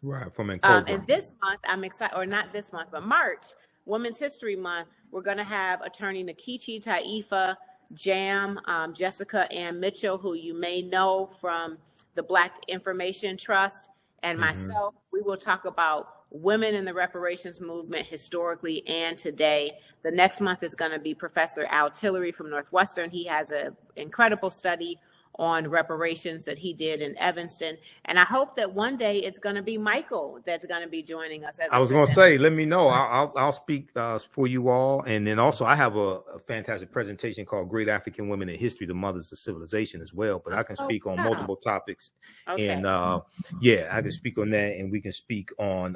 Right, from Ancoba. And this month, I'm excited, or not this month, but March, Women's History Month, we're going to have attorney Nikichi Taifa, Jam, Jessica Ann Mitchell, who you may know from the Black Information Trust, and myself. We will talk about women in the reparations movement historically and today. The next month is going to be Professor Al Tillery from Northwestern. He has an incredible study on reparations that he did in Evanston. And I hope that one day it's going to be Michael that's going to be joining us. I was going to say, let me know. I'll speak for you all. And then also I have a fantastic presentation called Great African Women in History, the Mothers of Civilization as well. But I can speak on multiple topics. Okay. And yeah, I can speak on that. And we can speak on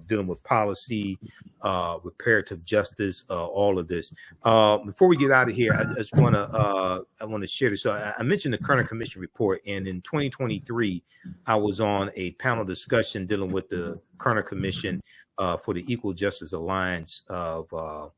dealing with policy, reparative justice, all of this. Before we get out of here, I just want to share this. So I mentioned the Kerner Commission report, and in 2023, I was on a panel discussion dealing with the Kerner Commission for the Equal Justice Alliance of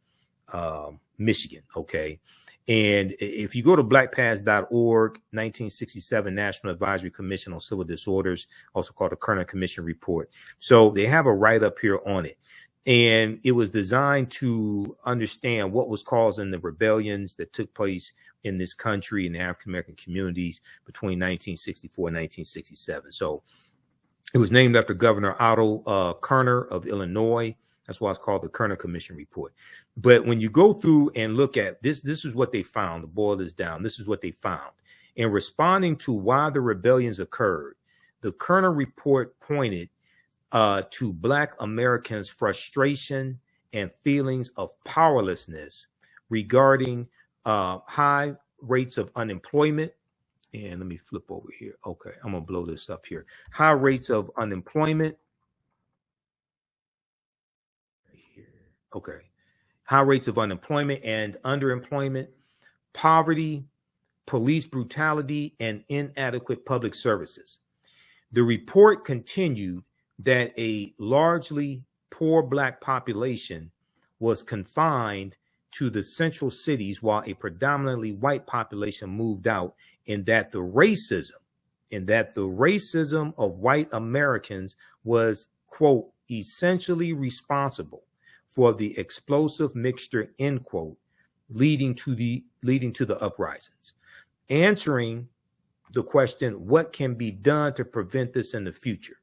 Michigan. Okay. And if you go to blackpast.org, 1967 National Advisory Commission on Civil Disorders, also called the Kerner Commission report. So they have a write-up here on it. And it was designed to understand what was causing the rebellions that took place in this country in the African-American communities between 1964 and 1967. So it was named after Governor Otto Kerner of Illinois. That's why it's called the Kerner Commission report. But when you go through and look at this, this is what they found. To boil this down, this is what they found. In responding to why the rebellions occurred, the Kerner report pointed to Black Americans' frustration and feelings of powerlessness regarding high rates of unemployment. And let me flip over here. Okay, I'm going to blow this up here. High rates of unemployment. Okay. High rates of unemployment and underemployment, poverty, police brutality, and inadequate public services. The report continued that a largely poor Black population was confined to the central cities while a predominantly white population moved out, and that the racism of white Americans was, quote, essentially responsible for the explosive mixture, end quote, leading to the uprisings. Answering the question, what can be done to prevent this in the future?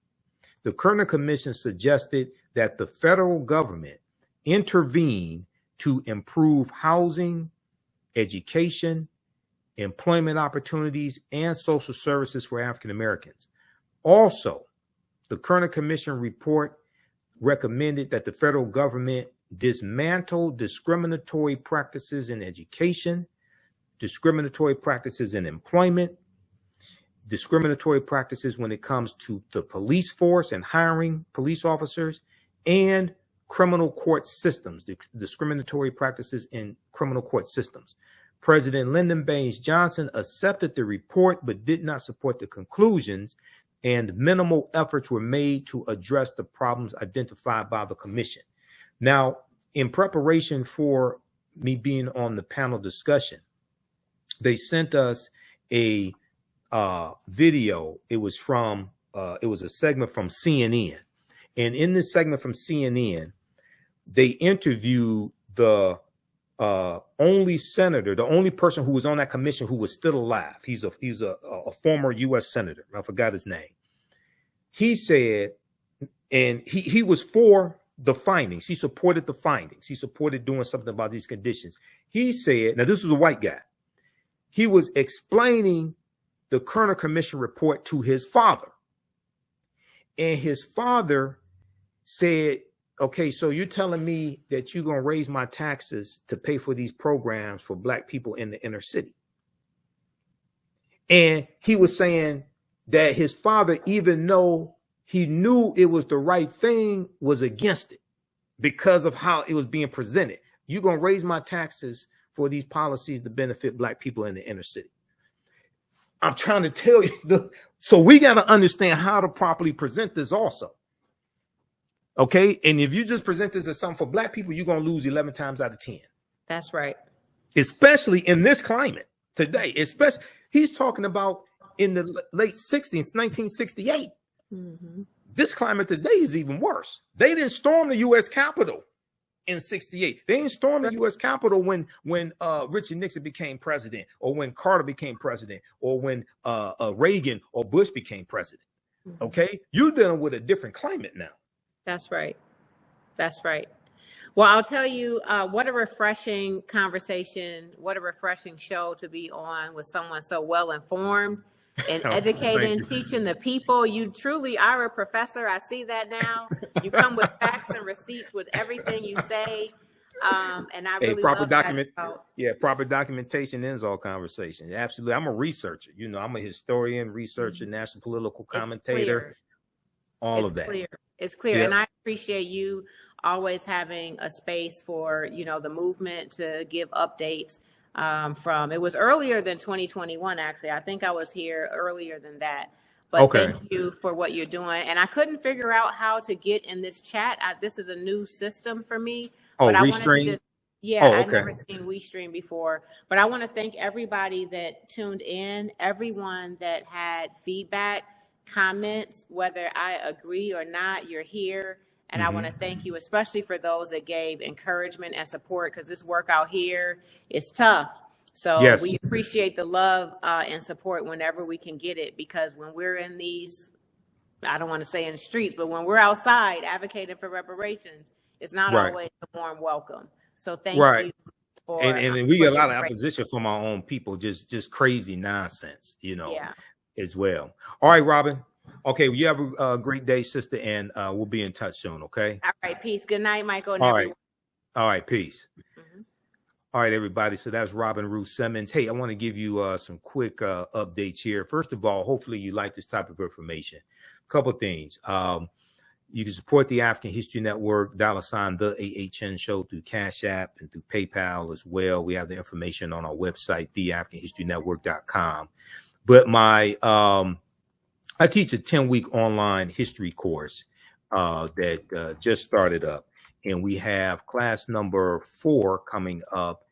The Kerner Commission suggested that the federal government intervene to improve housing, education, employment opportunities, and social services for African Americans. Also, the Kerner Commission report recommended that the federal government dismantle discriminatory practices in education, discriminatory practices in employment, discriminatory practices when it comes to the police force and hiring police officers, and criminal court systems, discriminatory practices in criminal court systems. President Lyndon Baines Johnson accepted the report but did not support the conclusions, and minimal efforts were made to address the problems identified by the commission. Now, in preparation for me being on the panel discussion, they sent us a video. It was a segment from CNN. And in this segment from CNN, they interviewed the only senator, the only person who was on that commission who was still alive. He's a former U.S. senator. I forgot his name. He said, and he was for the findings. He supported the findings. He supported doing something about these conditions. He said, now this was a white guy. He was explaining the Kerner Commission report to his father. And his father said, okay, so you're telling me that you're going to raise my taxes to pay for these programs for Black people in the inner city. And he was saying that his father, even though he knew it was the right thing, was against it because of how it was being presented. You're going to raise my taxes for these policies to benefit Black people in the inner city. I'm trying to tell you, so we got to understand how to properly present this also. Okay. And if you just present this as something for Black people, you're going to lose 11 times out of 10. That's right. Especially in this climate today. Especially, he's talking about in the late 60s, 1968. Mm-hmm. This climate today is even worse. They didn't storm the U.S. Capitol in 68. They didn't storm the U.S. Capitol when Richard Nixon became president, or when Carter became president, or when Reagan or Bush became president. Mm-hmm. Okay, you're dealing with a different climate now. That's right. That's right. Well, I'll tell you, what a refreshing conversation, what a refreshing show to be on with someone so well informed and educating, teaching the people. You truly are a professor. I see that now. You come with facts and receipts with everything you say. And I really proper love that. Proper documentation ends all conversation. Absolutely. I'm a researcher. You know, I'm a historian, researcher, national political commentator, all of that. It's clear. Yeah. And I appreciate you always having a space for, you know, the movement to give updates. It was earlier than 2021, actually. I think I was here earlier than that. But Thank you for what you're doing. And I couldn't figure out how to get in this chat. This is a new system for me. Oh, Restream? I've never seen WeStream before. But I want to thank everybody that tuned in, everyone that had feedback, comments, whether I agree or not, you're here. And I want to thank you, especially for those that gave encouragement and support, because this work out here is tough. So we appreciate the love and support whenever we can get it, because when we're in these, I don't want to say in the streets, but when we're outside advocating for reparations, it's not always a warm welcome. So thank you. And we get a lot of opposition from our own people, just crazy nonsense, you know, as well. All right, Robin. Okay, well, you have a great day, sister, and we'll be in touch soon, okay? All right, peace. Good night, Michael. And everyone. All right, peace. All right, everybody. So that's Robin Rue Simmons. Hey, I want to give you some quick updates here. First of all, hopefully you like this type of information. A couple of things. You can support the African History Network, $ the AHN show through Cash App and through PayPal as well. We have the information on our website, theafricanhistorynetwork.com. But I teach a 10-week online history course that just started up. And we have class number 4 coming up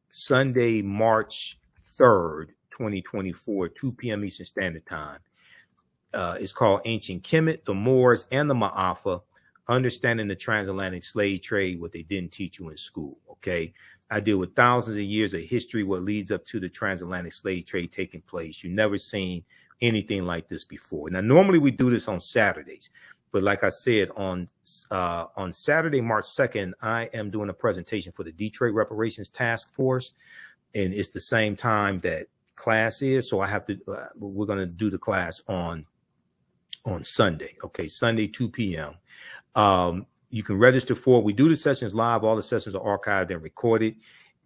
Sunday, March 3rd, 2024, 2 p.m. Eastern Standard Time. It's called Ancient Kemet, the Moors, and the Ma'afa, Understanding the Transatlantic Slave Trade, what they didn't teach you in school, okay? I deal with thousands of years of history, what leads up to the transatlantic slave trade taking place. You've never seen anything like this before. Now, normally we do this on Saturdays, but like I said, on Saturday, March 2nd, I am doing a presentation for the Detroit Reparations Task Force, and it's the same time that class is, so I have to. We're going to do the class on Sunday. Okay, Sunday 2 p.m. You can register for it. We do the sessions live. All the sessions are archived and recorded.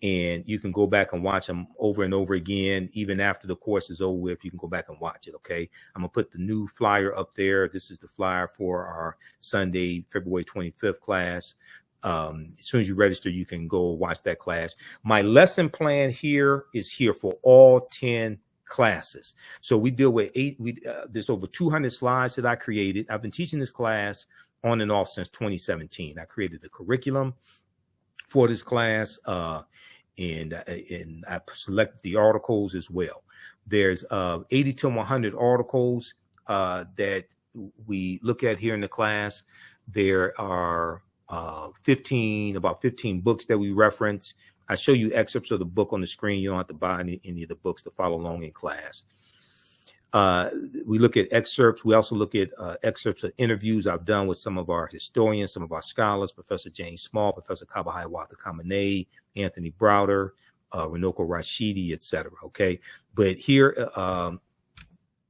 and you can go back and watch them over and over again. Even after the course is over with, you can go back and watch it. Okay. I'm going to put the new flyer up there. This is the flyer for our Sunday, February 25th class. As soon as you register, you can go watch that class. My lesson plan here is here for all 10 classes. So we deal with there's over 200 slides that I created. I've been teaching this class on and off since 2017. I created the curriculum for this class, and I selected the articles as well. There's 80 to 100 articles that we look at here in the class. There are about 15 books that we reference. I show you excerpts of the book on the screen. You don't have to buy any of the books to follow along in class. We look at excerpts. We also look at excerpts of interviews I've done with some of our historians, some of our scholars, Professor James Small, Professor Kabahai Watha Kamene, Anthony Browder, Runoko Rashidi, etc. Okay. But here,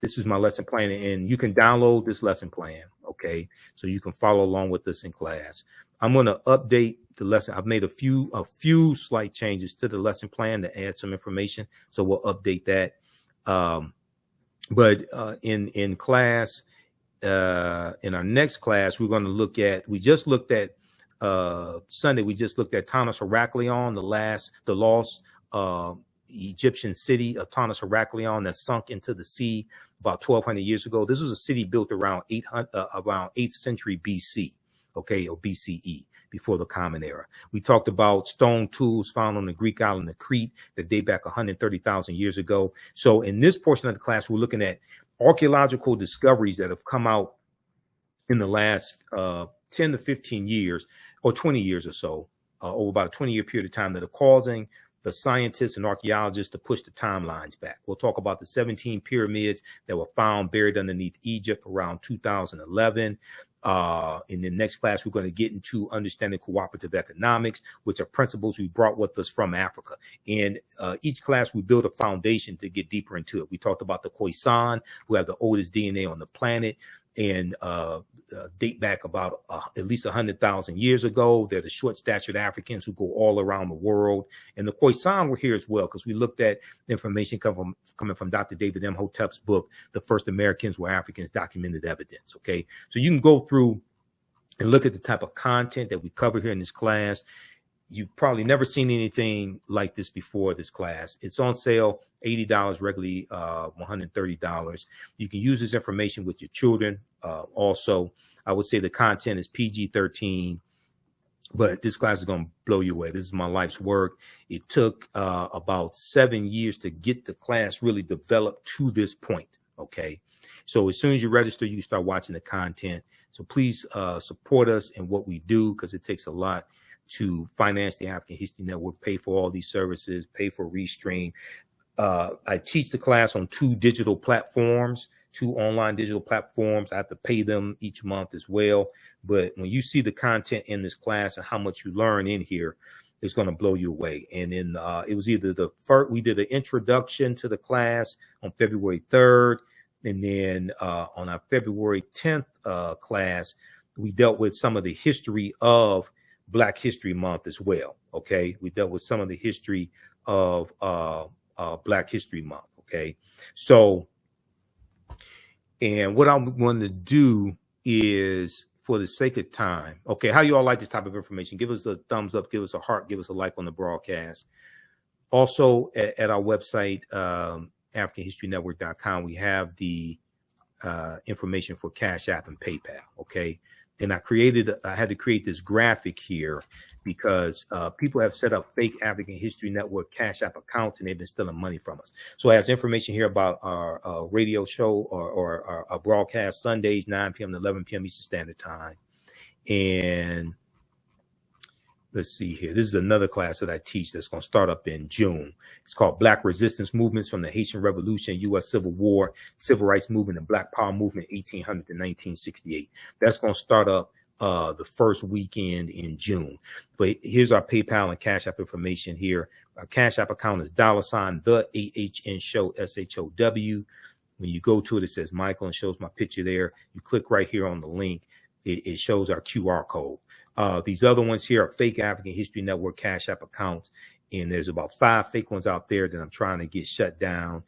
this is my lesson plan, and you can download this lesson plan. Okay. So you can follow along with this in class. I'm going to update the lesson. I've made a few slight changes to the lesson plan to add some information. So we'll update that. But in class, in our next class, we're going to look at, we just looked at Sunday, we just looked at Tanis Heraklion, the lost Egyptian city of Tanis Heraklion that sunk into the sea about 1,200 years ago. This was a city built around 8th century BC, okay, or BCE, before the Common Era. We talked about stone tools found on the Greek island of Crete that date back 130,000 years ago. So in this portion of the class, we're looking at archaeological discoveries that have come out in the last 10 to 15 years or 20 years or so, over about a 20-year period of time, that are causing the scientists and archaeologists to push the timelines back. We'll talk about the 17 pyramids that were found buried underneath Egypt around 2011. In the next class, we're going to get into understanding cooperative economics, which are principles we brought with us from Africa. And each class, we build a foundation to get deeper into it. We talked about the Khoisan, who have the oldest DNA on the planet, and date back about at least 100,000 years ago. They're the short-statured Africans who go all around the world. And the Khoisan were here as well, because we looked at information coming from Dr. David Imhotep's book, The First Americans Were Africans, Documented Evidence, okay? So you can go through and look at the type of content that we cover here in this class. You've probably never seen anything like this before this class. It's on sale, $80, regularly $130. You can use this information with your children. Also, I would say the content is PG-13, but this class is going to blow you away. This is my life's work. It took about 7 years to get the class really developed to this point, okay? So as soon as you register, you can start watching the content. So please support us in what we do, because it takes a lot to finance the African History Network, pay for all these services, pay for Restream. I teach the class on 2 digital platforms, 2 online digital platforms. I have to pay them each month as well. But when you see the content in this class and how much you learn in here, it's going to blow you away. And then it was either the first, we did an introduction to the class on February 3rd. And then on our February 10th class, we dealt with some of the history of Black History Month as well. Okay. We dealt with some of the history of Black History Month. Okay. So, and what I'm going to do is, for the sake of time, okay, how you all like this type of information? Give us a thumbs up, give us a heart, give us a like on the broadcast. Also at our website, AfricanHistoryNetwork.com, we have the information for Cash App and PayPal. Okay. And I had to create this graphic here because people have set up fake African History Network Cash App accounts, and they've been stealing money from us. So it has information here about our radio show or our broadcast Sundays, 9 p.m. to 11 p.m. Eastern Standard Time. And let's see here. This is another class that I teach that's going to start up in June. It's called Black Resistance Movements from the Haitian Revolution, U.S. Civil War, Civil Rights Movement, and Black Power Movement, 1800 to 1968. That's going to start up the first weekend in June. But here's our PayPal and Cash App information here. Our Cash App account is $ the AHN show, SHOW. When you go to it, it says Michael and shows my picture there. You click right here on the link. It shows our QR code. These other ones here are fake African History Network Cash App accounts. And there's about 5 fake ones out there that I'm trying to get shut down.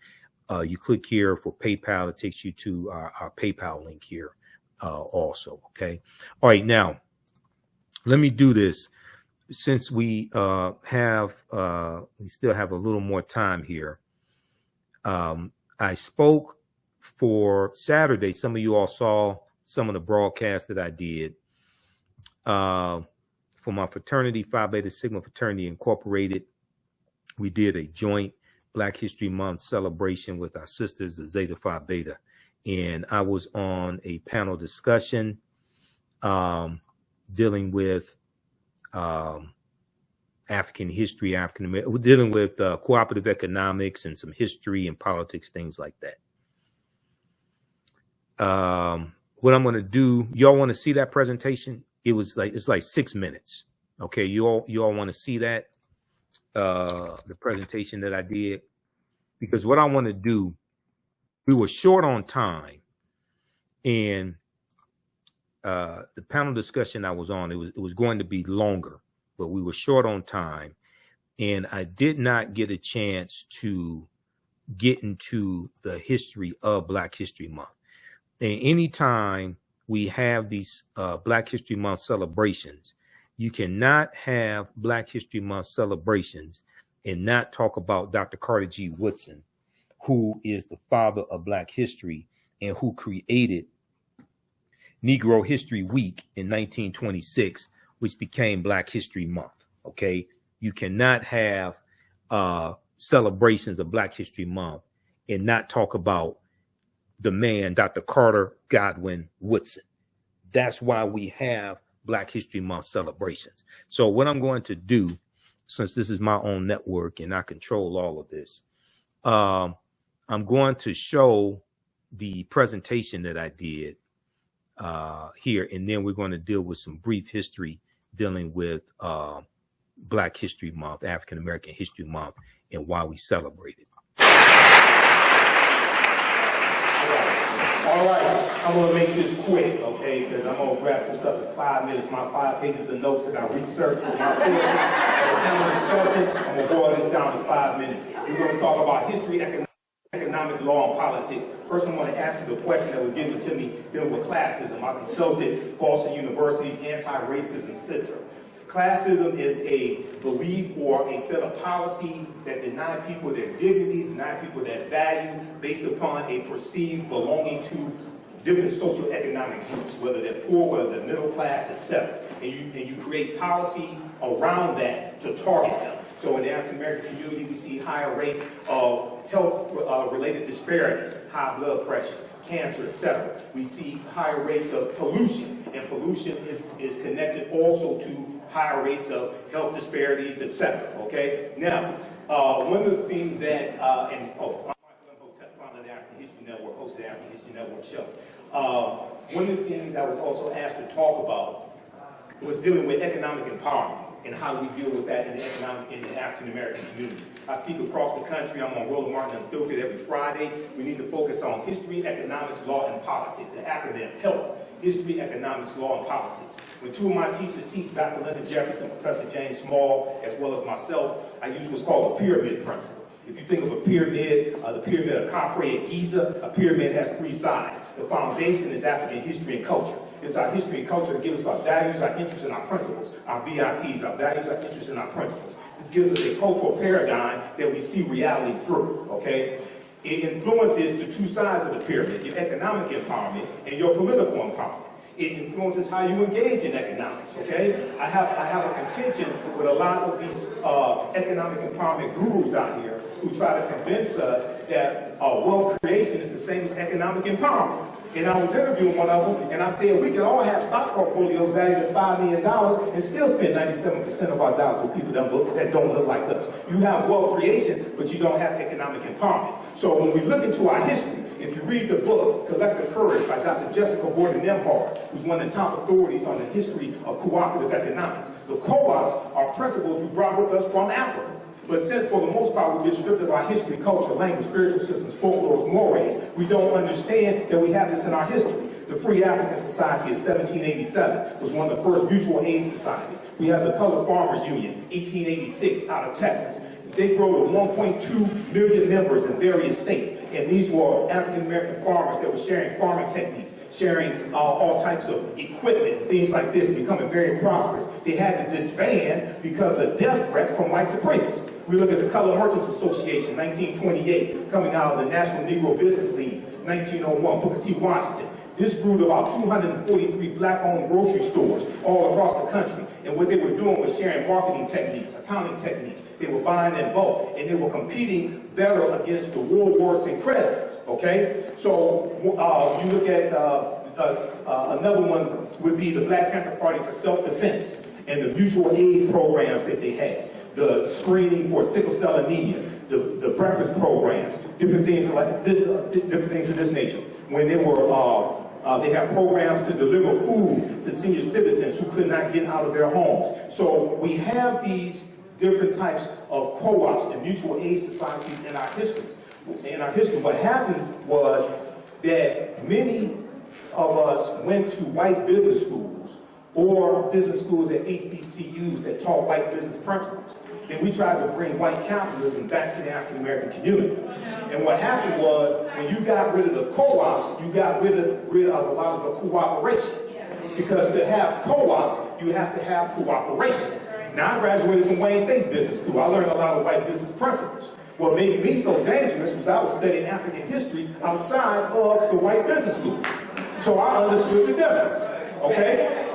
You click here for PayPal. It takes you to our PayPal link here also. Okay. All right. Now, let me do this. Since we still have a little more time here. I spoke for Saturday. Some of you all saw some of the broadcasts that I did for my fraternity, Phi Beta Sigma Fraternity Incorporated. We did a joint Black History Month celebration with our sisters, the Zeta Phi Beta. And I was on a panel discussion dealing with African history, African American. We're dealing with cooperative economics and some history and politics, things like that. What I'm going to do, y'all want to see that presentation? It's like 6 minutes. Okay, you all want to see that the presentation that I did, because what I want to do, we were short on time, and the panel discussion I was on, it was going to be longer, but we were short on time, and I did not get a chance to get into the history of Black History Month. And anytime we have these Black History Month celebrations, you cannot have Black History Month celebrations and not talk about Dr. Carter G. Woodson, who is the father of Black history and who created Negro History Week in 1926, which became Black History Month. Okay, you cannot have celebrations of Black History Month and not talk about the man, Dr. Carter Godwin Woodson. That's why we have Black History Month celebrations. So what I'm going to do, since this is my own network and I control all of this, I'm going to show the presentation that I did here, and then we're going to deal with some brief history dealing with Black History Month, African American History Month, and why we celebrate it. All right, I'm going to make this quick, okay, because I'm going to wrap this up in 5 minutes. My 5 pages of notes that I researched with my portion of the panel discussion, I'm going to boil this down to 5 minutes. We're going to talk about history, economic law, and politics. First, I want to answer the question that was given to me dealing with classism. I consulted Boston University's Anti-Racism Center. Classism is a belief or a set of policies that deny people their dignity, deny people their value based upon a perceived belonging to different socioeconomic groups, whether they're poor, whether they're middle class, etc. And you create policies around that to target them. So in the African American community, we see higher rates of health-related disparities, high blood pressure, cancer, etc. We see higher rates of pollution, and pollution is connected also to higher rates of health disparities, etc. Okay. Now, one of the things that I'm Imhotep, founder of the African History Network, host of the African History Network show. One of the things I was also asked to talk about was dealing with economic empowerment and how we deal with that in the African American community. I speak across the country. I'm on Roland Martin Unfiltered every Friday. We need to focus on history, economics, law, and politics. The acronym HELP. History, economics, law, and politics. When 2 of my teachers teach, Dr. Linda Jefferson and Professor James Small, as well as myself, I use what's called the pyramid principle. If you think of a pyramid, the pyramid of Khafre at Giza, a pyramid has 3 sides. The foundation is African history and culture. It's our history and culture that gives us our values, our interests, and our principles. Our VIPs, our values, our interests, and our principles. This gives us a cultural paradigm that we see reality through, okay? It influences the 2 sides of the pyramid, your economic empowerment and your political empowerment. It influences how you engage in economics, okay? I have a contention with a lot of these economic empowerment gurus out here who try to convince us that wealth creation is the same as economic empowerment. And I was interviewing one of them, and I said, we can all have stock portfolios valued at $5 million and still spend 97% of our dollars with people that don't look like us. You have wealth creation, but you don't have economic empowerment. So when we look into our history, if you read the book, Collective Courage, by Dr. Jessica Gordon-Nemhard, who's one of the top authorities on the history of cooperative economics, the co-ops are principles we brought with us from Africa. But since, for the most part, we've been stripped of our history, culture, language, spiritual systems, folklore, mores, we don't understand that we have this in our history. The Free African Society of 1787 was one of the first mutual aid societies. We have the Colored Farmers Union, 1886, out of Texas. They grew to 1.2 million members in various states. And these were African-American farmers that were sharing farming techniques, sharing all types of equipment, things like this, becoming very prosperous. They had to disband because of death threats from white supremacists. We look at the Colored Merchants Association, 1928, coming out of the National Negro Business League, 1901, Booker T. Washington. This grew to about 243 black-owned grocery stores all across the country. And what they were doing was sharing marketing techniques, accounting techniques. They were buying in bulk, and they were competing better against the Woolworths and Crescents, okay? So you look at another one would be the Black Panther Party for Self-Defense and the mutual aid programs that they had, the screening for sickle cell anemia, the breakfast programs, different things of this nature. When they were they have programs to deliver food to senior citizens who could not get out of their homes. So we have these different types of co-ops and mutual aid societies in our histories. In our history, what happened was that many of us went to white business schools or business schools at HBCUs that taught white business principles. And we tried to bring white capitalism back to the African-American community. And what happened was, when you got rid of the co-ops, you got rid of a lot of the cooperation. Because to have co-ops, you have to have cooperation. Now, I graduated from Wayne State's business school. I learned a lot of white business principles. What made me so dangerous was I was studying African history outside of the white business school. So I understood the difference, okay?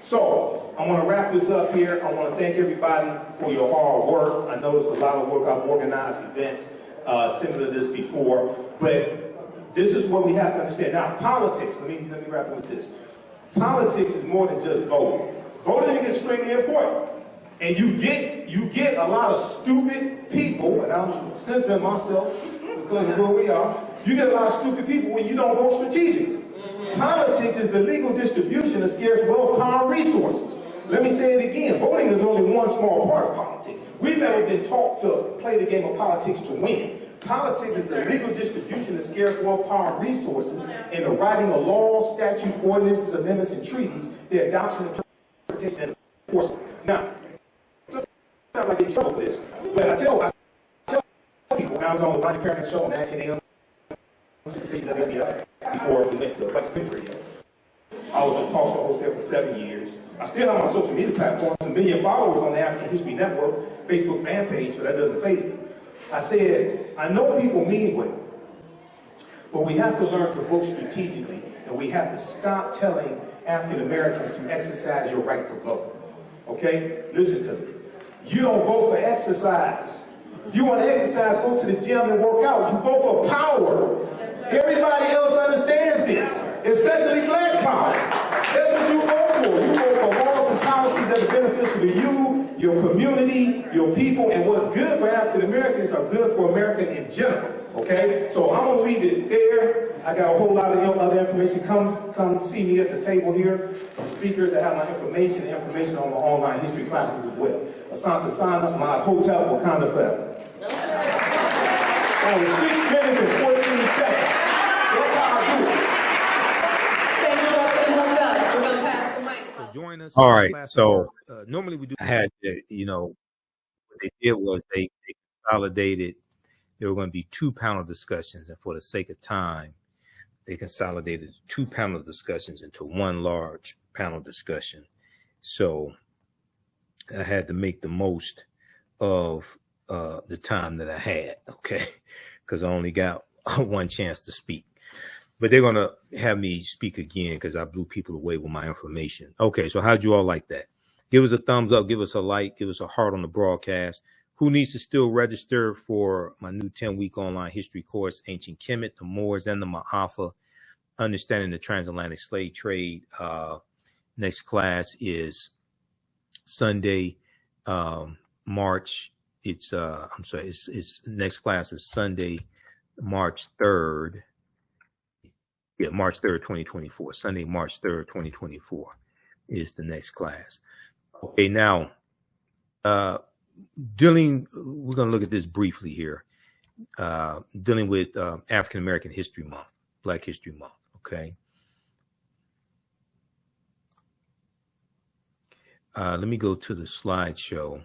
So, I want to wrap this up here. I want to thank everybody for your hard work. I know it's a lot of work. I've organized events similar to this before, but this is what we have to understand. Now, politics, let me wrap up with this. Politics is more than just voting. Voting is extremely important. And you get a lot of stupid people, and I'm censoring myself because of where we are. You get a lot of stupid people when you don't vote strategically. Politics is the legal distribution of scarce wealth, power, and resources. Let me say it again. Voting is only one small part of politics. We've never been taught to play the game of politics to win. Politics is the legal distribution of scarce wealth, power, and resources, and the writing of laws, statutes, ordinances, amendments, and treaties, the adoption, interpretation, and enforcement. Now, sometimes I get in trouble for this, but I tell people when I was on the Bonnie Parent show on 19 a.m. before we went to West Country. I was a talk show host there for 7 years. I still have my social media platforms, a million followers on the African History Network, Facebook fan page, so that doesn't faze me. I said, I know people mean well, but we have to learn to vote strategically, and we have to stop telling African Americans to exercise your right to vote. Okay? Listen to me. You don't vote for exercise. If you want to exercise, go to the gym and work out. You vote for power. Everybody else understands this, especially black power. That's what you vote for. You vote for laws and policies that are beneficial to you, your community, your people, and what's good for African Americans are good for America in general. Okay? So I'm going to leave it there. I got a whole lot of other information. Come see me at the table here. The speakers that have my information and information on my online history classes as well. Asante Sana, my hotel, Wakanda forever. Only 6 minutes and 14 seconds. That's how I do it. Thank you, Brother Imhotep. We're going to pass the mic. So join us. All right. So normally we do. I had, what they did was they consolidated. There were going to be 2 panel discussions, and for the sake of time, they consolidated 2 panel discussions into 1 large panel discussion. So I had to make the most of the time that I had, okay, because I only got 1 chance to speak. But they're going to have me speak again because I blew people away with my information. Okay, so how'd you all like that? Give us a thumbs up, give us a like, give us a heart on the broadcast. Who needs to still register for my new 10-week online history course, Ancient Kemet, the Moors, and the Ma'afa, Understanding the Transatlantic Slave Trade? Next class is Sunday, March. It's next class is Sunday, March 3rd. Yeah, March 3rd, 2024. Sunday, March 3rd, 2024 is the next class. Okay, now, we're going to look at this briefly here, dealing with African American History Month, Black History Month. Okay. Let me go to the slideshow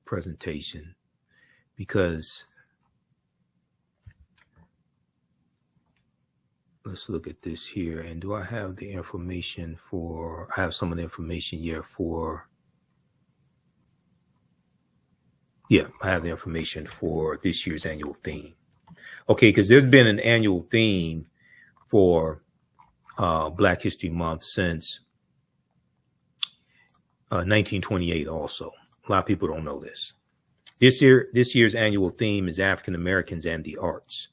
presentation, because let's look at this here. And do I have the information for, I have some of the information here for, yeah, I have the information for this year's annual theme. Okay, because there's been an annual theme for Black History Month since 1928 also. A lot of people don't know this. This year's annual theme is African Americans and the Arts.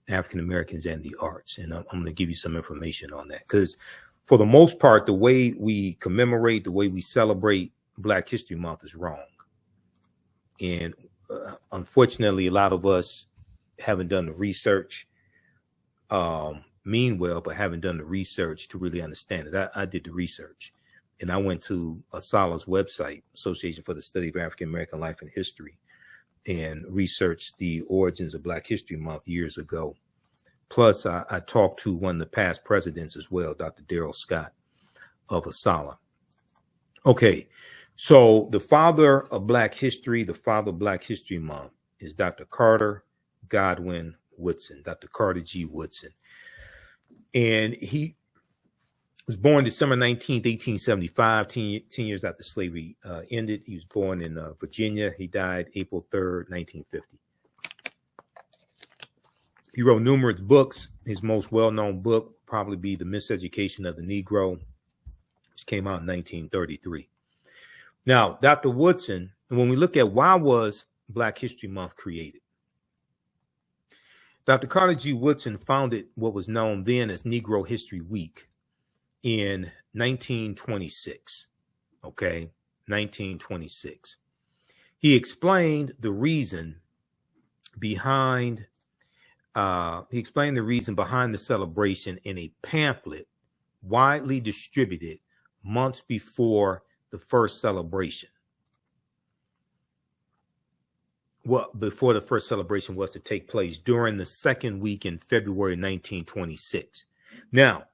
African Americans and the Arts. And I'm going to give you some information on that, because for the most part, the way we commemorate, the way we celebrate Black History Month is wrong. And unfortunately, a lot of us haven't done the research, mean well, but haven't done the research to really understand it. I did the research, and I went to ASALH's website, Association for the Study of African American Life and History, and researched the origins of Black History Month years ago. Plus, I talked to one of the past presidents as well, Dr. Darrell Scott of ASALH. Okay, so the father of Black history, the father of Black History Month is Dr. Carter Godwin Woodson, Dr. Carter G. Woodson. And he was born December 19th, 1875, 10 years after slavery ended. He was born in Virginia. He died April 3rd, 1950. He wrote numerous books. His most well-known book would probably be The Miseducation of the Negro, which came out in 1933. Now, Dr. Woodson, and when we look at why was Black History Month created, Dr. Carter G. Woodson founded what was known then as Negro History Week in 1926. Okay, 1926. He explained the reason behind the celebration in a pamphlet widely distributed months before the first celebration. Well, before the first celebration was to take place during the second week in February 1926. Now,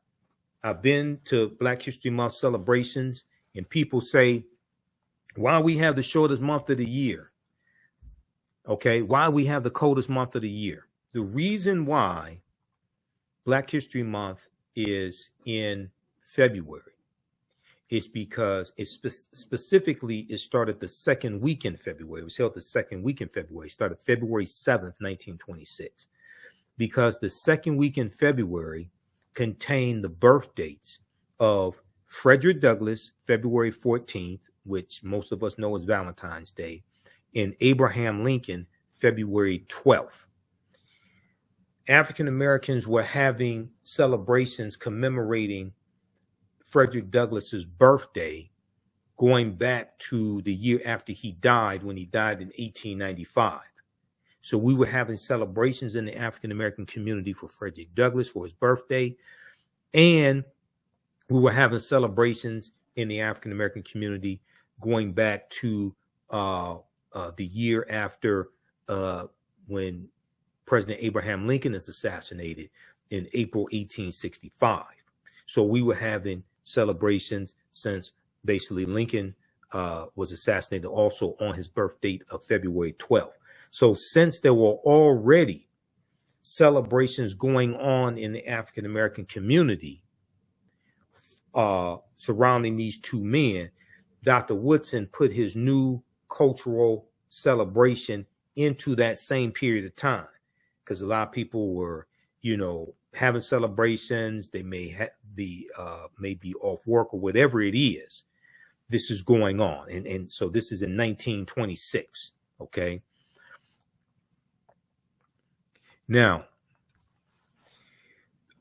I've been to Black History Month celebrations, and people say, why we have the shortest month of the year? Okay, why we have the coldest month of the year? The reason why Black History Month is in February is because it specifically it started the second week in February. It was held the second week in February. It started February 7th, 1926. Because the second week in February contained the birth dates of Frederick Douglass, February 14th, which most of us know as Valentine's Day, and Abraham Lincoln, February 12th. African Americans were having celebrations commemorating Frederick Douglass's birthday going back to the year after he died, when he died in 1895. So we were having celebrations in the African American community for Frederick Douglass for his birthday, and we were having celebrations in the African American community going back to the year after when President Abraham Lincoln is assassinated in April 1865. So we were having celebrations since basically Lincoln was assassinated also on his birth date of February 12th. So since there were already celebrations going on in the African American community surrounding these two men, Dr. Woodson put his new cultural celebration into that same period of time, because a lot of people were, having celebrations. They may be off work or whatever it is. This is going on. And so this is in 1926. Okay. Now,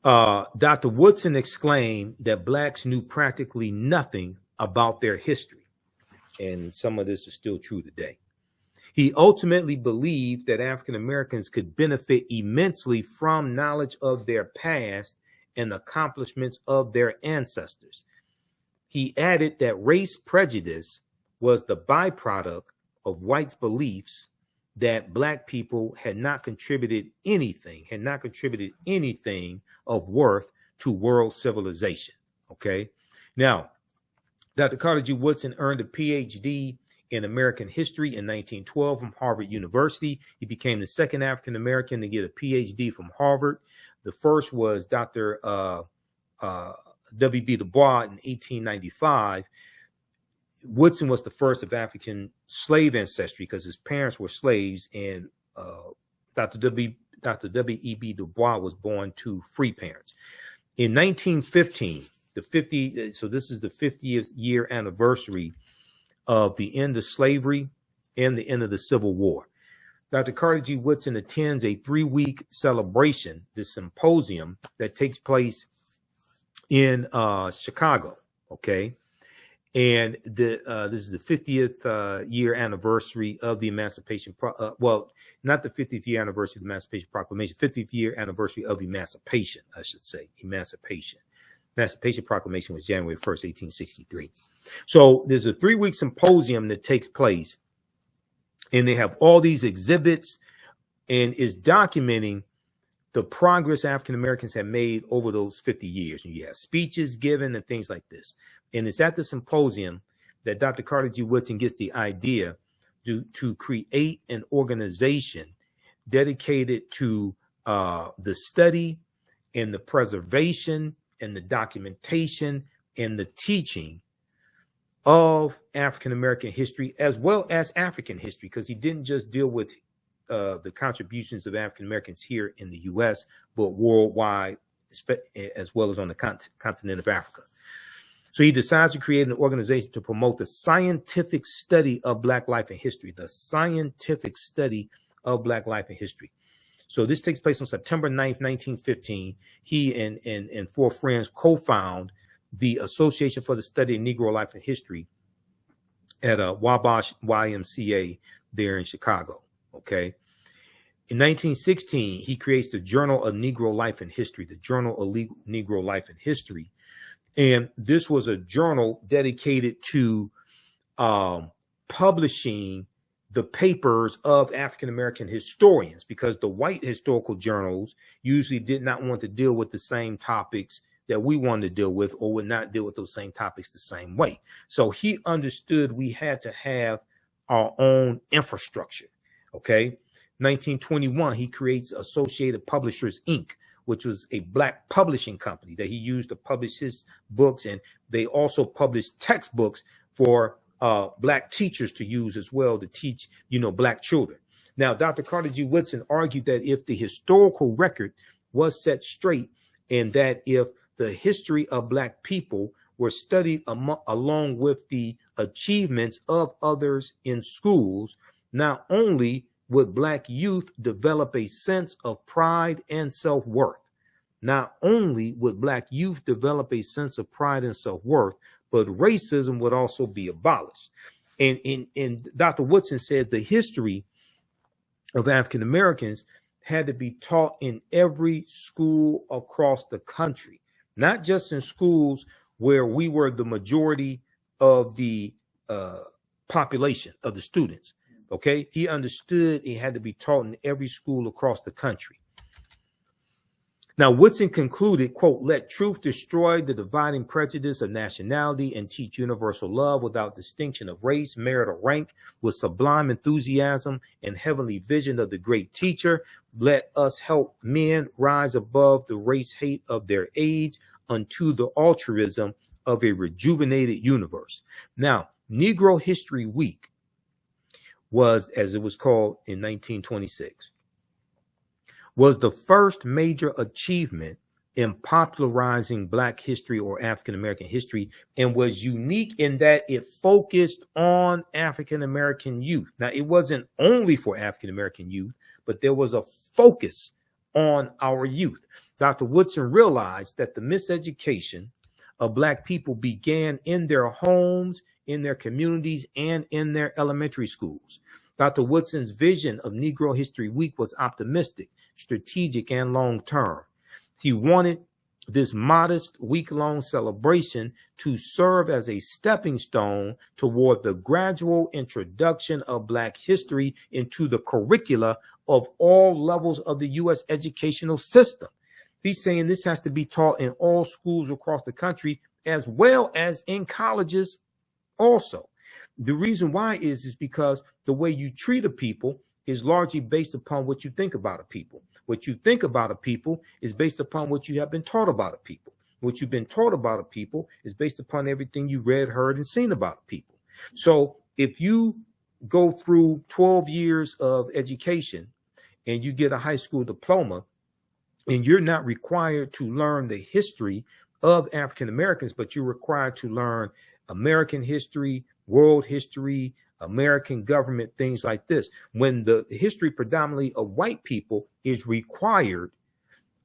Dr. Woodson exclaimed that blacks knew practically nothing about their history. And some of this is still true today. He ultimately believed that African Americans could benefit immensely from knowledge of their past and accomplishments of their ancestors. He added that race prejudice was the byproduct of whites' beliefs that black people had not contributed anything of worth to world civilization. Okay. Now, Dr. Carter G. Woodson earned a PhD in American history in 1912 from Harvard University. He became the second African American to get a PhD from Harvard. The first was Dr. W.B. Du Bois in 1895. Woodson was the first of African slave ancestry because his parents were slaves, and Dr. W.E.B. Du Bois was born to free parents. In 1915, so this is the 50th year anniversary of the end of slavery and the end of the Civil War. Dr. Carter G. Woodson attends a 3-week celebration, this symposium that takes place in Chicago. Okay. And this is the 50th year anniversary of the Emancipation. Not the 50th year anniversary of the Emancipation Proclamation, 50th year anniversary of Emancipation, I should say. Emancipation Proclamation was January 1st, 1863. So there's a 3-week symposium that takes place, and they have all these exhibits, and is documenting the progress African Americans have made over those 50 years. And you have speeches given and things like this. And it's at the symposium that Dr. Carter G. Woodson gets the idea to create an organization dedicated to the study and the preservation and the documentation and the teaching of African American history as well as African history, because he didn't just deal with the contributions of African Americans here in the U.S., but worldwide, as well as on the continent of Africa. So he decides to create an organization to promote the scientific study of Black life and history, the scientific study of Black life and history. So this takes place on September 9th, 1915. He and 4 friends co-found the Association for the Study of Negro Life and History at Wabash YMCA there in Chicago. Okay. In 1916, he creates the Journal of Negro Life and History, the Journal of Negro Life and History. And this was a journal dedicated to publishing the papers of African-American historians, because the white historical journals usually did not want to deal with the same topics that we wanted to deal with, or would not deal with those same topics the same way. So he understood we had to have our own infrastructure. Okay. 1921, he creates Associated Publishers, Inc., which was a Black publishing company that he used to publish his books. And they also published textbooks for Black teachers to use as well to teach, Black children. Now, Dr. Carter G. Woodson argued that if the historical record was set straight, and that if the history of Black people were studied along with the achievements of others in schools, not only would Black youth develop a sense of pride and self-worth. Not only would Black youth develop a sense of pride and self-worth, but racism would also be abolished. And Dr. Woodson said the history of African Americans had to be taught in every school across the country, not just in schools where we were the majority of the population of the students. Okay, he understood it had to be taught in every school across the country. Now, Woodson concluded, quote, "Let truth destroy the dividing prejudice of nationality and teach universal love without distinction of race, merit, or rank, with sublime enthusiasm and heavenly vision of the great teacher. Let us help men rise above the race hate of their age unto the altruism of a rejuvenated universe." Now, Negro History Week was, as it was called in 1926, was the first major achievement in popularizing Black history or African American history, and was unique in that it focused on African American youth. Now, it wasn't only for African American youth, but there was a focus on our youth. Dr. Woodson realized that the miseducation of Black people began in their homes, in their communities, and in their elementary schools. Dr. Woodson's vision of Negro History Week was optimistic, strategic, and long-term. He wanted this modest week-long celebration to serve as a stepping stone toward the gradual introduction of Black history into the curricula of all levels of the U.S. educational system. He's saying this has to be taught in all schools across the country, as well as in colleges also. The reason why is because the way you treat a people is largely based upon what you think about a people. What you think about a people is based upon what you have been taught about a people. What you've been taught about a people is based upon everything you read, heard, and seen about a people. So if you go through 12 years of education and you get a high school diploma, and you're not required to learn the history of African Americans, but you're required to learn American history, world history, American government, things like this. When the history predominantly of white people is required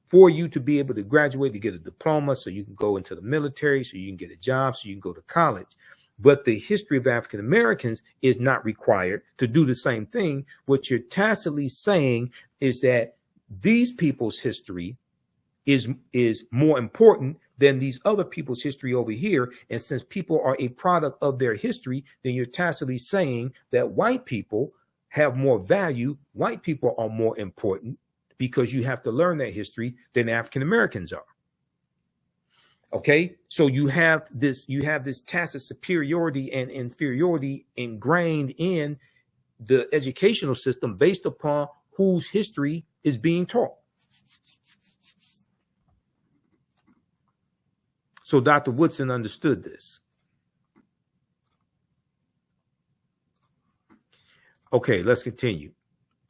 for you to be able to graduate, to get a diploma, so you can go into the military, so you can get a job, so you can go to college. But the history of African Americans is not required to do the same thing. What you're tacitly saying is that these people's history is more important than these other people's history over here. And since people are a product of their history, then you're tacitly saying that white people have more value. White people are more important because you have to learn that history than African Americans are. Okay, so you have this tacit superiority and inferiority ingrained in the educational system based upon whose history is being taught. So Dr. Woodson understood this. Okay, let's continue.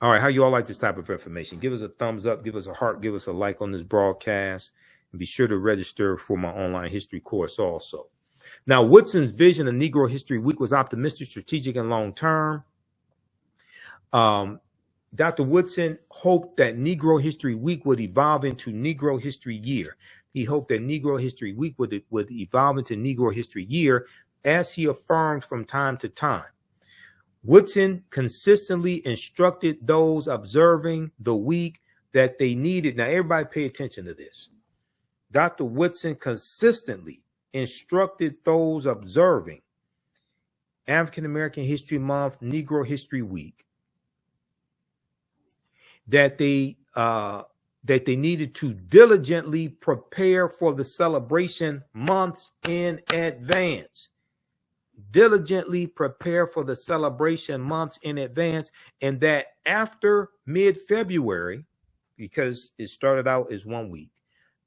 All right, how you all like this type of information? Give us a thumbs up, give us a heart, give us a like on this broadcast, and be sure to register for my online history course also. Now, Woodson's vision of Negro History Week was optimistic, strategic, and long-term. Dr. Woodson hoped that Negro History Week would evolve into Negro History Year. He hoped that Negro History Week would evolve into Negro History Year, as he affirmed from time to time. Woodson consistently instructed those observing the week that they needed. Now, everybody pay attention to this. Dr. Woodson consistently instructed those observing African American History Month, Negro History Week, that they needed to diligently prepare for the celebration months in advance. Diligently prepare for the celebration months in advance, and that after mid-February, because it started out as 1 week,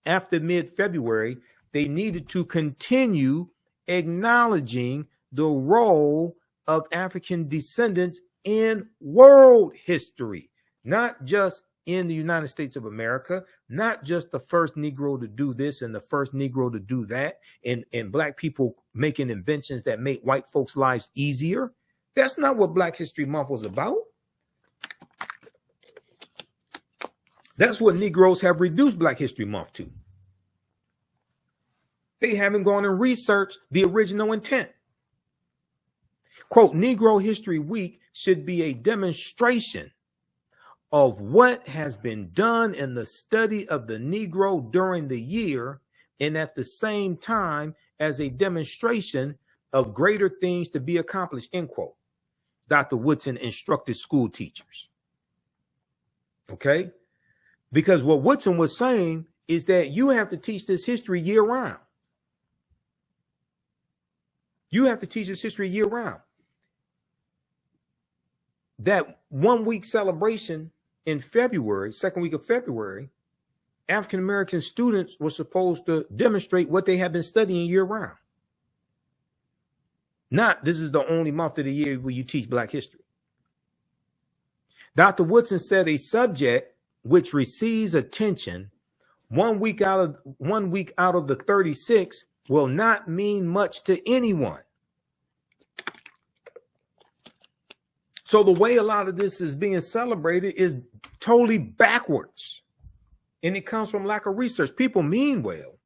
after mid-February, they needed to continue acknowledging the role of African descendants in world history, not just in the United States of America, not just the first Negro to do this and the first Negro to do that, and black people making inventions that make white folks' lives easier. That's not what Black History Month was about. That's what Negroes have reduced Black History Month to. They haven't gone and researched the original intent. Quote, Negro History Week should be a demonstration of what has been done in the study of the Negro during the year, and at the same time as a demonstration of greater things to be accomplished, end quote. Dr. Woodson instructed school teachers. Okay? Because what Woodson was saying is that you have to teach this history year round. You have to teach this history year round. That 1 week celebration in February, second week of February, African-American students were supposed to demonstrate what they have been studying year round. Not, this is the only month of the year where you teach Black history. Dr. Woodson said a subject which receives attention 1 week out of the 36 will not mean much to anyone. So the way a lot of this is being celebrated is totally backwards. And it comes from lack of research. People mean well.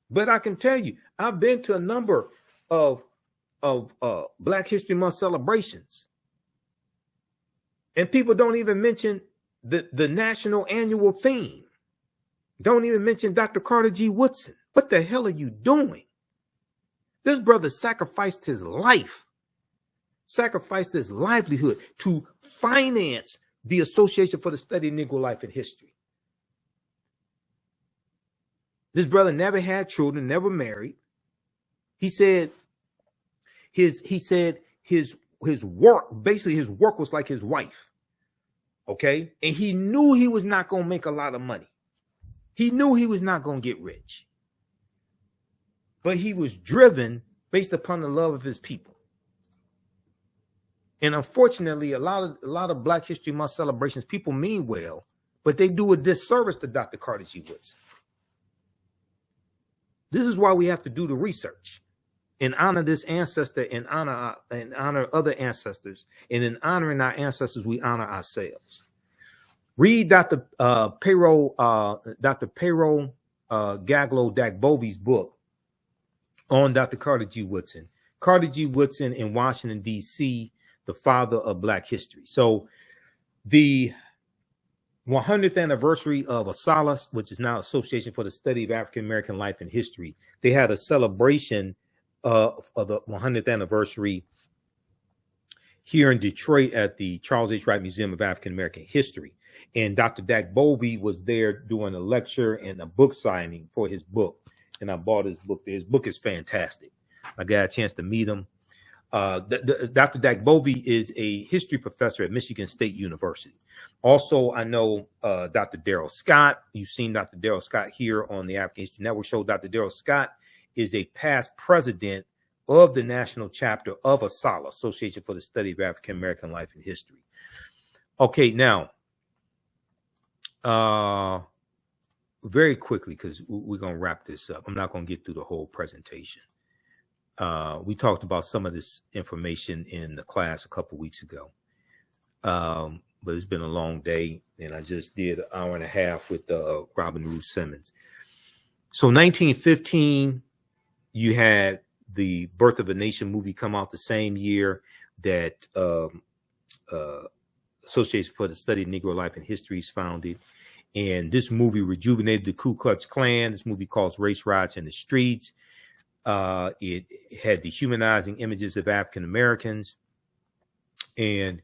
But I can tell you, I've been to a number of Black History Month celebrations. And people don't even mention the national annual theme. Don't even mention Dr. Carter G. Woodson. What the hell are you doing? This brother sacrificed his life, sacrificed his livelihood to finance the Association for the Study of Negro Life and History. This brother never had children, never married. He said his work, basically his work was like his wife. Okay. And he knew he was not going to make a lot of money. He knew he was not going to get rich. But he was driven based upon the love of his people. And unfortunately, a lot of Black History Month celebrations, people mean well, but they do a disservice to Dr. Carter G. Woodson. This is why we have to do the research and honor this ancestor and honor other ancestors. And in honoring our ancestors, we honor ourselves. Read Dr. Pero Gaglo Dagbovi's book on Dr. Carter G. Woodson. Carter G. Woodson in Washington, D.C., the father of Black history. So the 100th anniversary of ASALH, which is now Association for the Study of African American Life and History, they had a celebration of the 100th anniversary here in Detroit at the Charles H. Wright Museum of African American History. And Dr. Dagbovi was there doing a lecture and a book signing for his book. And I bought his book. His book is fantastic. I got a chance to meet him. Dr. Dagbovi is a history professor at Michigan State University. Also, I know Dr. Darrell Scott. You've seen Dr. Darrell Scott here on the African History Network show. Dr. Darrell Scott is a past president of the national chapter of ASALH, Association for the Study of African American Life and History. Okay, now, very quickly, because we're going to wrap this up. I'm not going to get through the whole presentation. We talked about some of this information in the class a couple weeks ago, but it's been a long day, and I just did an hour and a half with Robin Rue Simmons. So 1915, you had the Birth of a Nation movie come out the same year that Association for the Study of Negro Life and History is founded. And this movie rejuvenated the Ku Klux Klan. This movie calls Race Riots in the Streets. It had dehumanizing images of African Americans, and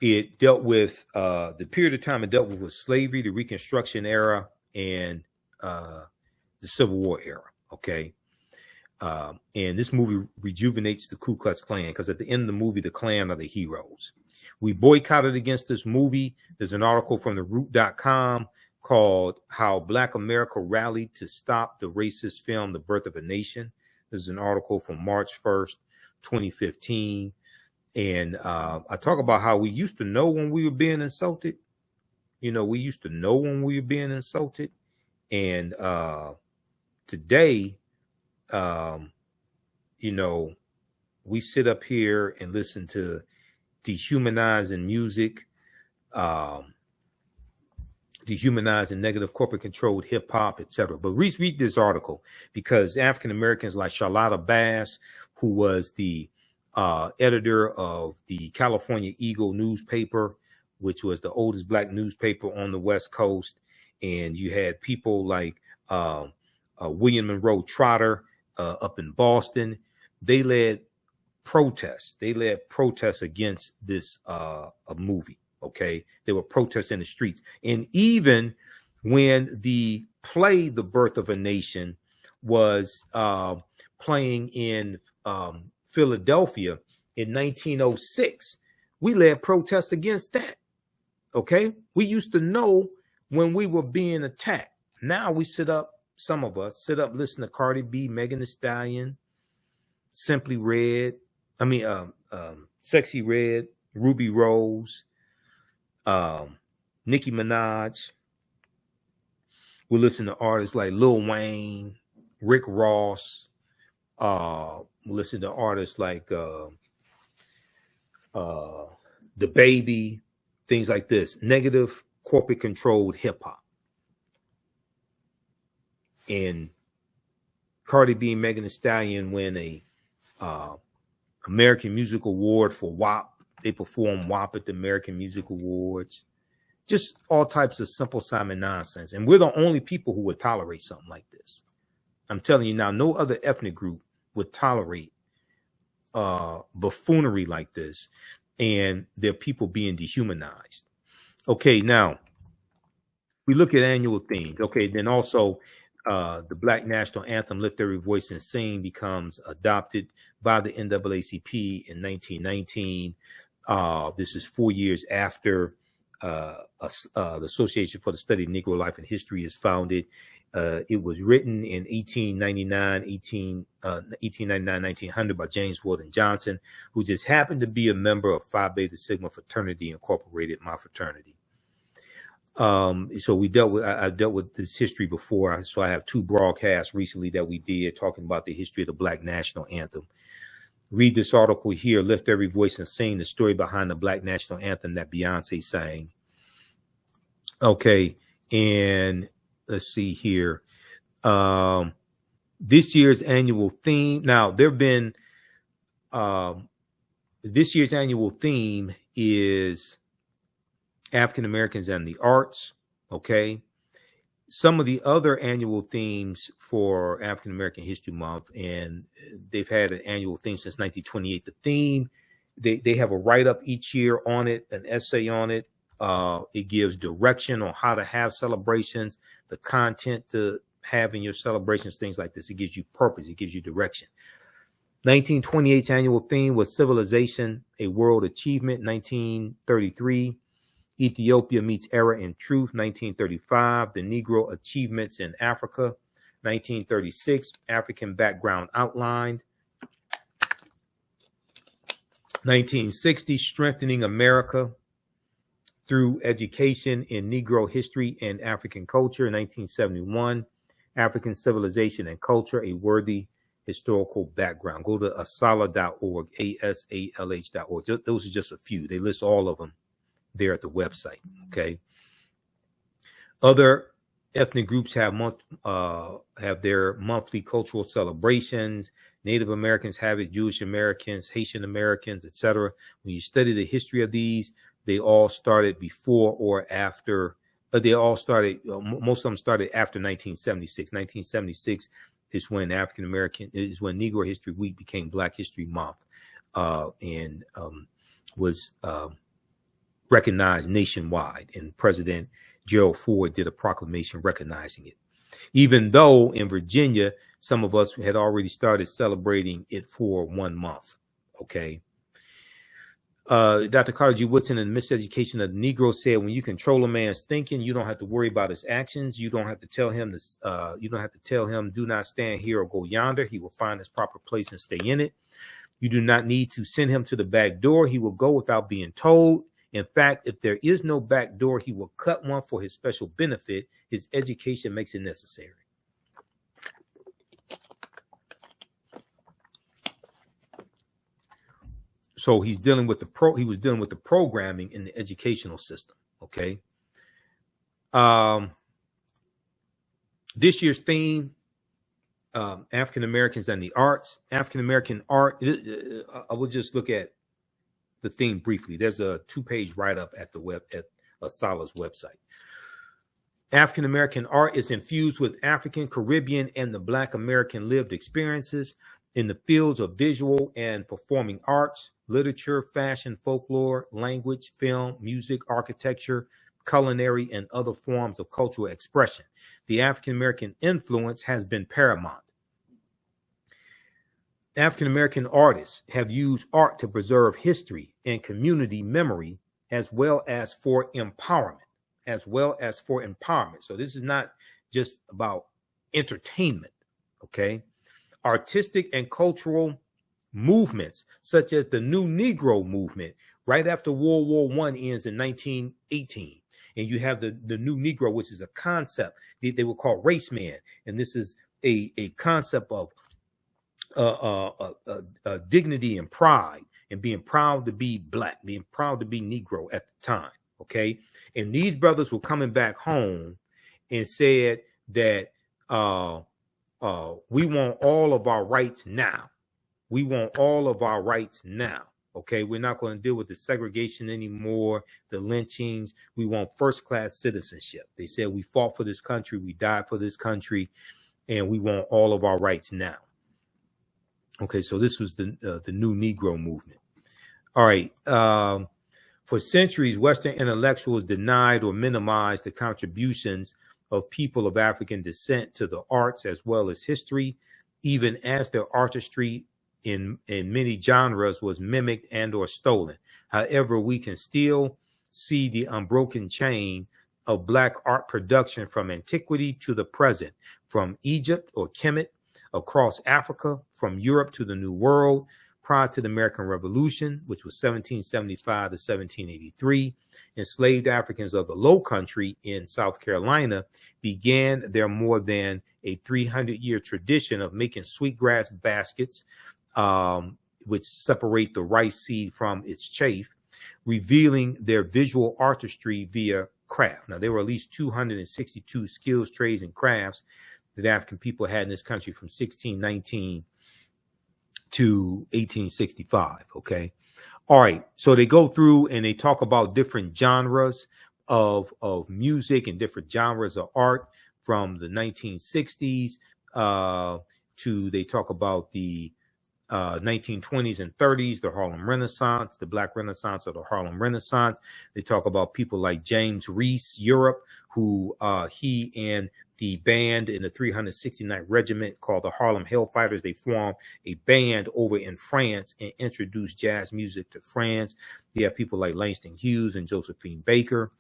it dealt with the period of time it dealt with was slavery, the Reconstruction era, and the Civil War era. Okay, and this movie rejuvenates the Ku Klux Klan because at the end of the movie, the Klan are the heroes. We boycotted against this movie. There's an article from the Root.com called How Black America Rallied to Stop the Racist Film, The Birth of a Nation. There's an article from March 1st, 2015. And I talk about how we used to know when we were being insulted. You know, we used to know when we were being insulted. And today, you know, we sit up here and listen to dehumanizing music, dehumanizing negative corporate controlled hip hop, etc. But read this article because African Americans like Charlotta Bass, who was the editor of the California Eagle newspaper, which was the oldest Black newspaper on the West Coast, and you had people like William Monroe Trotter up in Boston. They led protests. They led protests against this movie. Okay, there were protests in the streets, and even when the play "The Birth of a Nation" was playing in Philadelphia in 1906, we led protests against that. Okay, we used to know when we were being attacked. Now we sit up. Some of us sit up, listen to Cardi B, Megan Thee Stallion, Simply Red. Sexy Red, Ruby Rose, Nicki Minaj. We listen to artists like Lil Wayne, Rick Ross. We listen to artists like The Baby, things like this. Negative corporate controlled hip hop. And Cardi B and Megan Thee Stallion win a American Music Award for WAP. They perform WAP at the American Music Awards. Just all types of Simple Simon nonsense. And we're the only people who would tolerate something like this. I'm telling you now, no other ethnic group would tolerate buffoonery like this. And their people being dehumanized. Okay, now, we look at annual themes. Okay, then also the Black National Anthem, Lift Every Voice and Sing, becomes adopted by the NAACP in 1919. This is 4 years after the Association for the Study of Negro Life and History is founded. It was written in 1900 by James Weldon Johnson, who just happened to be a member of Phi Beta Sigma Fraternity Incorporated, my fraternity. So I dealt with this history before. So I have 2 broadcasts recently that we did talking about the history of the Black National Anthem. Read this article here, Lift Every Voice and Sing, the story behind the Black National Anthem that Beyonce sang. Okay. And let's see here. This year's annual theme. Now there've been, this year's annual theme is African Americans and the arts. Okay. Some of the other annual themes for African American History Month, and they've had an annual theme since 1928. The theme, they have a write-up each year on it, an essay on it. It gives direction on how to have celebrations, the content to have in your celebrations, things like this. It gives you purpose. It gives you direction. 1928's annual theme was Civilization, a World Achievement. 1933, Ethiopia Meets Error and Truth. 1935, The Negro Achievements in Africa. 1936, African Background Outlined. 1960, Strengthening America Through Education in Negro History and African Culture. 1971, African Civilization and Culture, A Worthy Historical Background. Go to asalh.org, asalh.org. Those are just a few. They list all of them there at the website. Okay. Other ethnic groups have their monthly cultural celebrations. Native Americans have it, Jewish Americans, Haitian Americans, etc. When you study the history of these, they all started before or after. They all started. Most of them started after 1976. 1976 is when when Negro History Week became Black History Month, and was recognized nationwide. And President Gerald Ford did a proclamation recognizing it. Even though in Virginia, some of us had already started celebrating it for 1 month. Okay. Dr. Carter G. Woodson in Miseducation of the Negro said, when you control a man's thinking, you don't have to worry about his actions. You don't have to tell him this. You don't have to tell him, do not stand here or go yonder. He will find his proper place and stay in it. You do not need to send him to the back door. He will go without being told. In fact, if there is no back door, he will cut one for his special benefit. His education makes it necessary. So he's dealing with he was dealing with the programming in the educational system. Okay. This year's theme, African Americans and the arts. African American art. I will just look at the theme briefly. There's a 2-page write-up at the Asalh's website. African American art is infused with African, Caribbean, and the Black American lived experiences in the fields of visual and performing arts, literature, fashion, folklore, language, film, music, architecture, culinary, and other forms of cultural expression. The African American influence has been paramount. African American artists have used art to preserve history and community memory, as well as for empowerment. So this is not just about entertainment. Okay. Artistic and cultural movements, such as the New Negro movement, right after World War I ends in 1918. And you have the New Negro, which is a concept they would call race man. And this is a concept of dignity and pride, and being proud to be Black, being proud to be Negro at the time. Okay. And these brothers were coming back home and said that we want all of our rights now. We want all of our rights now. Okay. We're not going to deal with the segregation anymore, the lynchings. We want first-class citizenship. They said we fought for this country. We died for this country, and we want all of our rights now. Okay. So this was the New Negro movement. All right. For centuries, Western intellectuals denied or minimized the contributions of people of African descent to the arts as well as history, even as their artistry in many genres was mimicked and or stolen. However, we can still see the unbroken chain of Black art production from antiquity to the present, from Egypt or Kemet, across Africa, from Europe to the New World, prior to the American Revolution, which was 1775 to 1783. Enslaved Africans of the Low Country in South Carolina began their more than a 300-year tradition of making sweetgrass baskets, which separate the rice seed from its chaff, revealing their visual artistry via craft. Now, there were at least 262 skills, trades, and crafts that African people had in this country from 1619 to 1865. Okay. All right. So they go through and they talk about different genres of music and different genres of art from the 1960s to they talk about the 1920s and 30s, the Harlem Renaissance, the Black Renaissance or the Harlem Renaissance. They talk about people like James Reese, Europe, who he and the band in the 369th Regiment called the Harlem Hellfighters, they formed a band over in France and introduced jazz music to France. You have people like Langston Hughes and Josephine Baker,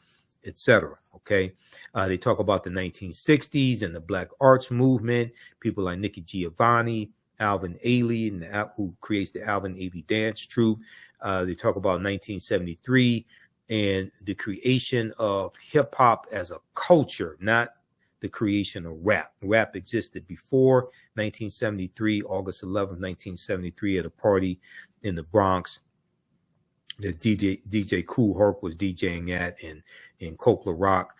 etc. Okay. They talk about the 1960s and the Black Arts Movement, people like Nikki Giovanni, Alvin Ailey, who creates the Alvin Ailey Dance Troupe. They talk about 1973 and the creation of hip hop as a culture, not the creation of rap. Rap existed before 1973, August 11th, 1973, at a party in the Bronx that DJ Kool Herc was DJing at in Cochla Rock.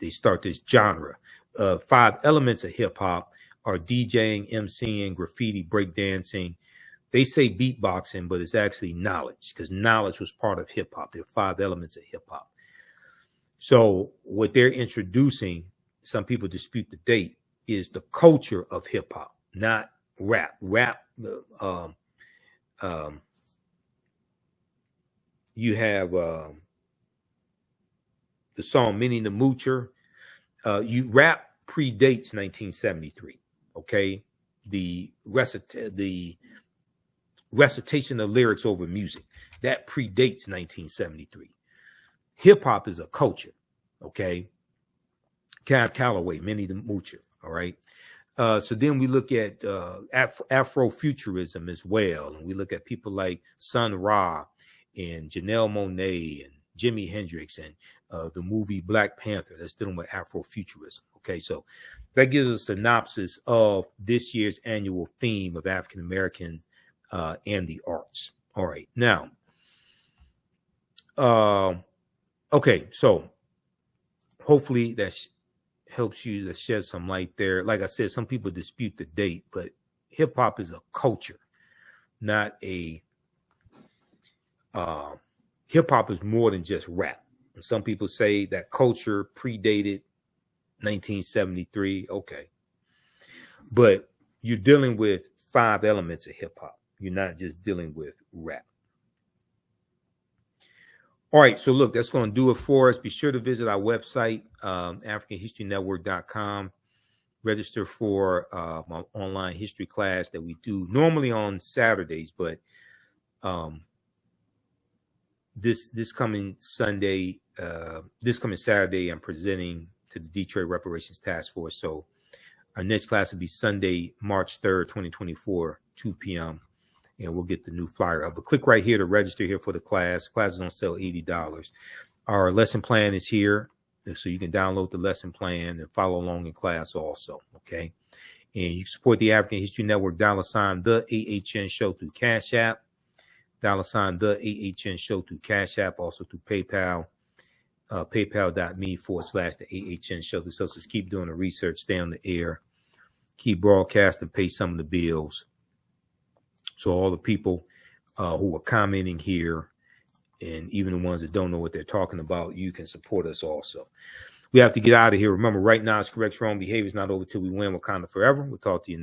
They start this genre. 5 elements of hip hop are DJing, MCing, graffiti, breakdancing. They say beatboxing, but it's actually knowledge, because knowledge was part of hip hop. There are 5 elements of hip hop. So what they're introducing, some people dispute the date, is the culture of hip hop, not rap. Rap, you have the song Minnie the Moocher. Rap predates 1973. Okay, the recitation of lyrics over music, that predates 1973. Hip hop is a culture. Okay, Cab Calloway, Minnie the Moocher. All right. So then we look at Afrofuturism as well, and we look at people like Sun Ra and Janelle Monáe and Jimi Hendrix and the movie Black Panther that's dealing with Afrofuturism. Okay, so that gives us a synopsis of this year's annual theme of African Americans and the arts. All right, now, okay, so hopefully that helps you to shed some light there. Like I said, some people dispute the date, but hip hop is a culture, not a hip hop is more than just rap. And some people say that culture predated 1973. Okay. But you're dealing with 5 elements of hip hop. You're not just dealing with rap. All right. So look, that's going to do it for us. Be sure to visit our website, AfricanHistoryNetwork.com. Register for my online history class that we do normally on Saturdays, but this coming Saturday, I'm presenting to the Detroit Reparations Task Force. So our next class will be Sunday, March 3rd, 2024, 2 p.m. And we'll get the new flyer up. But click right here to register here for the class. Class is on sale $80. Our lesson plan is here, so you can download the lesson plan and follow along in class also. Okay. And you support the African History Network, $ the AHN show through Cash App. $ the AHN show through Cash App, also through PayPal, paypal.me/the AHN show. This helps us keep doing the research, stay on the air, keep broadcasting, pay some of the bills. So all the people who are commenting here, and even the ones that don't know what they're talking about, you can support us also. We have to get out of here. Remember, right now it's correct. Wrong behavior is not over till we win. Wakanda forever. We'll talk to you next.